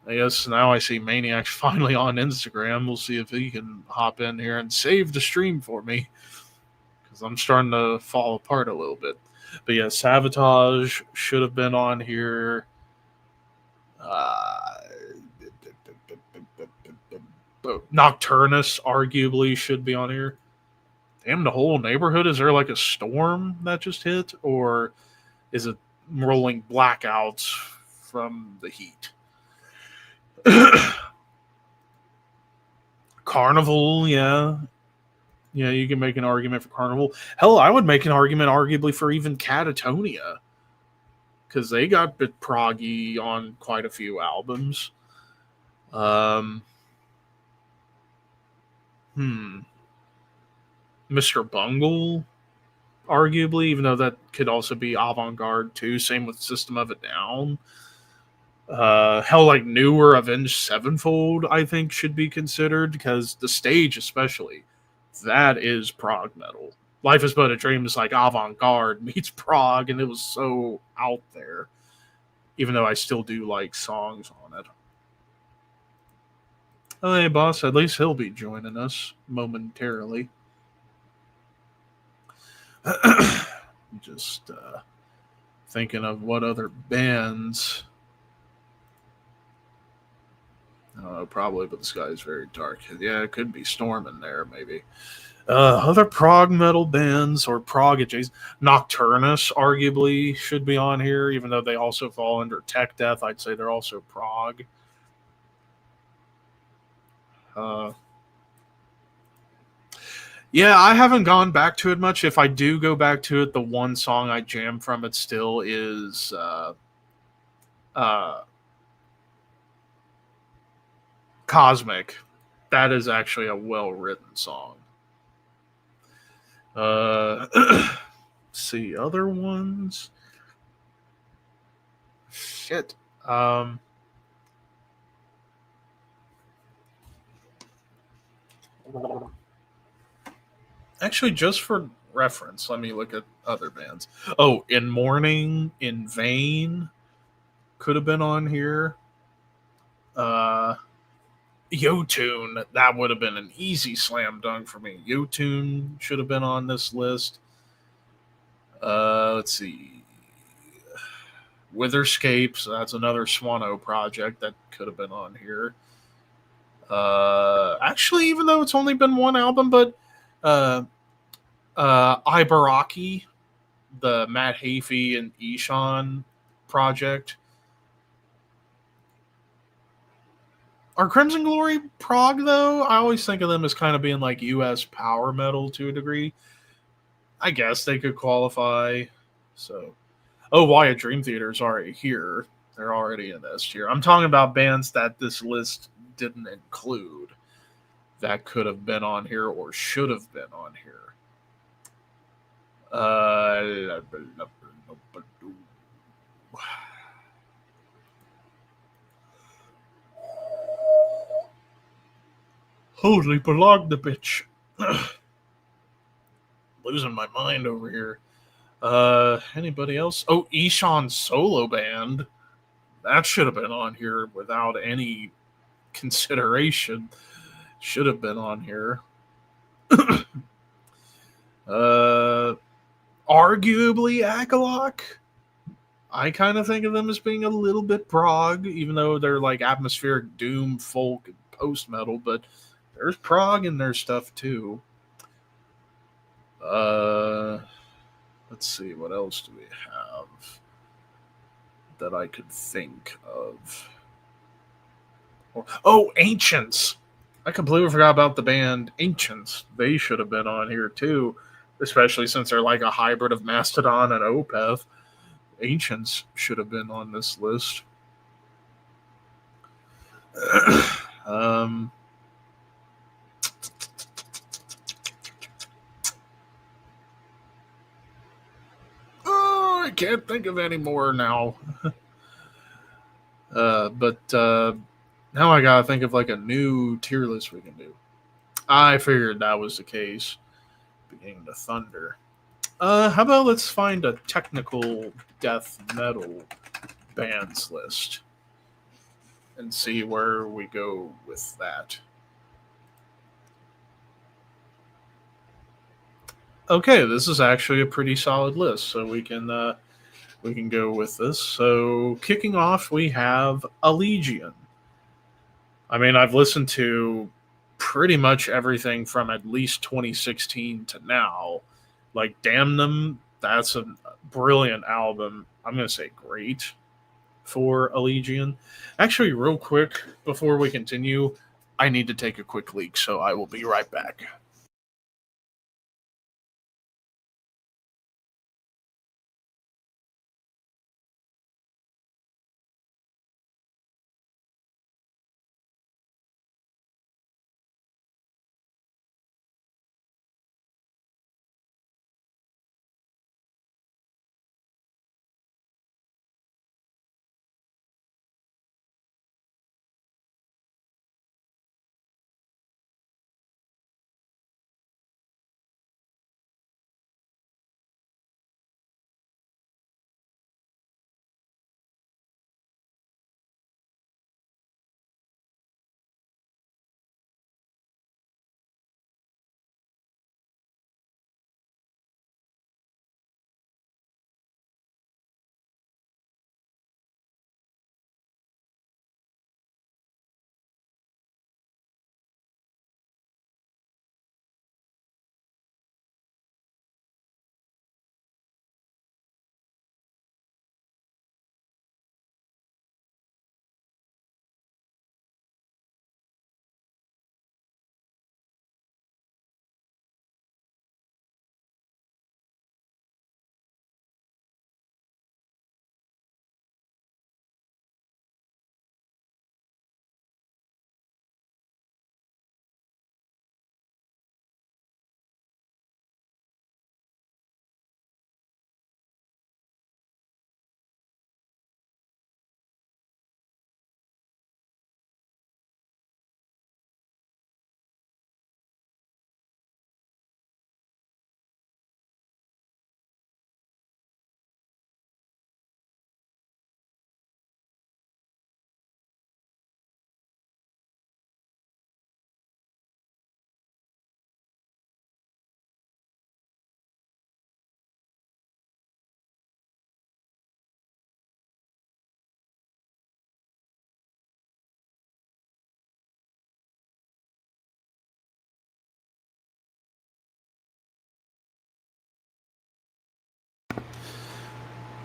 I guess now I see Maniac's finally on Instagram. We'll see if he can hop in here and save the stream for me. Because I'm starting to fall apart a little bit. But yeah, Sabotage should have been on here. Nocturnus arguably should be on here. Damn, the whole neighborhood. Is there like a storm that just hit? Or is it rolling blackouts from the heat? Carnival, yeah. Yeah, you can make an argument for Carnival. Hell, I would make an argument arguably for even Catatonia. Because they got a bit proggy on quite a few albums. Mr. Bungle, arguably, even though that could also be avant-garde too. Same with System of a Down. Hell, like newer Avenged Sevenfold, I think should be considered because the stage, especially, that is prog metal. Life is But a Dream is like avant-garde meets prog, and it was so out there. Even though I still do like songs on it. Oh, hey, boss. At least he'll be joining us momentarily. Just thinking of what other bands. Probably, but the sky is very dark. Yeah, it could be Storm in there, maybe. Other prog metal bands or prog adjacent. Nocturnus, arguably, should be on here, even though they also fall under tech death. I'd say they're also prog. Yeah, I haven't gone back to it much. If I do go back to it, the one song I jam from it still is Cosmic. That is actually a well-written song. See, other ones. Shit. Actually, just for reference, let me look at other bands. Oh, In Mourning, In Vain could have been on here. Yotun, that would have been an easy slam dunk for me. Yotun should have been on this list. Let's see. Witherscapes, that's another Swano project that could have been on here. Actually, even though it's only been one album, but Ibaraki the Matt Hafey and Ishan project. Are Crimson Glory prog though? I always think of them as kind of being like U.S. power metal to a degree. I guess they could qualify. So, oh, Wyatt Dream Theater is already here. They're already in this tier. I'm talking about bands that this list didn't include that could have been on here or should have been on here. Uh, Holy belong the bitch. Losing my mind over here. Anybody else? Oh, Ishan's solo band. That should have been on here without any consideration. Should have been on here. uh, Arguably Akalok. I kind of think of them as being a little bit prog, even though they're like atmospheric doom, folk, and post metal. But there's prog in their stuff too. Uh, let's see, what else do we have that I could think of? Oh, Ancients. I completely forgot about the band Ancients. They should have been on here too, especially since they're like a hybrid of Mastodon and Opeth. Ancients should have been on this list. um, oh, I can't think of any more now. But now I gotta think of like a new tier list we can do. I figured that was the case. Beginning to thunder. How about let's find a technical death metal bands list and see where we go with that. Okay, this is actually a pretty solid list, so we can go with this. So kicking off, we have Allegiant. I mean, I've listened to pretty much everything from at least 2016 to now. Like Damn Them, that's a brilliant album. I'm gonna say great for Allegiant. Actually, real quick before we continue, I need to take a quick leak, so I will be right back.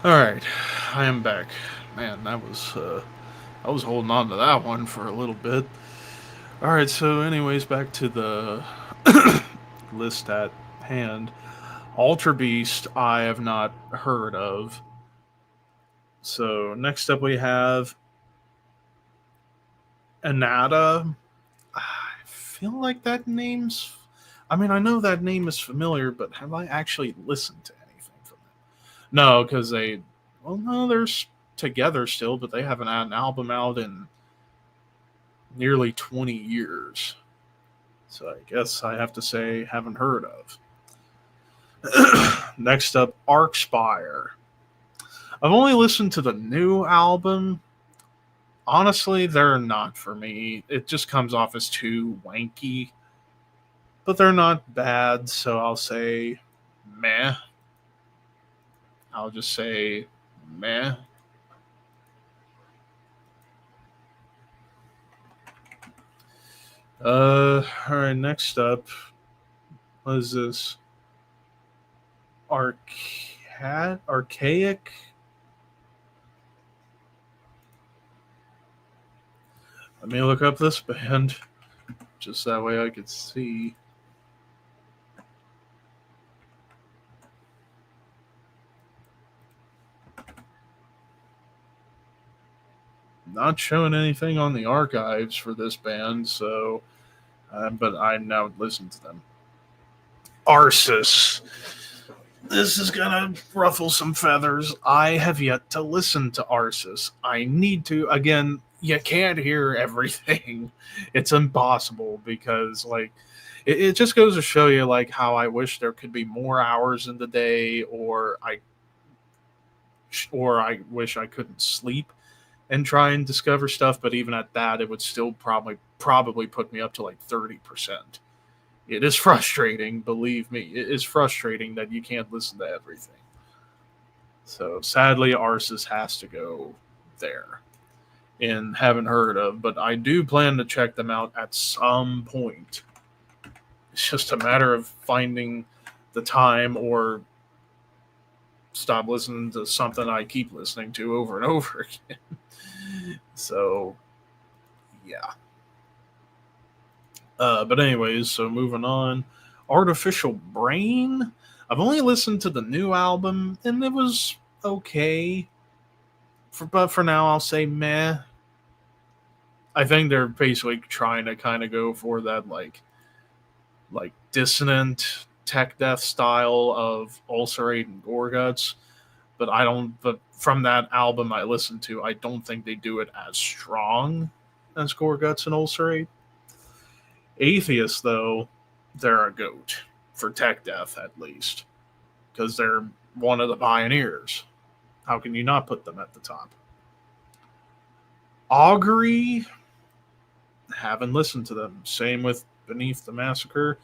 All right, I am back. Man, I was holding on to that one for a little bit. All right, so anyways, back to the list at hand. Alter Beast, I have not heard of. So next up we have Anata. I feel like that name's. I mean, I know that name is familiar, but have I actually listened to anything from them? No, because they. Well, no, they're together still, but they haven't had an album out in nearly 20 years. So I guess I have to say, haven't heard of. Next up, Arcspire. I've only listened to the new album. Honestly, they're not for me. It just comes off as too wanky, but they're not bad, so I'll say meh. I'll just say meh. All right, next up, what is this? Archaic? Let me look up this band, just that way I could see. Not showing anything on the archives for this band, so but I now listen to them. Arsis. This is gonna ruffle some feathers. I have yet to listen to Arsis. I need to. Again, you can't hear everything. It's impossible because it just goes to show you like how I wish there could be more hours in the day, or I wish I couldn't sleep and try and discover stuff. But even at that, it would still probably put me up to like 30%. It is frustrating, believe me. It is frustrating that you can't listen to everything. So sadly, Arsis has to go there. And haven't heard of, but I do plan to check them out at some point. It's just a matter of finding the time or stop listening to something I keep listening to over and over again. So, yeah. But anyways, so moving on. Artificial Brain. I've only listened to the new album, and it was okay. But for now, I'll say meh. I think they're basically trying to kind of go for that like dissonant tech death style of Ulcerate and Gorguts. But I don't. But from that album I listened to, I don't think they do it as strong as Gorguts and Ulcerate. Atheists, though, they're a goat for tech death at least because they're one of the pioneers. How can you not put them at the top? Augury, haven't listened to them. Same with Beneath the Massacre.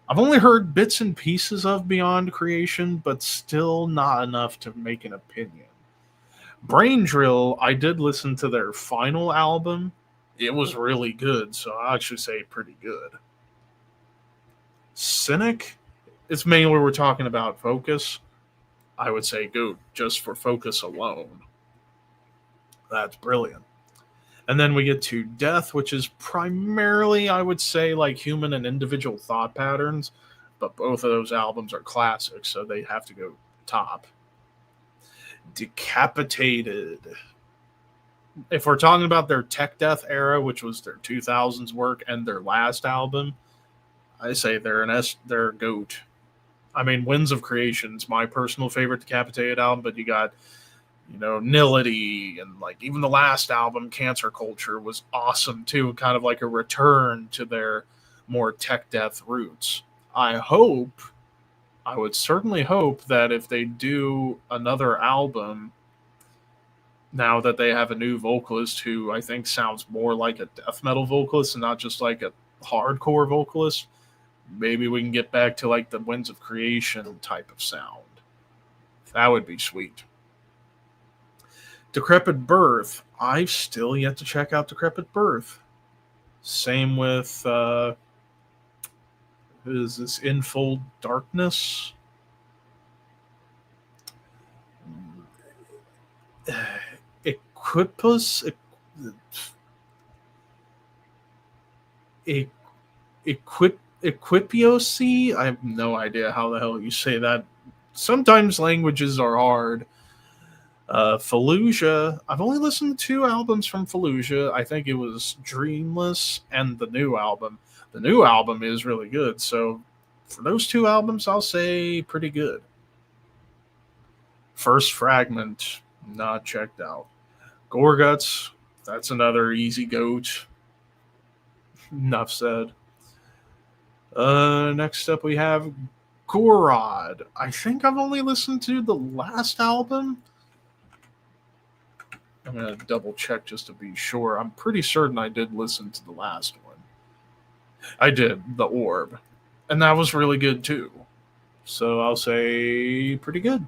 I've only heard bits and pieces of Beyond Creation, but still not enough to make an opinion. Brain Drill, I did listen to their final album. It was really good, so I actually say pretty good. Cynic, it's mainly where we're talking about Focus. I would say go just for Focus alone. That's brilliant. And then we get to Death, which is primarily, I would say, like human and individual thought patterns. But both of those albums are classics, so they have to go top. Decapitated. If we're talking about their tech death era, which was their 2000s work and their last album, I say they're a goat. I mean, Winds of Creation's my personal favorite Decapitated album, but you got Nility, and like even the last album, Cancer Culture, was awesome too, kind of like a return to their more tech death roots. I would certainly hope that if they do another album, now that they have a new vocalist who I think sounds more like a death metal vocalist and not just like a hardcore vocalist, maybe we can get back to like the Winds of Creation type of sound. That would be sweet. Decrepit Birth. I've still yet to check out Decrepit Birth. Same with who is this? Infold Darkness. Equipus, Equipiosi. I have no idea how the hell you say that. Sometimes languages are hard. Fallujah. I've only listened to two albums from Fallujah. I think it was Dreamless and the new album. The new album is really good. So for those two albums, I'll say pretty good. First Fragment, not checked out. Gorguts, that's another easy goat. Enough said. Next up we have Gorod. I think I've only listened to the last album. I'm going to double check just to be sure. I'm pretty certain I did listen to the last one. I did, The Orb. And that was really good too. So I'll say pretty good.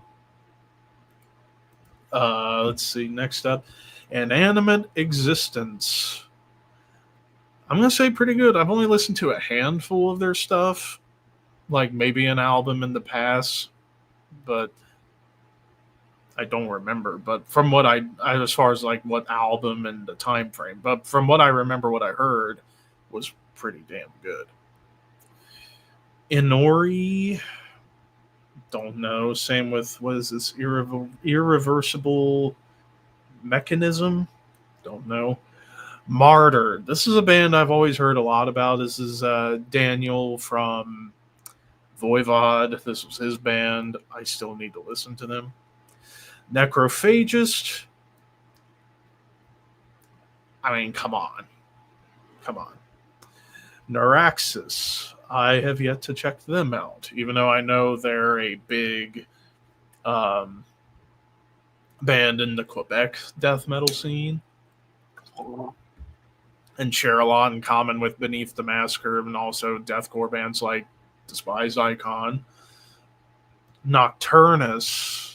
Let's see. Next up, Inanimate Existence. I'm going to say pretty good. I've only listened to a handful of their stuff. Like maybe an album in the past. But I don't remember, but from what I as far as like what album and the time frame, but from what I remember, what I heard was pretty damn good. Inori, don't know. Same with what is this irreversible mechanism? Don't know. Martyr. This is a band I've always heard a lot about. This is Daniel from Voivod. This was his band. I still need to listen to them. Necrophagist. I mean, come on. Come on. Neuraxis. I have yet to check them out, even though I know they're a big band in the Quebec death metal scene. And share a lot in common with Beneath the Massacre and also deathcore bands like Despised Icon. Nocturnus.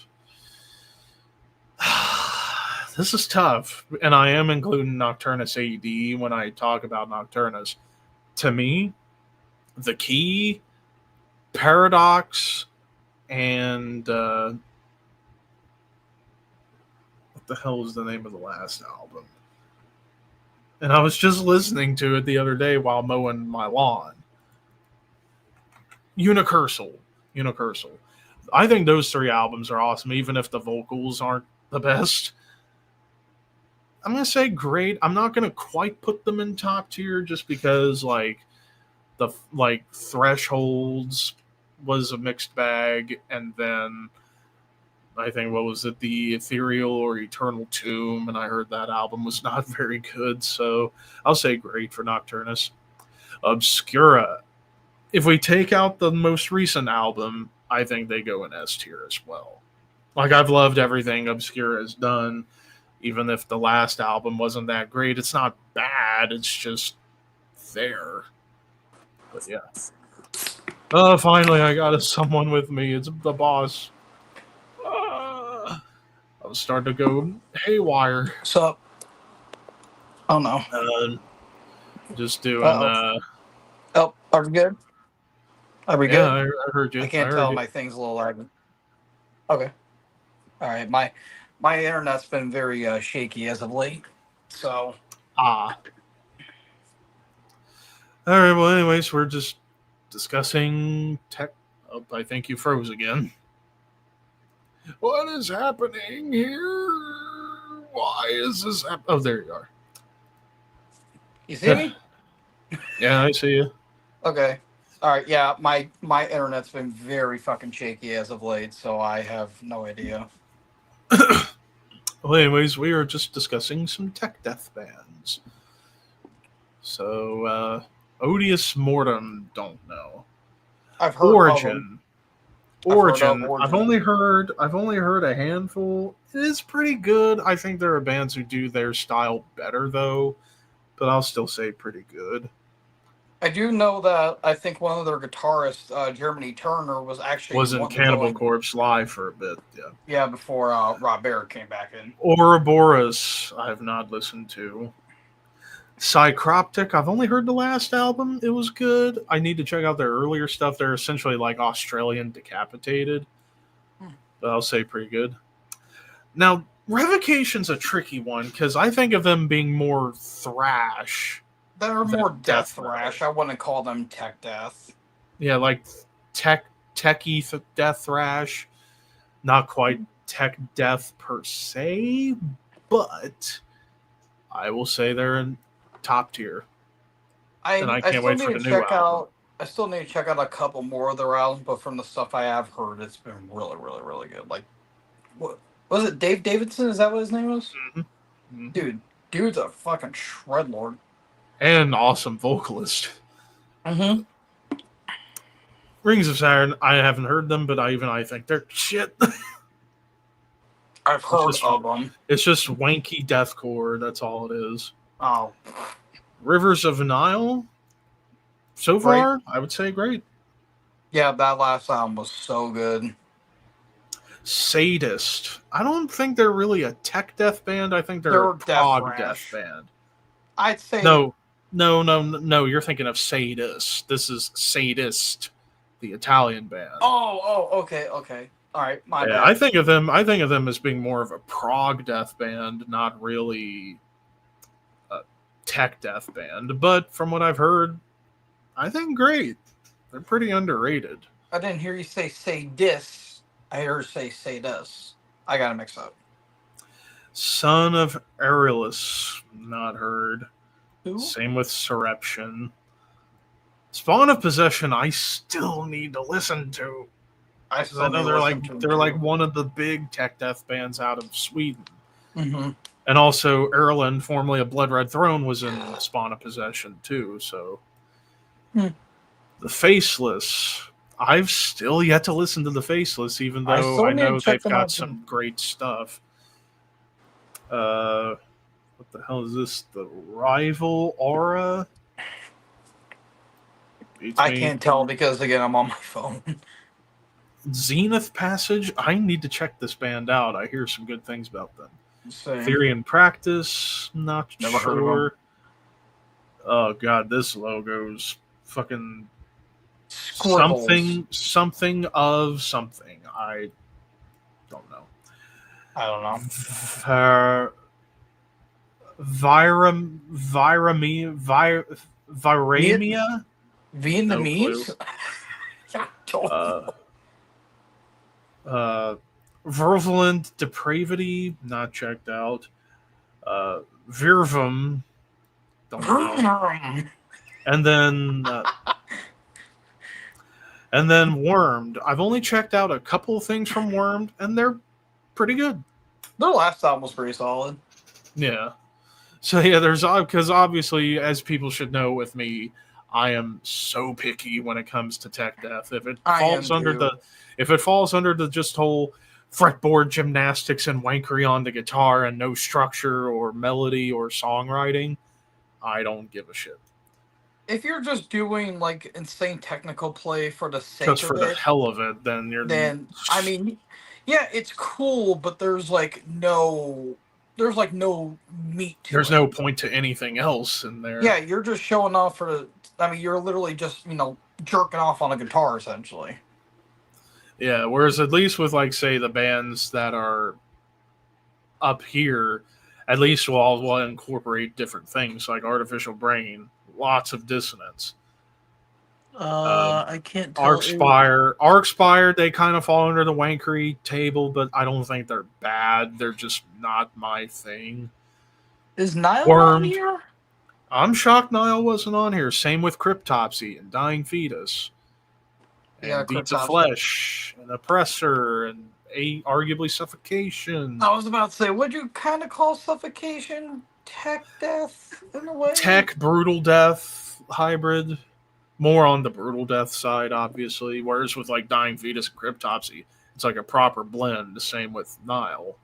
This is tough, and I am including Nocturnus AD when I talk about Nocturnus. To me, The Key, Paradox, and what the hell was the name of the last album? And I was just listening to it the other day while mowing my lawn. Unicursal. I think those three albums are awesome, even if the vocals aren't the best. I'm going to say great. I'm not going to quite put them in top tier just because like Thresholds was a mixed bag, and then I think what was it, the Ethereal or Eternal Tomb, and I heard that album was not very good, so I'll say great for Nocturnus. Obscura. If we take out the most recent album, I think they go in S tier as well. Like, I've loved everything Obscura has done. Even if the last album wasn't that great, it's not bad. It's just there. But yeah. Oh, finally, I got someone with me. It's the boss. I was starting to go haywire. What's up? Oh, no. Just doing... Oh, are we good? Are we good? Yeah, I heard you. I can't tell. My thing's a little loud. Okay. All right. My internet's been very shaky as of late. So. All right. Well, anyways, we're just discussing tech. Oh, I think you froze again. What is happening here? Why is this happening? Oh, there you are. You see me? Yeah, I see you. Okay. All right. Yeah, my internet's been very fucking shaky as of late, so I have no idea. Well, anyways, we are just discussing some tech death bands. So, Odious Mortem, don't know. I've heard Origin. Origin. I've only heard a handful. It is pretty good. I think there are bands who do their style better though, but I'll still say pretty good. I do know that I think one of their guitarists, Jeremy Turner, was in Cannibal Corpse live for a bit. Yeah. Yeah, before Rob Barrett came back in. Ouroboros, I have not listened to. Psychroptic, I've only heard the last album. It was good. I need to check out their earlier stuff. They're essentially like Australian Decapitated. But I'll say pretty good. Now, Revocation's a tricky one because I think of them being more thrash. They're more death metal. thrash. I wouldn't call them tech death. Yeah, like techie death thrash. Not quite tech death per se, but I will say they're in top tier. And I can't still wait need for to the new check album. out. I still need to check out a couple more of their albums, but from the stuff I have heard, it's been really, really, really good. Like, what was it? Dave Davidson? Is that what his name was? Mm-hmm. Dude's a fucking shred lord and an awesome vocalist. Mm-hmm. Rings of Saturn, I haven't heard them, but I think they're shit. I've heard of them. It's just wanky deathcore. That's all it is. Oh, Rivers of Nile. So far, I would say great. Yeah, that last album was so good. Sadist. I don't think they're really a tech death band. I think they're a prog death band. I'd say no. You're thinking of Sadist. This is Sadist, the Italian band. Okay. All right, my bad. I think of them as being more of a prog death band, not really a tech death band. But from what I've heard, I think great. They're pretty underrated. I didn't hear you say dis. I heard say sadus. I got it mixed up. Son of Aurelius, not heard. Who? Same with Surreption. Spawn of Possession, I still need to listen to. I know they're like one of the big tech death bands out of Sweden. Mm-hmm. And also Erland, formerly of Blood Red Throne, was in Spawn of Possession too. So The Faceless, I've still yet to listen to The Faceless, even though I know they've got some great stuff. What the hell is this? The Rival Aura? I can't tell because, again, I'm on my phone. Zenith Passage? I need to check this band out. I hear some good things about them. Same. Theory and Practice? Never heard of them. Oh, God, this logo's fucking Scribbles. something of something. I don't know. Viramia? Vietnamese? Virulent Depravity, not checked out. Virvum, don't know. And then Wormed. I've only checked out a couple of things from Wormed, and they're pretty good. Their last album was pretty solid. Yeah. So yeah, because obviously, as people should know with me, I am so picky when it comes to tech death. If it falls under the just whole fretboard gymnastics and wankery on the guitar and no structure or melody or songwriting, I don't give a shit. If you're just doing like insane technical play for the sake of it, just for the hell of it, then I mean, yeah, it's cool, but there's no meat to it. There's no point to anything else in there. Yeah, you're just showing off you're literally just, jerking off on a guitar, essentially. Yeah, whereas at least with, say, the bands that are up here, at least we'll incorporate different things, like Artificial Brain, lots of dissonance. I can't tell. Arcspire, they kind of fall under the wankery table, but I don't think they're bad. They're just not my thing. Is Nile on here? I'm shocked Nile wasn't on here. Same with Cryptopsy and Dying Fetus. And Deeds of Flesh and Oppressor and arguably Suffocation. I was about to say, would you kind of call Suffocation tech death in a way? Tech, brutal death, hybrid. More on the brutal death side, obviously. Whereas with Dying Fetus and Cryptopsy, it's like a proper blend. The same with Nile.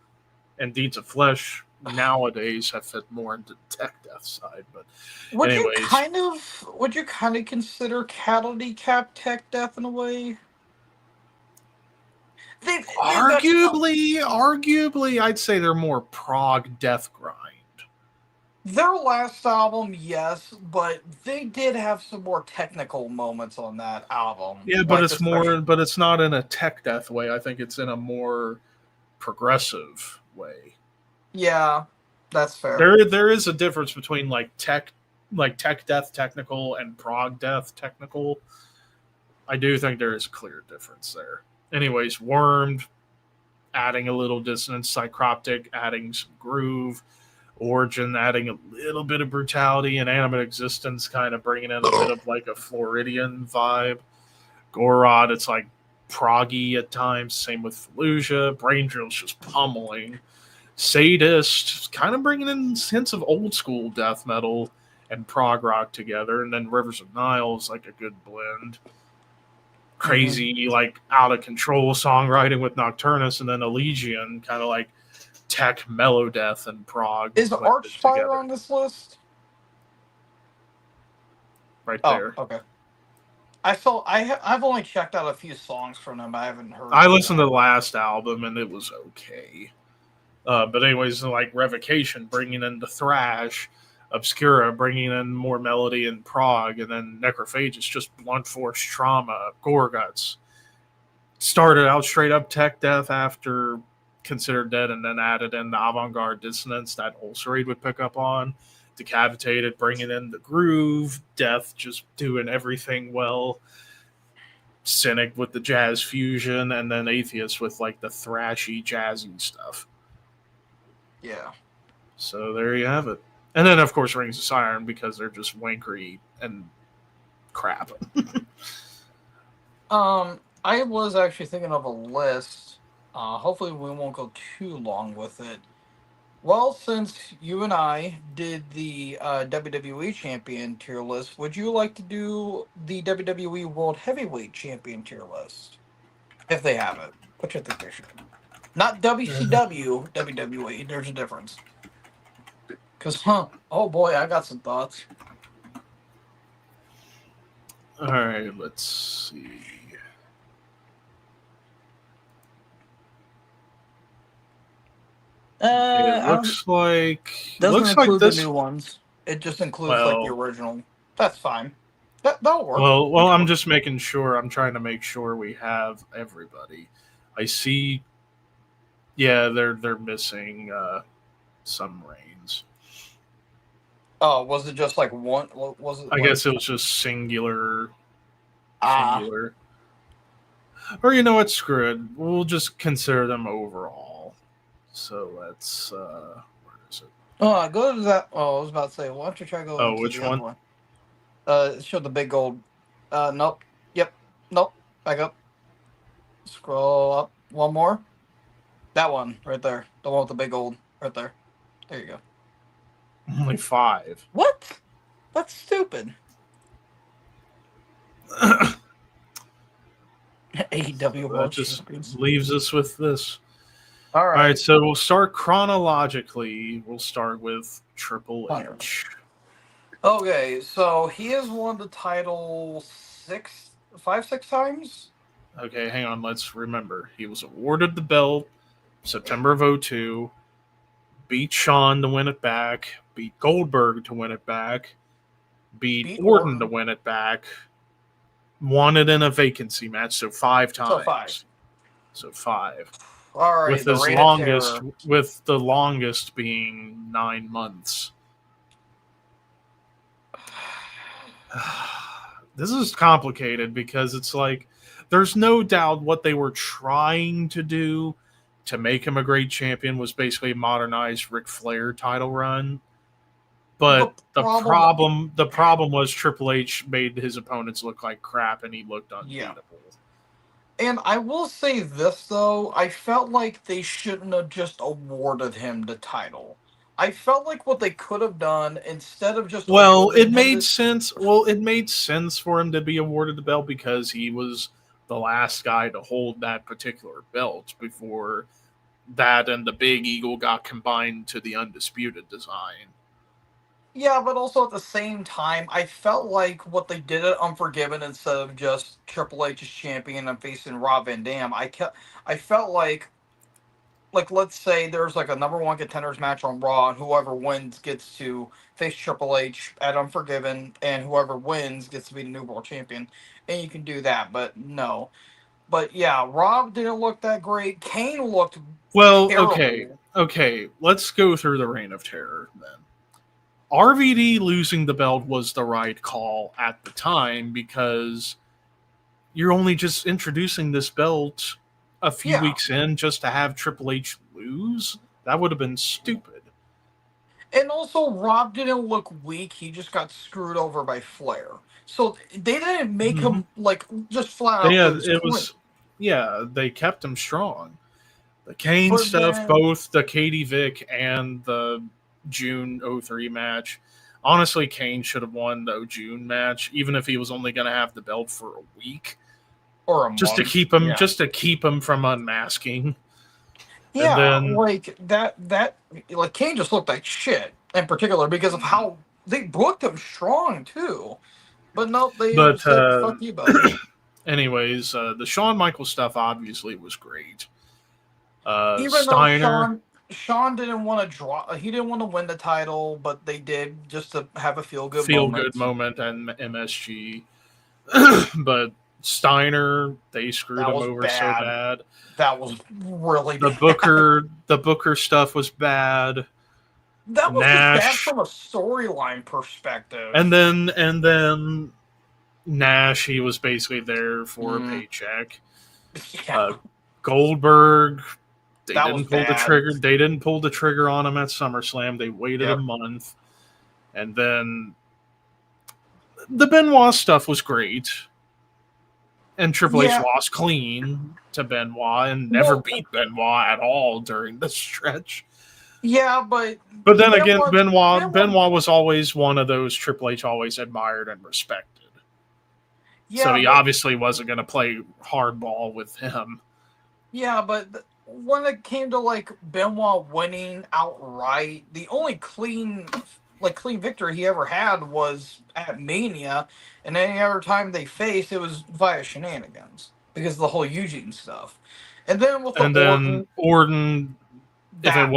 And Deeds of Flesh nowadays have fit more into the tech death side. But would you kind of consider Cavity Cap tech death in a way? Arguably, I'd say they're more prog death grind. Their last album, yes, but they did have some more technical moments on that album. Yeah, but but it's not in a tech death way. I think it's in a more progressive way. Yeah, that's fair. There is a difference between tech death technical and prog death technical. I do think there is a clear difference there. Anyways, Wormed adding a little dissonance, Psychroptic adding some groove, Origin adding a little bit of brutality, and Animate Existence kind of bringing in a bit of like a Floridian vibe. Gorod, it's like proggy at times. Same with Fallujah. Brain Drill's just pummeling. Sadist, kind of bringing in hints of old school death metal and prog rock together, and then Rivers of Nile is like a good blend. Crazy, like out of control songwriting with Nocturnus, and then Elegion, kind of like tech mellow death and prog. Is Archfire on this list? Right there. Oh, okay. I've only checked out a few songs from them. I haven't heard. I listened to the last album and it was okay. But anyways, like Revocation bringing in the thrash, Obscura bringing in more melody and prog, and then Necrophage is just blunt force trauma. Gorguts started out straight up tech death after Considered Dead, and then added in the avant-garde dissonance that Ulcerate would pick up on. Decapitated bringing in the groove, Death just doing everything well. Cynic with the jazz fusion, and then Atheist with like the thrashy, jazzy stuff. Yeah. So there you have it. And then, of course, Rings of Siren because they're just wankery and crap. I was actually thinking of a list. Hopefully, we won't go too long with it. Well, since you and I did the WWE Champion tier list, would you like to do the WWE World Heavyweight Champion tier list? If they have it, which I think they should. Not WCW, WWE. There's a difference. Because, oh boy, I got some thoughts. All right, let's see. It looks like doesn't include this. The new ones. It just includes like the original. That's fine. That'll work. Well, I'm just making sure. I'm trying to make sure we have everybody. I see. Yeah, they're missing some Reigns. Oh, was it just like one? Was it? I guess it was just singular. Singular. Or you know what? Screw it. We'll just consider them overall. So let's. Where is it? Oh, go to that. Oh, I was about to say. Why don't you try going? Oh, which one? Show the big gold. Nope. Yep. Nope. Back up. Scroll up. One more. That one right there. The one with the big gold right there. There you go. Only 5. What? That's stupid. AEW That just leaves us with this. All right. All right, so we'll start chronologically. We'll start with Triple H. Okay, so he has won the title 6 times. Okay, hang on. Let's remember. He was awarded the belt September of 2002. Beat Shawn to win it back. Beat Goldberg to win it back. Beat Orton to win it back. Won it in a vacancy match, so 5 times. So 5. All right, with the longest being 9 months. This is complicated because it's like there's no doubt what they were trying to do to make him a great champion was basically a modernized Ric Flair title run. But the problem was Triple H made his opponents look like crap and he looked unbeatable. Yeah. And I will say this though, I felt like they shouldn't have just awarded him the title. I felt like what they could have done instead of just it made sense. Well, it made sense for him to be awarded the belt because he was the last guy to hold that particular belt before that and the Big Eagle got combined to the Undisputed design. Yeah, but also at the same time, I felt like what they did at Unforgiven instead of just Triple H as champion and facing Rob Van Dam, I felt like let's say there's like a number 1 contenders match on Raw, and whoever wins gets to face Triple H at Unforgiven, and whoever wins gets to be the new world champion, and you can do that. But no, but yeah, Rob didn't look that great. Kane looked terrible. Okay. okay, let's go through the Reign of Terror then. RVD losing the belt was the right call at the time because you're only just introducing this belt a few Yeah. weeks in just to have Triple H lose. That would have been stupid. And also, Rob didn't look weak. He just got screwed over by Flair. So they didn't make Mhm. him, like, just flat out Yeah, lose it clean. was. Yeah, they kept him strong. The Kane But stuff, then, both the Katie Vick and the June '03 match. Honestly, Kane should have won the June match, even if he was only going to have the belt for a week, or a just to month. keep him, Yeah. just to keep him from unmasking. And Yeah, then, like like Kane just looked like shit in particular because of how they booked him strong too. But no, they but said, fuck you, buddy. anyways, the Shawn Michaels stuff obviously was great. Even though Steiner, Sean didn't want to draw, he didn't want to win the title, but they did just to have a feel good feel good moment. moment, and MSG. But Steiner, they screwed That him was over so bad. bad. That was really The bad. the Booker stuff was bad. That was just bad Nash, from a storyline perspective. and then Nash, he was basically there for a paycheck. Yeah, Goldberg, they that was didn't pull the bad. trigger. They didn't pull the trigger on him at SummerSlam. They waited a Yep. month, and then the Benoit stuff was great. And Triple H Yeah. lost clean to Benoit and never Well, beat Benoit at all during the stretch. yeah, but But then again, Benoit Benoit was always one of those Triple H always admired and respected. yeah, So he but, obviously wasn't going to play hardball with him. yeah, but when it came to like Benoit winning outright, the only clean victory he ever had was at Mania, and any other time they faced, it was via shenanigans because of the whole Eugene stuff. And then with the And then Orton, if that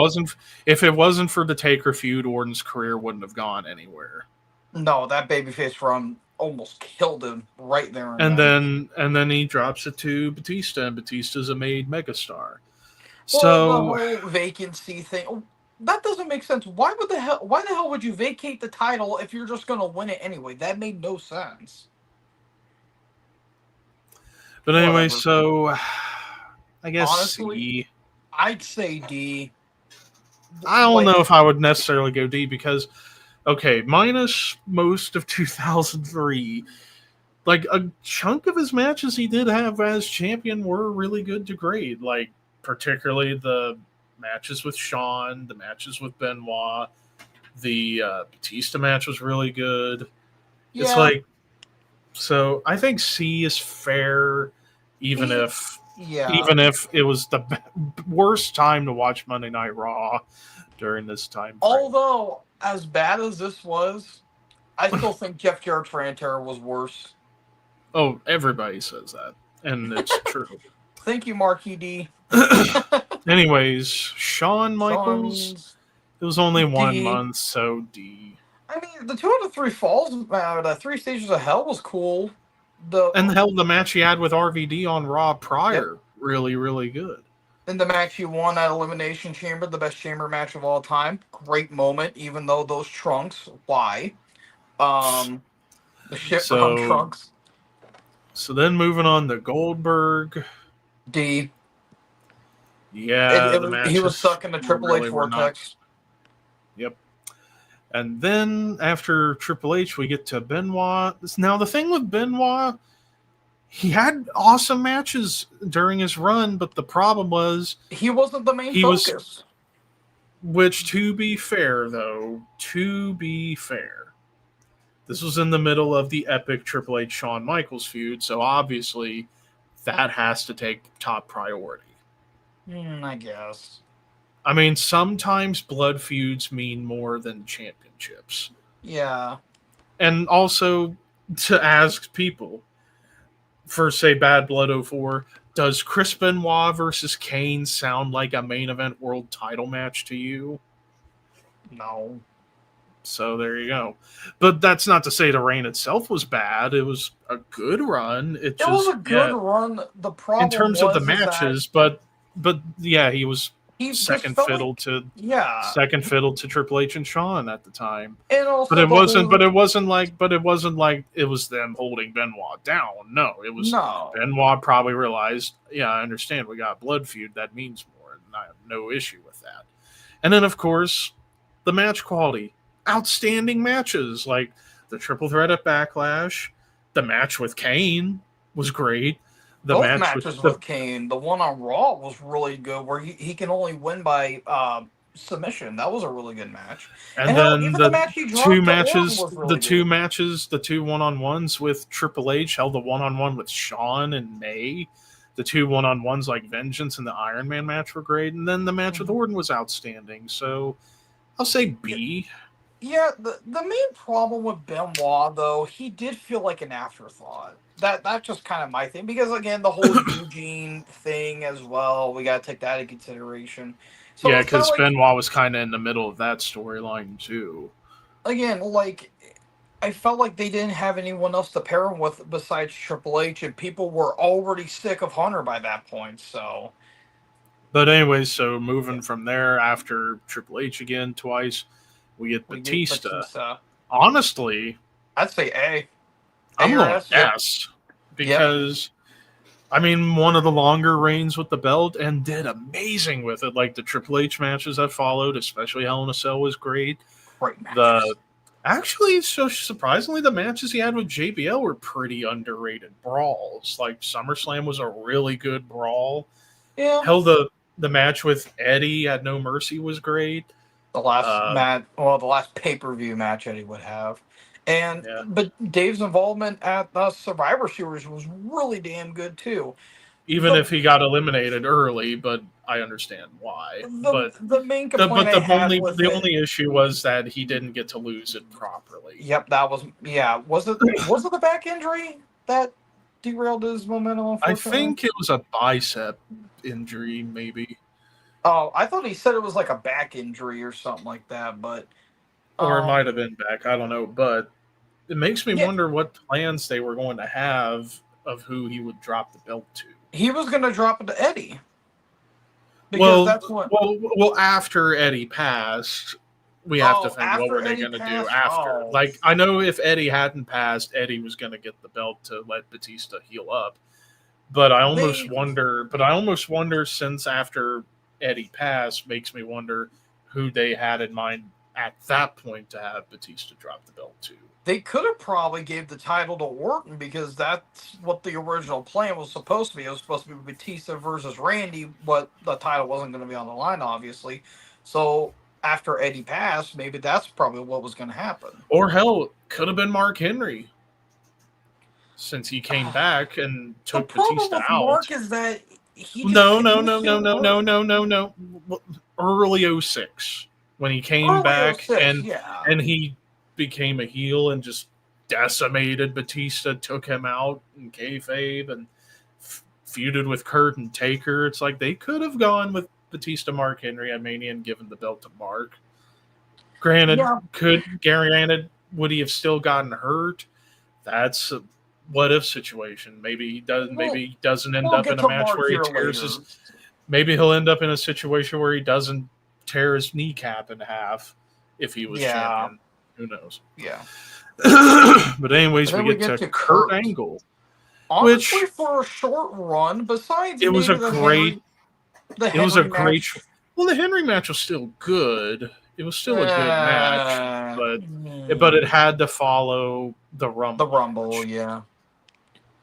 it wasn't for the Taker feud, Orton's career wouldn't have gone anywhere. no, that babyface run almost killed him right there and then he drops it to Batista, and Batista's a made megastar. Well, the So whole vacancy thing, that doesn't make sense. Why the hell would you vacate the title if you're just going to win it anyway? That made no sense. but anyway, Whatever. so I guess Honestly, C. I'd say D. I don't know if I would necessarily go D because, okay, minus most of 2003, like a chunk of his matches he did have as champion were really good to great. Like, particularly the matches with Shawn, the matches with Benoit, the Batista match was really good. Yeah. It's like, so I think C is fair, even if it was the worst time to watch Monday Night Raw during this time frame. Although, as bad as this was, I still think Jeff Jarrett's Reign of Terror was worse. Oh, everybody says that, and it's true. Thank you, Marky D. Anyways, Shawn Michaels, it was only 1 month, so D. I mean, the 2 out of 3 falls, the 3 stages of hell was cool. And hell, the match he had with RVD on Raw prior, really, really good. In the match he won at Elimination Chamber, the best chamber match of all time. Great moment, even though those trunks, why? The shit from trunks. So then moving on to Goldberg. D. Yeah, he was stuck in the Triple H vortex. Yep. And then after Triple H, we get to Benoit. Now, the thing with Benoit, he had awesome matches during his run, but the problem was he wasn't the main focus. Which, to be fair, this was in the middle of the epic Triple H Shawn Michaels feud, so obviously that has to take top priority. I guess. I mean, sometimes blood feuds mean more than championships. Yeah. And also, to ask people, for, say, Bad Blood 04, does Chris Benoit versus Kane sound like a main event world title match to you? No. So there you go. But that's not to say the reign itself was bad. It was a good run. It was a good run. The problem in terms of the matches, but yeah, he was he just second felt fiddle like, to yeah, Triple H and Shawn at the time. and But also it the wasn't. whole But it wasn't like it was them holding Benoit down. No, it was no, Benoit probably realized. Yeah, I understand. We got a blood feud. That means more, and I have no issue with that. And then, of course, the match quality, outstanding matches like the triple threat at Backlash, the match with Kane was great. The both match with matches the with Kane. The one on Raw was really good, where he can only win by submission. That was a really good match. and And hell, then even the match he dropped to Orton was really good. the two one-on-ones with Triple H, held the one-on-one with Shawn and May. The two one-on-ones like Vengeance and the Iron Man match were great, and then the match with Mhm. Orton was outstanding. So I'll say Yeah, B. yeah, the main problem with Benoit though, he did feel like an afterthought. That's just kind of my thing, because again, the whole Eugene thing as well, we got to take that into consideration. So Yeah, it's kind of because like, Benoit was kind of in the middle of that storyline too. again, like I felt like they didn't have anyone else to pair him with besides Triple H, and people were already sick of Hunter by that point. So But anyways, so yeah, moving from there after Triple H again twice, we get we get Batista. Batista. Honestly, I'd say A. I'm A or going S. Yep. S Yep. because I mean one of the longer reigns with the belt and did amazing with it. Like the Triple H matches that followed, especially Hell in a Cell was great. Great The matches. Actually, so surprisingly, the matches he had with JBL were pretty underrated brawls. Like SummerSlam was a really good brawl. Yeah. Hell, the match with Eddie at No Mercy was great. The last Uh, match, well, the last pay-per-view match that he would have, and yeah, but Dave's involvement at the Survivor Series was really damn good too. even The if he got eliminated early, but I understand why. the But the main complaint I the had with it, only issue was that he didn't get to lose it properly. yep, that was, yeah, was it the back injury that derailed his momentum? I Unfortunately. think it was a bicep injury, maybe, Oh, I thought he said it was like a back injury or something like that, but or it um, might have been back. I don't know, but it makes me yeah, wonder what plans they were going to have of who he would drop the belt to. he was gonna drop it to Eddie because Well, that's what. after Eddie passed, we have to Oh, think what after were they Eddie going to do passed. after. Oh, Like I know if Eddie hadn't passed, Eddie was going to get the belt to let Batista heal up. But I almost they wonder. Since after Eddie passed, makes me wonder who they had in mind at that point to have Batista drop the belt to. they could have probably gave the title to Orton, because that's what the original plan was supposed to be. It was supposed to be Batista versus Randy, but the title wasn't going to be on the line, obviously. So after Eddie passed, maybe that's probably what was going to happen. Or hell, could have been Mark Henry since he came back and The took problem Batista with out. Mark is that No, no, he was no, no, getting no, no, hurt. no, no, no. Early '06 when he came Early back '06, yeah. and he became a heel and just decimated Batista, took him out in kayfabe and feuded with Kurt and Taker. It's like they could have gone with Batista, Mark Henry at Mania and given the belt to Mark. Yeah, Granted, would he have still gotten hurt? That's a what if situation. Maybe he does. we'll, Maybe he doesn't end we'll up get in a to match Mark where he here tears later. his. Maybe he'll end up in a situation where he doesn't tear his kneecap in half if he was Yeah, champion. Who knows? yeah. But anyways, And we then we get get to to Kurt Kurt. Angle, Honestly, which for a short run, besides it was maybe a great. the It was a Henry great. match. Well, the Henry match was still good. It was still a good match, Uh, but hmm, it had to follow the the Rumble Rumble, match. yeah.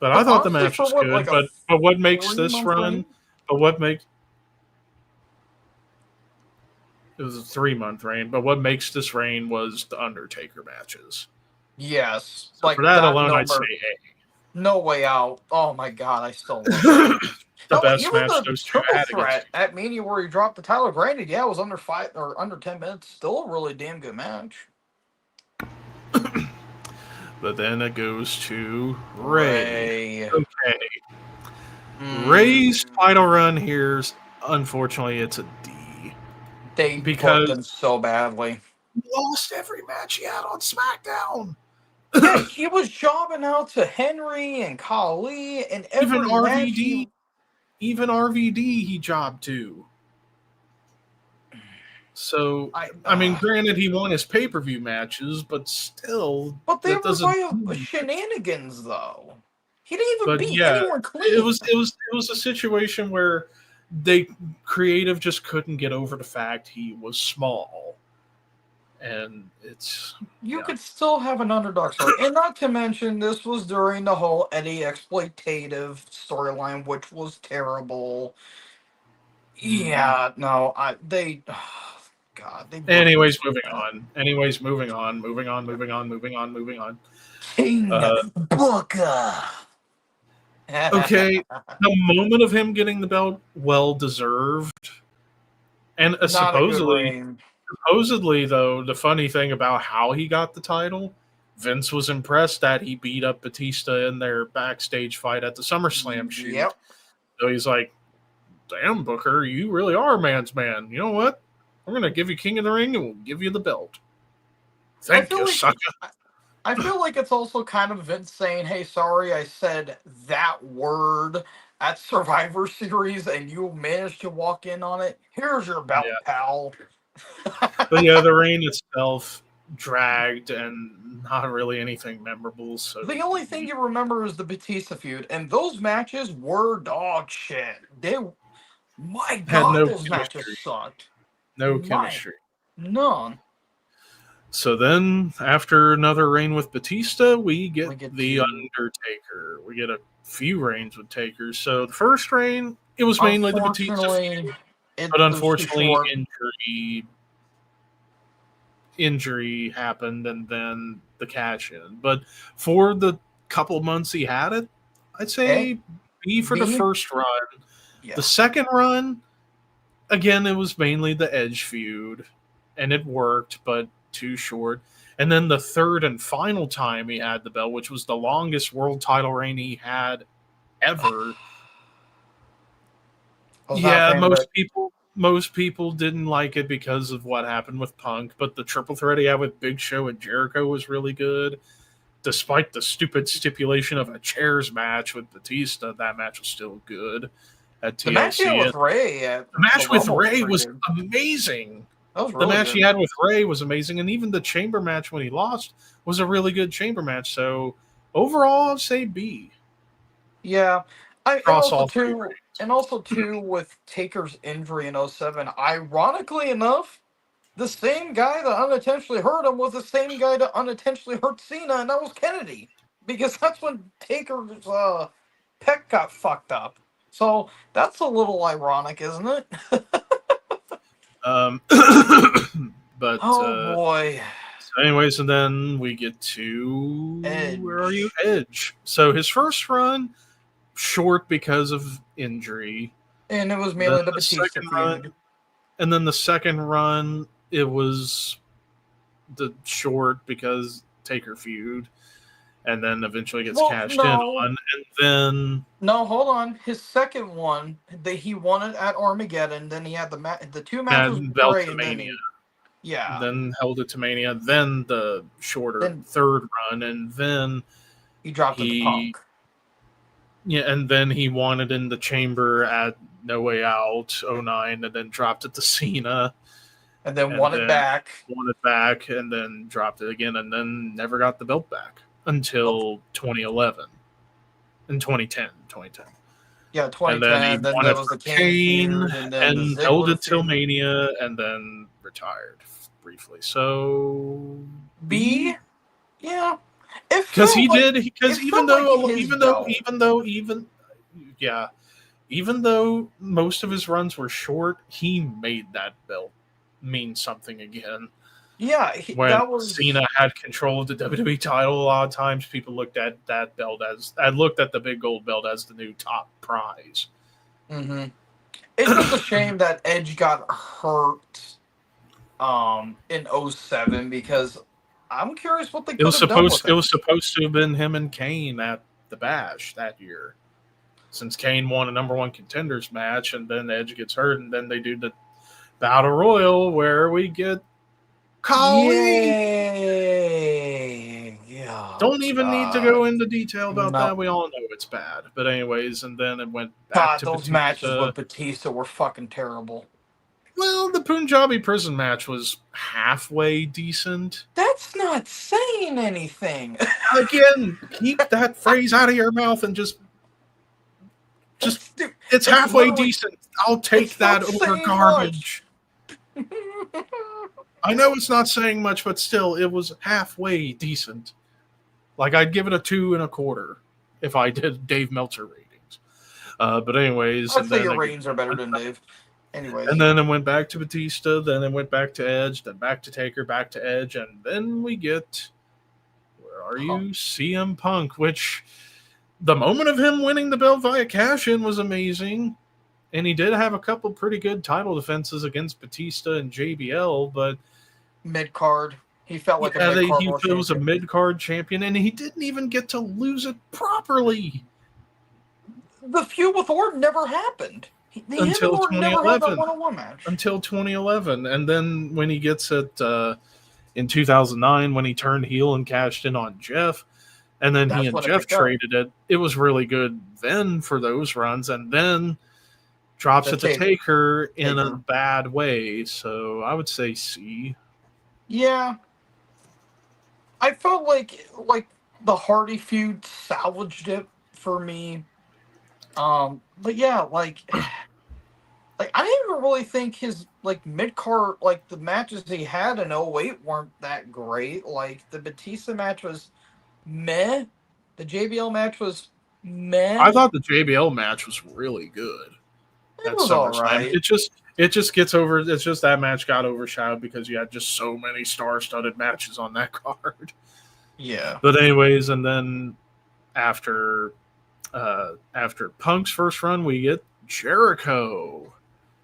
But I But thought the honestly, match for was what, good. like a But what makes this 3 month run? reign? But what makes it was a 3 month reign? But what makes this reign was the Undertaker matches. Yes, So like for that that alone, I'd say number. A. No Way Out. Oh my god, I still love that match. The Hell, best even match the those two triple had against threat each at Mania where he dropped the title, granted, yeah, it was under 5 or under 10 minutes. Still a really damn good match. other. But then it goes to Ray. Ray. Okay, Ray's Mm, title run here's unfortunately it's a D they booked because him so badly. he lost every match he had on SmackDown. Yeah, he was jobbing out to Henry and Khali, and even every match he. RVD, even RVD, he jobbed to. So, I I mean, granted, he won his pay-per-view matches, but still, but they that were doesn't. by shenanigans though. He didn't even But beat yeah, anyone it clean. was it was it was a situation where they creative just couldn't get over the fact he was small, and it's You yeah. could still have an underdog story. And not to mention, this was during the whole Eddie exploitative storyline, which was terrible. Yeah, no, God, they butchered Anyways, moving that. on. Anyways, moving on. Moving on. Moving on. Moving on. Moving on. King Uh, Booker. okay, the moment of him getting the belt, well deserved, and Not a good reign. supposedly though, the funny thing about how he got the title, Vince was impressed that he beat up Batista in their backstage fight at the SummerSlam shoot. Yep. So he's like, "Damn, Booker, you really are a man's man. You know what? I'm gonna give you King of the Ring, and we'll give you the belt. I Thank feel you, like sucker." I feel like it's also kind of Vince saying, "Hey, sorry, I said that word at Survivor Series, and you managed to walk in on it. Here's your belt, Yeah, pal." but yeah, the reign itself dragged and not really anything memorable. So The only thing you remember is the Batista feud, and those matches were dog shit. My had God, no those matches chemistry. sucked. No My, chemistry. none. So then, after another reign with Batista, we We get get the to, Undertaker. We get a few reigns with Takers. So the first reign, it was mainly the Batista unfortunately, feud, but it was too unfortunately, short. injury happened, and then the cash in. But for the couple months he had it, I'd Eh? say B for the B? first run. The Yeah. second run, again, it was mainly the Edge feud, and it worked, but too short. And then the third and final time he had the belt, which was the longest world title reign he had ever. I was not a Yeah, fan of it. most people didn't like it because of what happened with Punk, but the triple threat he had with Big Show and Jericho was really good. Despite the stupid stipulation of a chairs match with Batista, that match was still good at The match he had TLC. And with Ray at the the match with Rumble was Ray pretty was good. amazing. That was The really match he good. had with Ray was amazing, and even the chamber match when he lost was a really good chamber match. So overall, I'd say B Yeah. I across all three reigns. and also too with Taker's injury in '07. Ironically enough, the same guy that unintentionally hurt him was the same guy that unintentionally hurt Cena, and that was Kennedy. Because that's when Taker's pec got fucked up. So that's a little ironic, isn't it? Um, but Oh boy. so anyways, and then we get to where are you, Edge. Edge? So his first run short because of injury. And it was Then mainly the the Batista second run, feud. and then the second run, it was the short because Taker feud, and then eventually gets Well, cashed in no. on, and then No, hold on. His second one, he won it at Armageddon. Then he had the two matches with belt Bray, to and then Mania, yeah, then held it to Mania, then the shorter then third run, and then he dropped it to he Punk, and then he won it in the chamber at No Way Out '09, and then dropped it to Cena, and then and won it then back. won it back, and then dropped it again, and then never got the belt back Oh, until 2011 and 2010. yeah, And then he 2010. Then won there it was the from Kane Kane feud, and then the and held Ziggler it till feud. Mania, and then retired briefly. So B, yeah, it because felt he like did, because it felt like his belt. yeah, even though most of his runs were short, he made that belt mean something again. Yeah, When that was. Cena had control of the WWE title, a lot of times people looked at that belt as I looked at the big gold belt as the new top prize. Hmm. It's just a shame that Edge got hurt in '07 because I'm curious what they could have done with It him. was supposed to have been him and Kane at the Bash that year, since Kane won a number one contenders match, and then Edge gets hurt, and then they do the Battle Royal where we get Kali. Yay! Oh Don't even need to God. go into detail about No. that. We all know it's bad. But anyways, and then it went back God, to those matches Batista. with Batista were fucking terrible. Well, the Punjabi prison match was halfway decent. That's not saying anything. Again, keep that phrase out of your mouth and just it's It's halfway literally. decent. I'll take It's that not over saying much. garbage. I know it's not saying much, but still, it was halfway decent. Like, I'd give it a 2.25 if I did Dave Meltzer ratings. But anyways, I'd say your ratings are better than Dave. Anyways. And then it went back to Batista, then it went back to Edge, then back to Taker, back to Edge, and then we get, where are you? CM Punk, which the moment of him winning the belt via cash-in was amazing. And he did have a couple pretty good title defenses against Batista and JBL, but mid-card. He felt like a mid-card he was a mid-card champion, and he didn't even get to lose it properly. The feud with Orton never happened. Until 2011. One-on-one match. Until 2011. And then when he gets it in 2009, when he turned heel and cashed in on Jeff, and then he and Jeff traded it, it was really good then for those runs, and then drops it to Taker in a bad way. So I would say C. Yeah. I felt like the Hardy feud salvaged it for me. But yeah, like I didn't even really think his mid-card, the matches he had in 08 weren't that great. Like the Batista match was meh. The JBL match was meh. I thought the JBL match was really good. It was all right. It just gets over. It's just that match got overshadowed because you had just so many star-studded matches on that card. Yeah. But anyways, and then after Punk's first run, we get Jericho.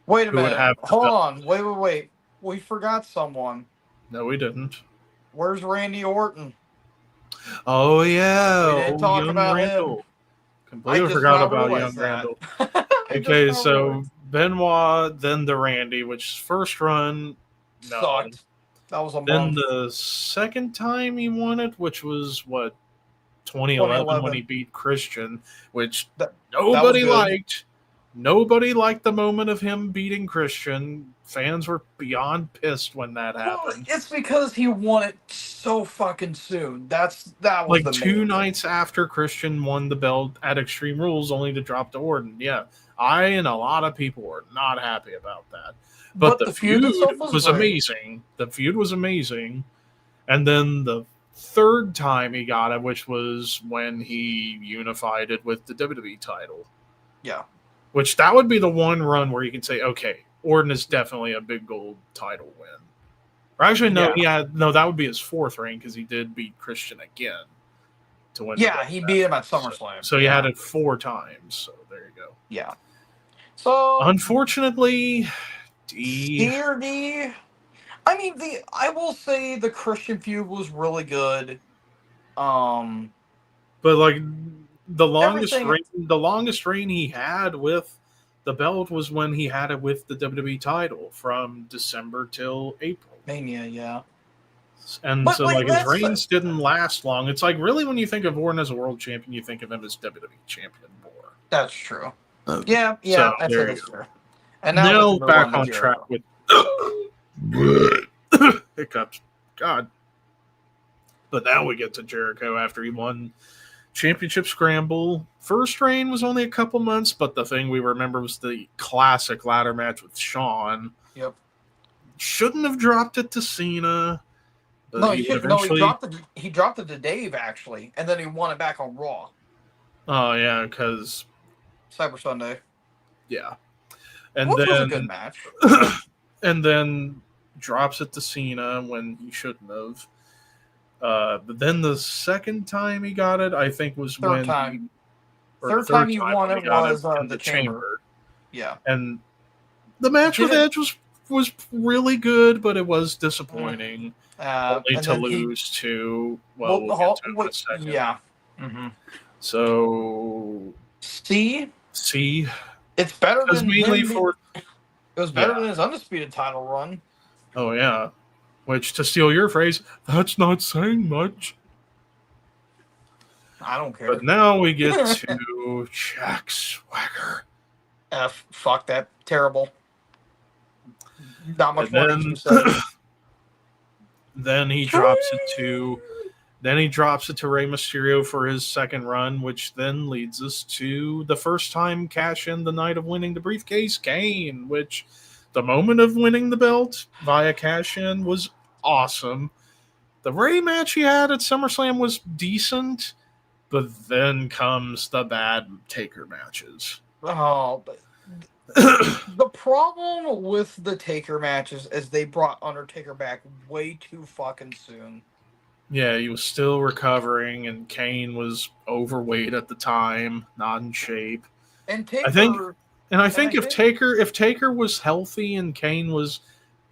Wait a minute. Hold on. Wait. We forgot someone. No, we didn't. Where's Randy Orton? Oh, yeah. We didn't talk about Randall. Him. Completely forgot about young Randall. Okay, so Benoit, then the Randy, which first run sucked. That was a then the second time he won it, which was what, 2011 when he beat Christian, which nobody liked. Nobody liked the moment of him beating Christian. Fans were beyond pissed when that happened. It's because he won it so fucking soon. That was like the 2 nights after Christian won the belt at Extreme Rules, only to drop to Orton. Yeah, I and a lot of people were not happy about that. But the feud was amazing. The feud was amazing. And then the third time he got it, which was when he unified it with the WWE title. Yeah. Which that would be the one run where you can say, okay, Orton is definitely a big gold title win. Or actually, no, that would be his fourth reign because he did beat Christian again to win. Yeah, he beat him at SummerSlam. So he had it 4 times. So there you go. Yeah. So unfortunately, D or D. I mean, I will say the Christian feud was really good. But like the longest reign he had with the belt was when he had it with the WWE title from December till April. Mania, yeah. And so his reigns didn't last long. It's like really when you think of Orton as a world champion, you think of him as WWE champion more. That's true. Yeah, so I think that's fair. And now back on track with hiccups. God. But now we get to Jericho after he won Championship Scramble. First reign was only a couple months, but the thing we remember was the classic ladder match with Shawn. Yep. Shouldn't have dropped it to Cena. No, he dropped it to Dave actually, and then he won it back on Raw. Oh yeah, because Cyber Sunday. Yeah, and Which then was a good match. And then drops it to Cena when he shouldn't have. But then the second time he got it, I think was third time he won it was in the chamber. Yeah, and the match with Edge was really good, but it was disappointing. Only to lose to we'll get to in a second. Yeah. Mm-hmm. So C. It's better than mainly it was better than his undisputed title run. Oh yeah. Which, to steal your phrase, that's not saying much. I don't care. But now we get to Jack Swagger. Fuck that. Terrible. Not much And more needs to be said. then he drops it to Rey Mysterio for his second run, which then leads us to the first time cash in the night of winning the briefcase, Kane, which the moment of winning the belt via cash in was awesome. The Ray match he had at SummerSlam was decent, but then comes the bad Taker matches. Oh, but the problem with the Taker matches is they brought Undertaker back way too fucking soon. Yeah, he was still recovering, and Kane was overweight at the time, not in shape. And I think, Taker, and I and think I think, if Taker was healthy and Kane was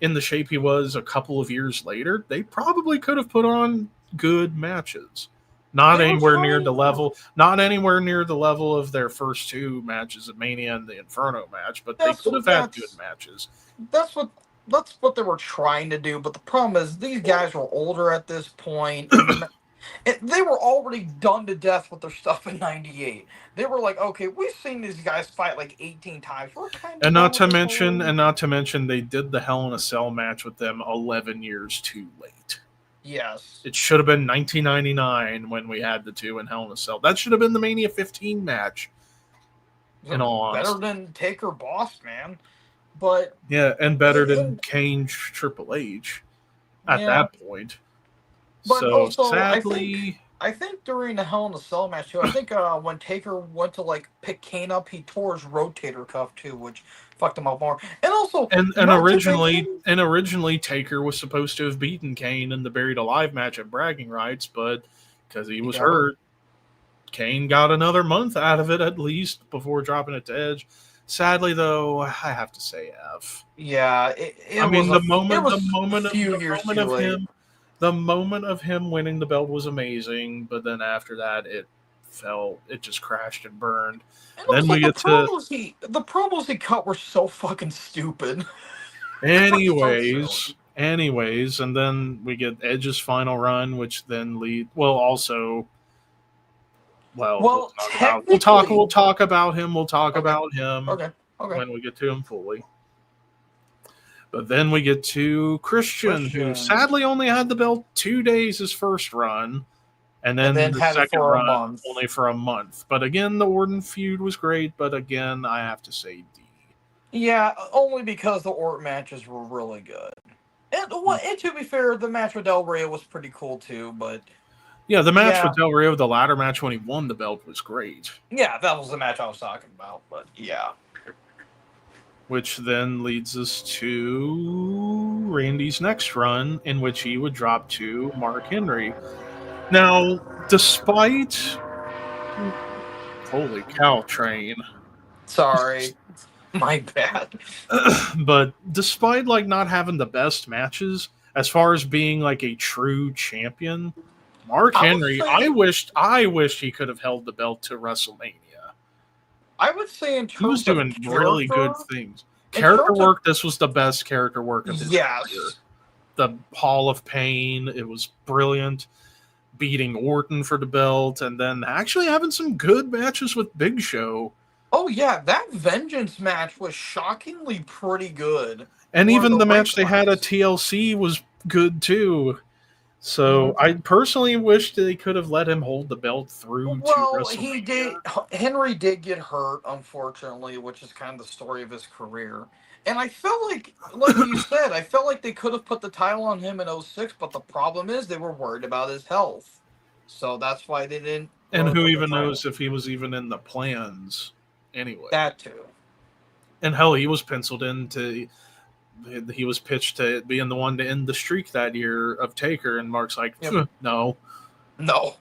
in the shape he was a couple of years later, they probably could have put on good matches. they were trying. Not anywhere near the level of their first two matches at Mania and the Inferno match, but they could have had good matches. That's what they were trying to do. But the problem is these guys were older at this point, and they were already done to death with their stuff in '98. They were like, okay, we've seen these guys fight like 18 times. We're kind of done with this already. Not to mention, they did the Hell in a Cell match with them 11 years too late. Yes. It should have been 1999 when we had the two in Hell in a Cell. That should have been the Mania 15 match. In all honesty, better than Taker Boss, man. But yeah, and better than Kane Triple H at that point. But so also, sadly, I think during the Hell in a Cell match too, I think when Taker went to like pick Kane up, he tore his rotator cuff too, which fucked him up more. And also, and originally Taker was supposed to have beaten Kane in the Buried Alive match at Bragging Rights, but because he was hurt, Kane got another month out of it at least before dropping it to Edge. Sadly, though, I have to say F. Yeah, the moment of him winning the belt was amazing, but then after that, it just crashed and burned. And then we get the promos he cut were so fucking stupid. Anyways, and then we get Edge's final run, which then we'll talk about him. Okay. When we get to him fully. But then we get to Christian, who sadly only had the belt 2 days his first run, and then the second run only for a month. But again, the Orton feud was great, but again, I have to say D. Yeah, only because the Orton matches were really good. And to be fair, the match with Del Rio was pretty cool too, but... Yeah, the match with Del Rio, the ladder match when he won the belt, was great. Yeah, that was the match I was talking about, but yeah. Which then leads us to Randy's next run, in which he would drop to Mark Henry. Now, despite... Holy cow, train. Sorry. My bad. But despite not having the best matches, as far as being a true champion, Mark Henry, I wished he could have held the belt to WrestleMania. I would say in terms he was doing really good things. Character work, this was the best character work of his career. The Hall of Pain, it was brilliant. Beating Orton for the belt, and then actually having some good matches with Big Show. Oh yeah, that Vengeance match was shockingly pretty good. And even the match they had at TLC was good too. So I personally wish they could have let him hold the belt through to WrestleMania. He did. Henry did get hurt, unfortunately, which is kind of the story of his career. And I felt like you said, I felt like they could have put the title on him in 2006, but the problem is they were worried about his health. So that's why they didn't. And who even knows if he was even in the plans anyway. That too. And hell, he was penciled in he was pitched to being the one to end the streak that year of Taker, and Mark's like, no. Love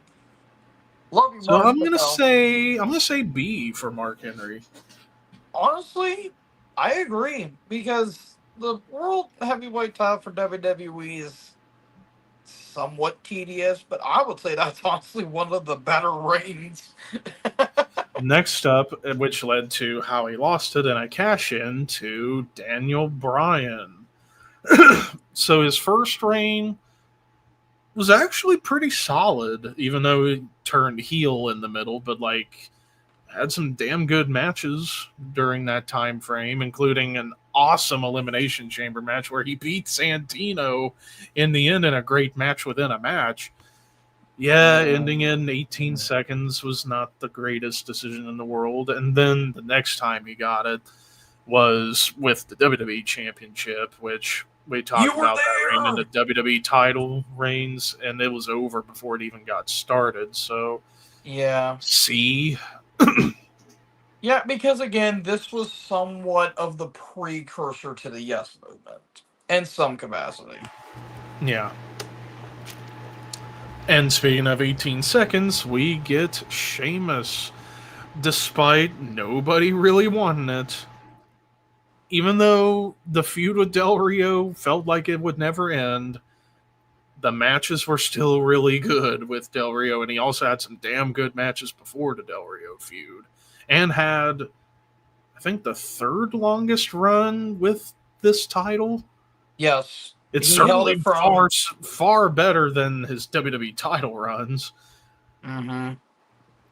you, so Mark. I'm gonna say B for Mark Henry. Honestly, I agree, because the World Heavyweight title for WWE is somewhat tedious, but I would say that's honestly one of the better reigns. Next up, which led to how he lost it in a cash-in, to Daniel Bryan. So his first reign was actually pretty solid, even though he turned heel in the middle, but had some damn good matches during that time frame, including an awesome Elimination Chamber match where he beat Santino in the end in a great match within a match. Yeah, ending in 18 seconds was not the greatest decision in the world. And then the next time he got it was with the WWE Championship, which we talked You were about that reign in the there. WWE title reigns, and it was over before it even got started. So, Yeah. see, Yeah, because again, this was somewhat of the precursor to the Yes movement in some capacity. yeah. And speaking of 18 seconds, we get Sheamus, despite nobody really wanting it. Even though the feud with Del Rio felt like it would never end, the matches were still really good with Del Rio, and he also had some damn good matches before the Del Rio feud, and had, I think, the third longest run with this title. Yes, It's he held it certainly from. far better than his WWE title runs. Mm-hmm.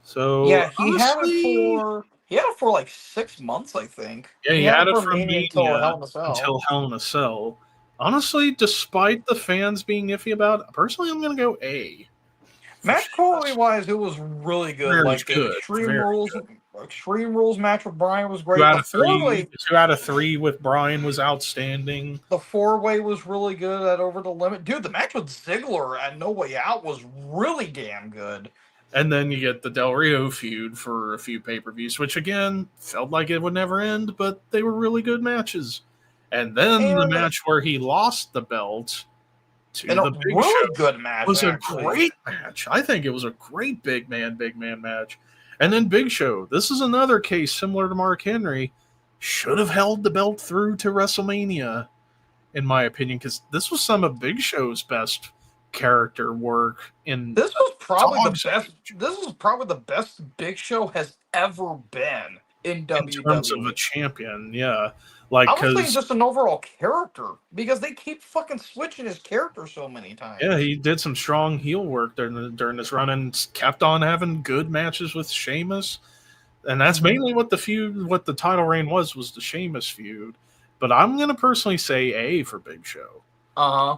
So Yeah, honestly, he had it for like 6 months, I think. yeah, He he had had it it from from Mania until Mania Hell in a Cell. until Hell in a Cell. Honestly, despite the fans being iffy about it, personally, I'm going to go A for Match quality Sheamus. wise, it was really good. Very Like the good, very good. Extreme Rules match with Brian was Two great. out of three. 2 out of 3 with Brian was outstanding. The 4-way was really good at Over the Limit. Dude, the match with Ziggler at No Way Out was really damn good. And then you get the Del Rio feud for a few pay-per-views, which again felt like it would never end, but they were really good matches. And then the And match where he lost the belt to and a the Big really Show good match, was a actually. great match. I think it was a great big man match. And then Big Show, this is another case similar to Mark Henry, should have held the belt through to WrestleMania, in my opinion, because this was some of Big Show's best character work in This was probably the dog's best. age This was probably the best Big Show has ever been in in terms of a WWE. champion. Yeah. Like, I was saying because, just an overall character because they keep fucking switching his character so many yeah, times. he did some strong heel work during this run and kept on having good matches with Sheamus. And that's mainly what the title reign was the Sheamus feud. But I'm going to personally say A for Big Show. Uh huh.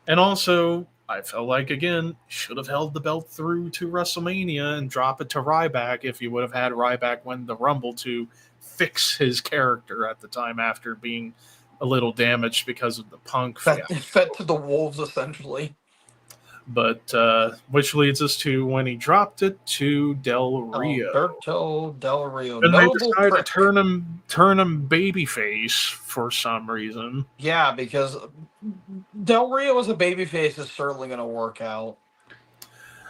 And also, I felt like, again, should have held the belt through to WrestleMania and drop it to Ryback if you would have had Ryback win the Rumble to fix his character at the time after being a little damaged because of the Punk fiasco. Fed to the wolves essentially. But which leads us to when he dropped it to Del Rio. Alberto Del Rio, And they noble decided to prick. turn him babyface for some reason. Yeah, because Del Rio as a babyface is certainly going to work out.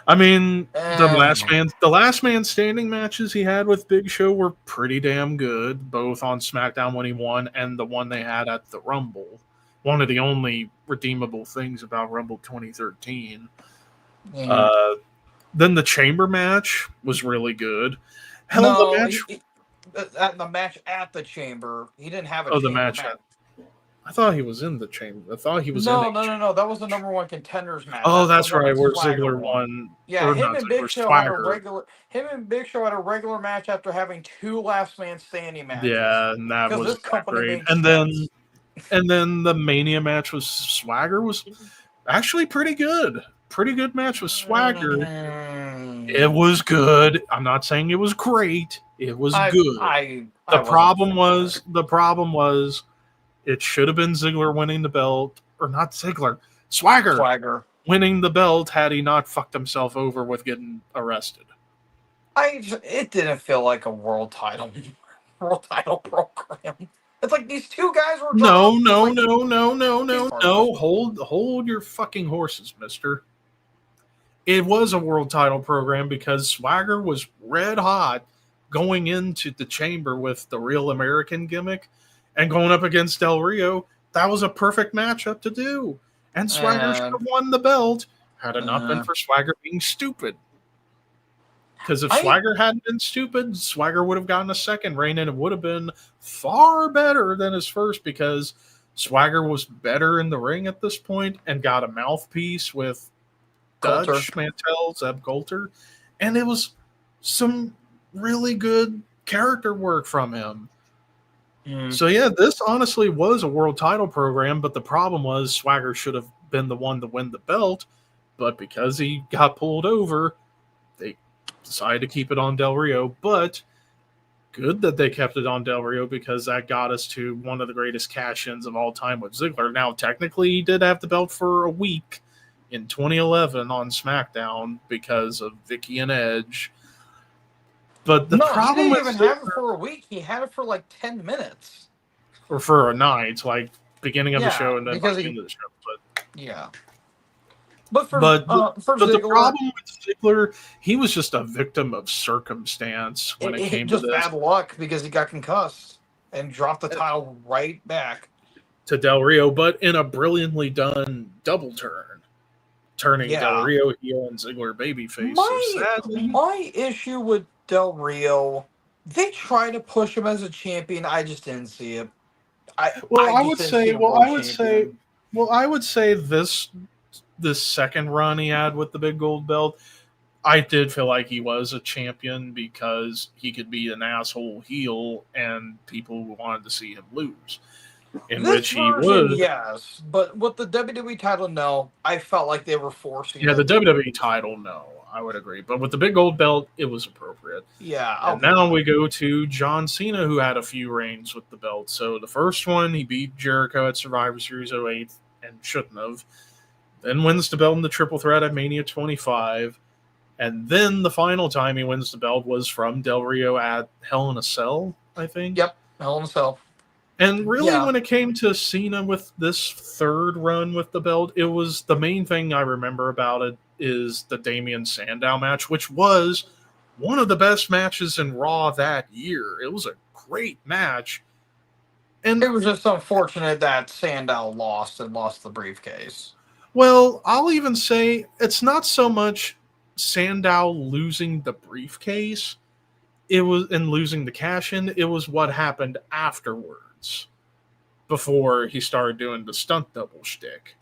I mean, Eh. the last man standing matches he had with Big Show were pretty damn good, both on SmackDown when he won and the one they had at the Rumble. One of the only redeemable things about Rumble 2013. Yeah. Then the Chamber match was really good. Hell, No, the match. at the match at the Chamber, he didn't have a Oh, the chamber match. I thought he was in the Chamber. I thought he was in a chamber. No. That was the number one contenders match. Oh, That's that's the one right. that Where Swagger Ziggler won. Yeah, Or him not and Big Ziggler, Show had a Swagger. regular. Him and Big Show had a regular match after having 2 last man standing matches. Yeah, and that Because was this company great. made And sense. then the Mania match with Swagger was actually pretty good. Pretty good match with Swagger. It was good. I'm not saying it was great. It was good. The problem was it should have been Ziggler winning the belt, or not Ziggler, Swagger winning the belt had he not fucked himself over with getting arrested. It didn't feel like a world title program. It's like these 2 guys were No. partners. Hold your fucking horses, mister. It was a world title program because Swagger was red hot going into the Chamber with the Real American gimmick and going up against Del Rio. That was a perfect matchup to do. And Swagger should have won the belt had it not been for Swagger being stupid. Because if Swagger hadn't been stupid, Swagger would have gotten a second reign, and it would have been far better than his first because Swagger was better in the ring at this point and got a mouthpiece with Dutch Mantel, Zeb Coulter, and it was some really good character work from him. Mm. So yeah, this honestly was a world title program, but the problem was Swagger should have been the one to win the belt, but because he got pulled over, they decided to keep it on Del Rio. But good that they kept it on Del Rio because that got us to one of the greatest cash-ins of all time with Ziggler. Now, technically, he did have the belt for a week in 2011 on SmackDown because of Vicky and Edge. But the No, he problem didn't with even have it Ziggler, for a week. He had it for like 10 minutes. or for a night, like beginning of the Yeah, show and then by because the he. end of the show, Yeah, but but for but the Ziggler, problem with Ziggler, he was just a victim of circumstance when it it came to just this. bad luck because he got concussed and dropped the title right back. To Del Rio, but in a brilliantly done double turn, turning Del Yeah, Rio heel and Ziggler babyface. So my sadly, my issue with Del Rio, they try to push him as a champion. I just didn't see it. well, I I just would didn't see say, a well, world I would say, champion. well, I would say this second run he had with the big gold belt, I did feel like he was a champion because he could be an asshole heel and people wanted to see him lose, in This which he version, would. yes, but with the WWE title, no. I felt like they were forcing Yeah, the it. WWE title, no, I would agree. But with the big gold belt, it was appropriate. Yeah, And okay. now we go to John Cena, who had a few reigns with the belt. So the first one, he beat Jericho at Survivor Series '08 and shouldn't have. Then wins the belt in the Triple Threat at Mania 25. And then the final time he wins the belt was from Del Rio at Hell in a Cell, I think. Yep, Hell in a Cell. And really, Yeah, when it came to Cena with this third run with the belt, it was the main thing I remember about it is the Damian Sandow match, which was one of the best matches in Raw that year. It was a great match. it And, was just unfortunate that Sandow lost and lost the briefcase. well, I'll even say it's not so much Sandow losing the briefcase, it was and losing the cash in, it was what happened afterwards before he started doing the stunt double shtick.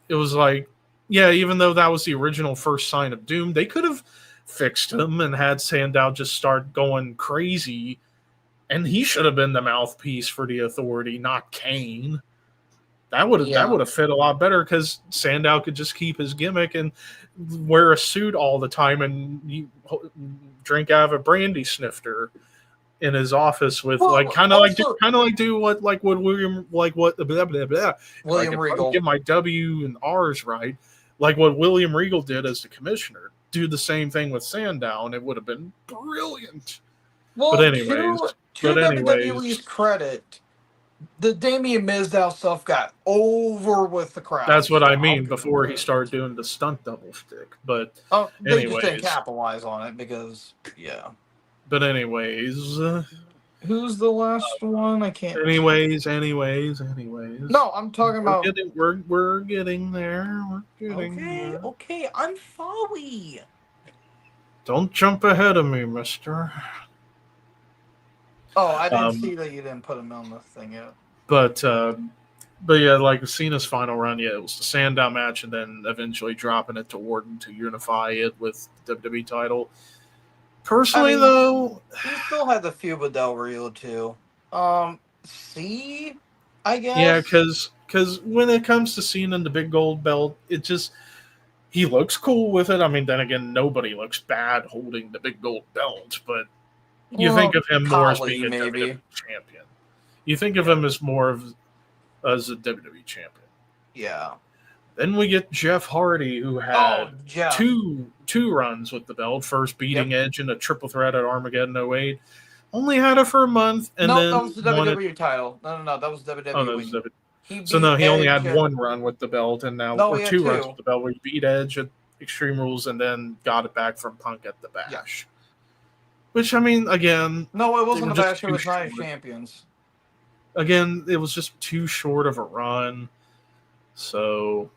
It was like, yeah, even though that was the original first sign of doom, they could have fixed him and had Sandow just start going crazy, and he should have been the mouthpiece for the Authority, not Kane. That would Yeah. have fit a lot better because Sandow could just keep his gimmick and wear a suit all the time and drink out of a brandy snifter in his office with like Well, kind of also like do what William like what blah, blah, blah. If I William could Regal. get my W and R's right, like what William Regal did as the commissioner, do the same thing with Sandow, and it would have been brilliant. Well, But anyways, to WWE's credit, the Damian Mizdow stuff got over with the crowd. that's what So I I'll mean give before it he credit. started doing the stunt double stick. But Oh, they just didn't anyways, capitalize on it because yeah. but anyways, Who's the last one? I can't. anyways. No, I'm talking about. We're getting there. We're getting Okay, there. okay, I'm sorry. Don't jump ahead of me, mister. Oh, I didn't see Um, that you didn't put him on the thing yet. but but yeah, like Cena's final run, yeah, it was the Sandow match, and then eventually dropping it to Orton to unify it with the WWE title. Personally, I mean, though, he still had the feud with Del Rio too. See, I yeah, guess. because when it comes to Cena and the big gold belt, it just he looks cool with it. I mean, then again, nobody looks bad holding the big gold belt, but you think Well, of him more as Kali being a maybe. WWE champion. You think of him as more of as a WWE champion. Yeah. Then we get Jeff Hardy, who Oh, had Jeff. two runs with the belt. First beating Yep. Edge in a triple threat at Armageddon '08. Only had it for a month, and No, then that was the won it. WWE title. No, that was Oh, WWE. that was WWE. He So beat no, he only Edge. had one run with the belt, and now No, or he had two runs two. with the belt, where he beat Edge at Extreme Rules, and then got it back from Punk at the Bash. Which I mean, again, No, it they wasn't were a just bash. It too was Night of short. Champions. Again, it was just too short of a run. So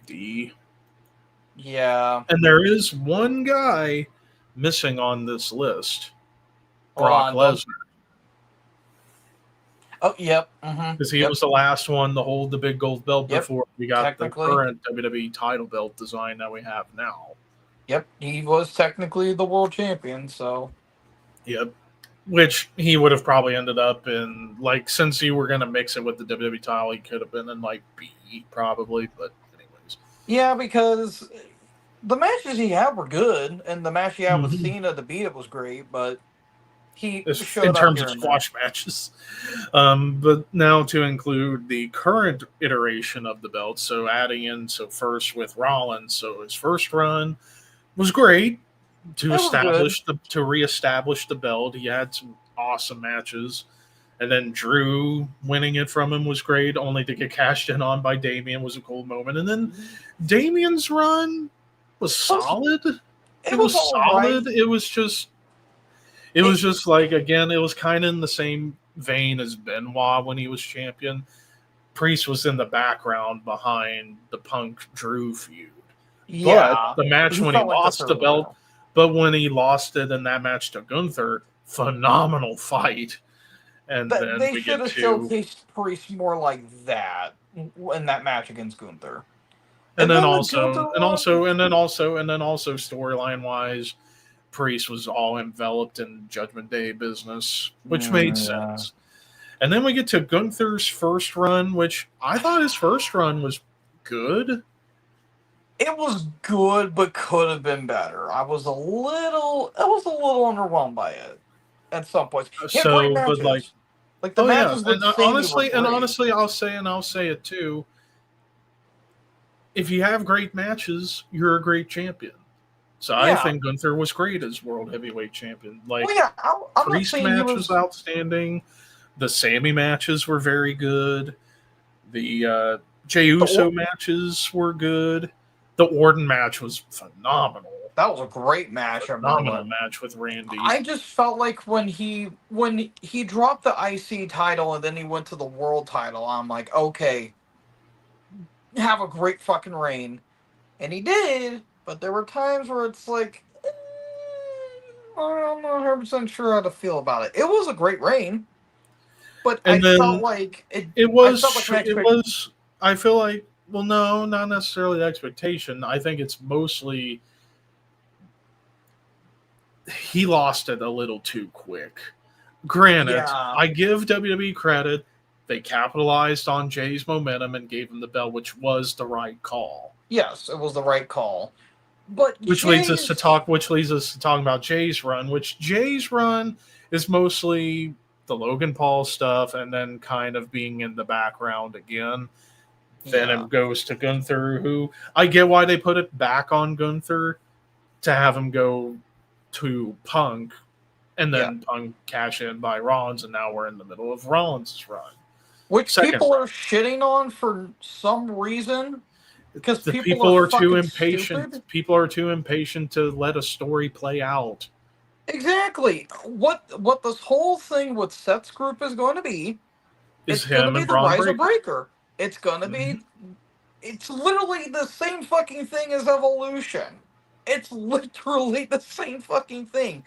D. Yeah. And there is one guy missing on this list, Hold Brock on, don't- Lesnar, Oh, yep. Mm-hmm. because he was the last one to hold the big gold belt Yep, before we got the technically. current WWE title belt design that we have now. Yep, he was technically the world champion. So Yep. which he would have probably ended up in, like, since you were going to mix it with the WWE title, he could have been in, like, B, probably. But, anyways. Yeah, because the matches he had were good, and the match he had with Mm-hmm. Cena to beat it was great, but he In showed up terms here of and there. squash matches. But now to include the current iteration of the belt, so adding in, so first with Rollins, so his first run was great to It was good. reestablish the belt. He had some awesome matches. And then Drew winning it from him was great, only to get cashed in on by Damian was a cool moment. And then Damian's run was solid. It It was was all right. solid. It It, was just like, again, it was kind of in the same vein as Benoit when he was champion. Priest was in the background behind the Punk Drew feud. But yeah, the match he when he felt like the lost the third belt, wheel. but when he lost it in that match to Gunther, phenomenal fight. And That then they we should get have to, showcased Priest more like that in that match against Gunther. and And then then the Gunther also, and one, also, and then also, and then also, storyline wise, Priest was all enveloped in Judgment Day business, which made yeah, sense. And then we get to Gunther's first run, which I thought his first run was good. it was good, but could have been better. I was a little underwhelmed by it at some points. He had great So, but like, matches. Like the oh yeah, matches with and Sammy were great. honestly, I'll say it too. If you have great matches, you're a great champion. So I Yeah. think Gunther was great as world heavyweight champion. Well, Like, yeah. I'm not Priest saying he match was was outstanding. The Sammy matches were very good. The Jey the. Uso matches were good. The Orton match was phenomenal. That was a great match, Phenomenal everyone. match with Randy. I just felt like when he dropped the IC title and then he went to the world title, I'm like, okay, have a great fucking reign, and he did. But there were times where it's like, I'm not 100% sure how to feel about it. It was a great reign, but I And felt then like it. it I was felt like an it expect. was I feel like, well, no, not necessarily the expectation. I think it's mostly he lost it a little too quick. Granted, Yeah. I give WWE credit. They capitalized on Jay's momentum and gave him the belt, which was the right call. Yes, it was the right call. But Which leads us to Jay's. talking about Jay's run, which Jay's run is mostly the Logan Paul stuff and then kind of being in the background again. Then Yeah. it goes to Gunther, who I get why they put it back on Gunther to have him go to Punk, and Yeah. then Punk cash in by Rollins, and now we're in the middle of Rollins' run. Which Second people run. are shitting on for some reason because The people are people are too fucking impatient. stupid. People are too impatient to let a story play out. Exactly. What this whole thing with Seth's group is going to be, Is it's going to him be and the Braun Rise of Breaker. Breaker. It's going to Mm-hmm. be it's literally the same fucking thing as Evolution. It's literally the same fucking thing.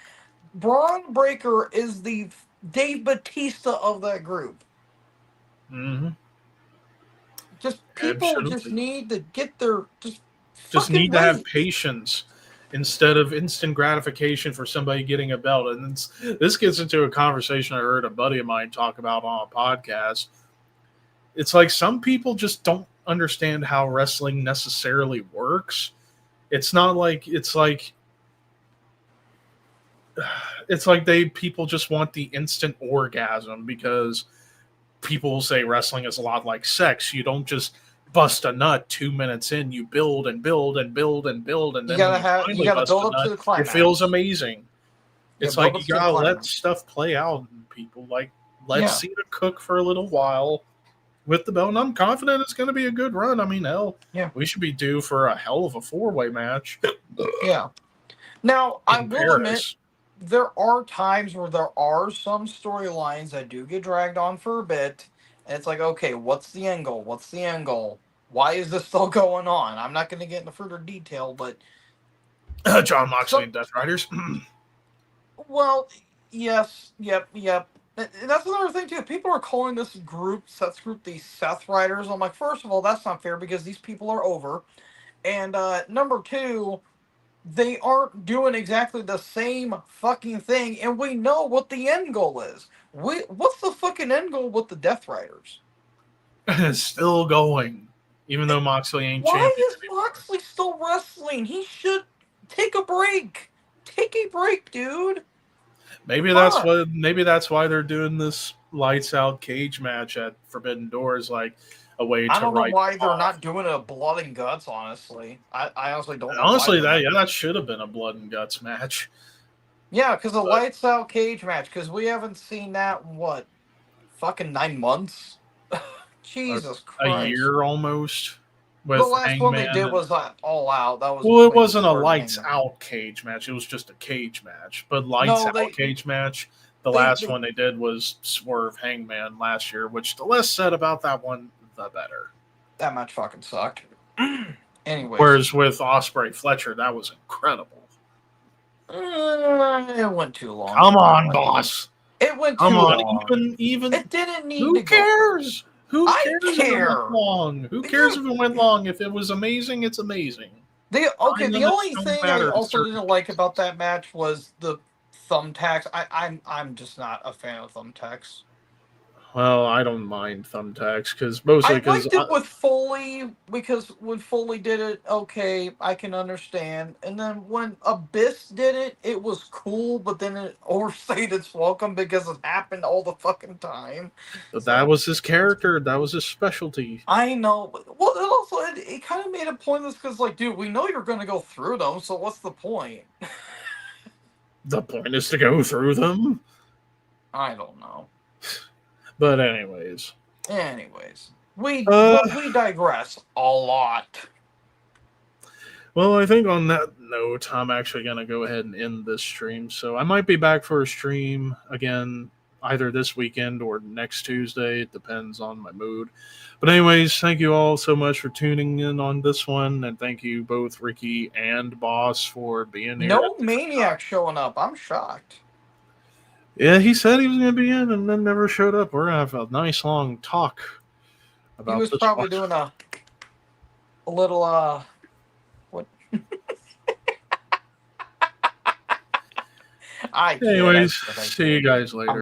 Braun Breaker is the Dave Batista of that group. Mm-hmm. Just people just Absolutely. need to get their just Just fucking need to have wait. patience instead of instant gratification for somebody getting a belt. And this gets into a conversation I heard a buddy of mine talk about on a podcast. It's like some people just don't understand how wrestling necessarily works. It's not like it's like they people just want the instant orgasm because people will say wrestling is a lot like sex. You don't just bust a nut 2 minutes in. You build and build and build and build, and then when you You finally gotta bust build a up to nut, the it feels climax. amazing. Yeah, It's build like up you to the gotta let climax. stuff play out, and people like let Yeah, Cena cook for a little while with the belt. And I'm confident it's going to be a good run. I mean, hell, yeah, we should be due for a hell of a four-way match yeah. Now I in will admit Paris. there are times where there are some storylines that do get dragged on for a bit, and it's like, okay, what's the angle? What's the angle? Why is this still going on? I'm not going to get into further detail, but John Moxley some. and Death Riders. Well, yes, yep, yep. And that's another thing too. People are calling this group, Seth's group, the Seth Riders. I'm like, first of all, that's not fair because these people are over. And number two, they aren't doing exactly the same fucking thing, and we know what the end goal is. What's the fucking end goal with the Death Riders? It's still going, even though Moxley ain't Why champion is anymore. Moxley still wrestling? He should take a break. Take a break, dude. Fuck. Maybe that's why they're doing this lights out cage match at Forbidden Doors, like a way I to don't know write why them they're off. not doing a blood and guts. Honestly, I honestly don't know why Honestly, they're not. that should have been a blood and guts match. Yeah, because the But lights out cage match. Because we haven't seen that in what, fucking 9 months. a, Jesus a Christ. year almost The with last one they Hangman did and was all out. That was well, it way wasn't a before lights Hangman. out cage match. It was just a cage match. But lights No, out cage match, the they, last they one they did was Swerve Hangman last year, which the less said about that one, the better. that match fucking sucked. Anyways, Whereas with Osprey Fletcher, that was incredible. it went too long Come for on, me. boss. It went Come too on. long. Even It didn't need who to go. cares? Who I cares if it went care. long? Who cares if it went long? If it was amazing, it's amazing. Okay, 9 the minutes only don't thing I matter to also certain didn't like people. about that match was the thumbtacks. I'm just not a fan of thumbtacks. Well, I don't mind thumbtacks because mostly I because liked it with Foley because when Foley did it, okay, I can understand. And then when Abyss did it, it was cool, but then it overstayed its welcome because it happened all the fucking time. that So was his character. That was his specialty. I know, but well, it also it kind of made it pointless because like, dude, we know you're gonna go through them, so what's the point? The point is to go through them. I don't know. But anyways, Anyways, uh, we digress a lot. well, I think on that note, I'm actually gonna go ahead and end this stream. So I might be back for a stream again either this weekend or next Tuesday. It depends on my mood. But anyways, thank you all so much for tuning in on this one, and thank you both Ricky and Boss for being here No at different maniac times. showing up. I'm shocked. Yeah, he said he was going to be in and then never showed up. We're going to have a nice long talk He about was this probably one. doing a little what? I Anyways, get it. see you guys later.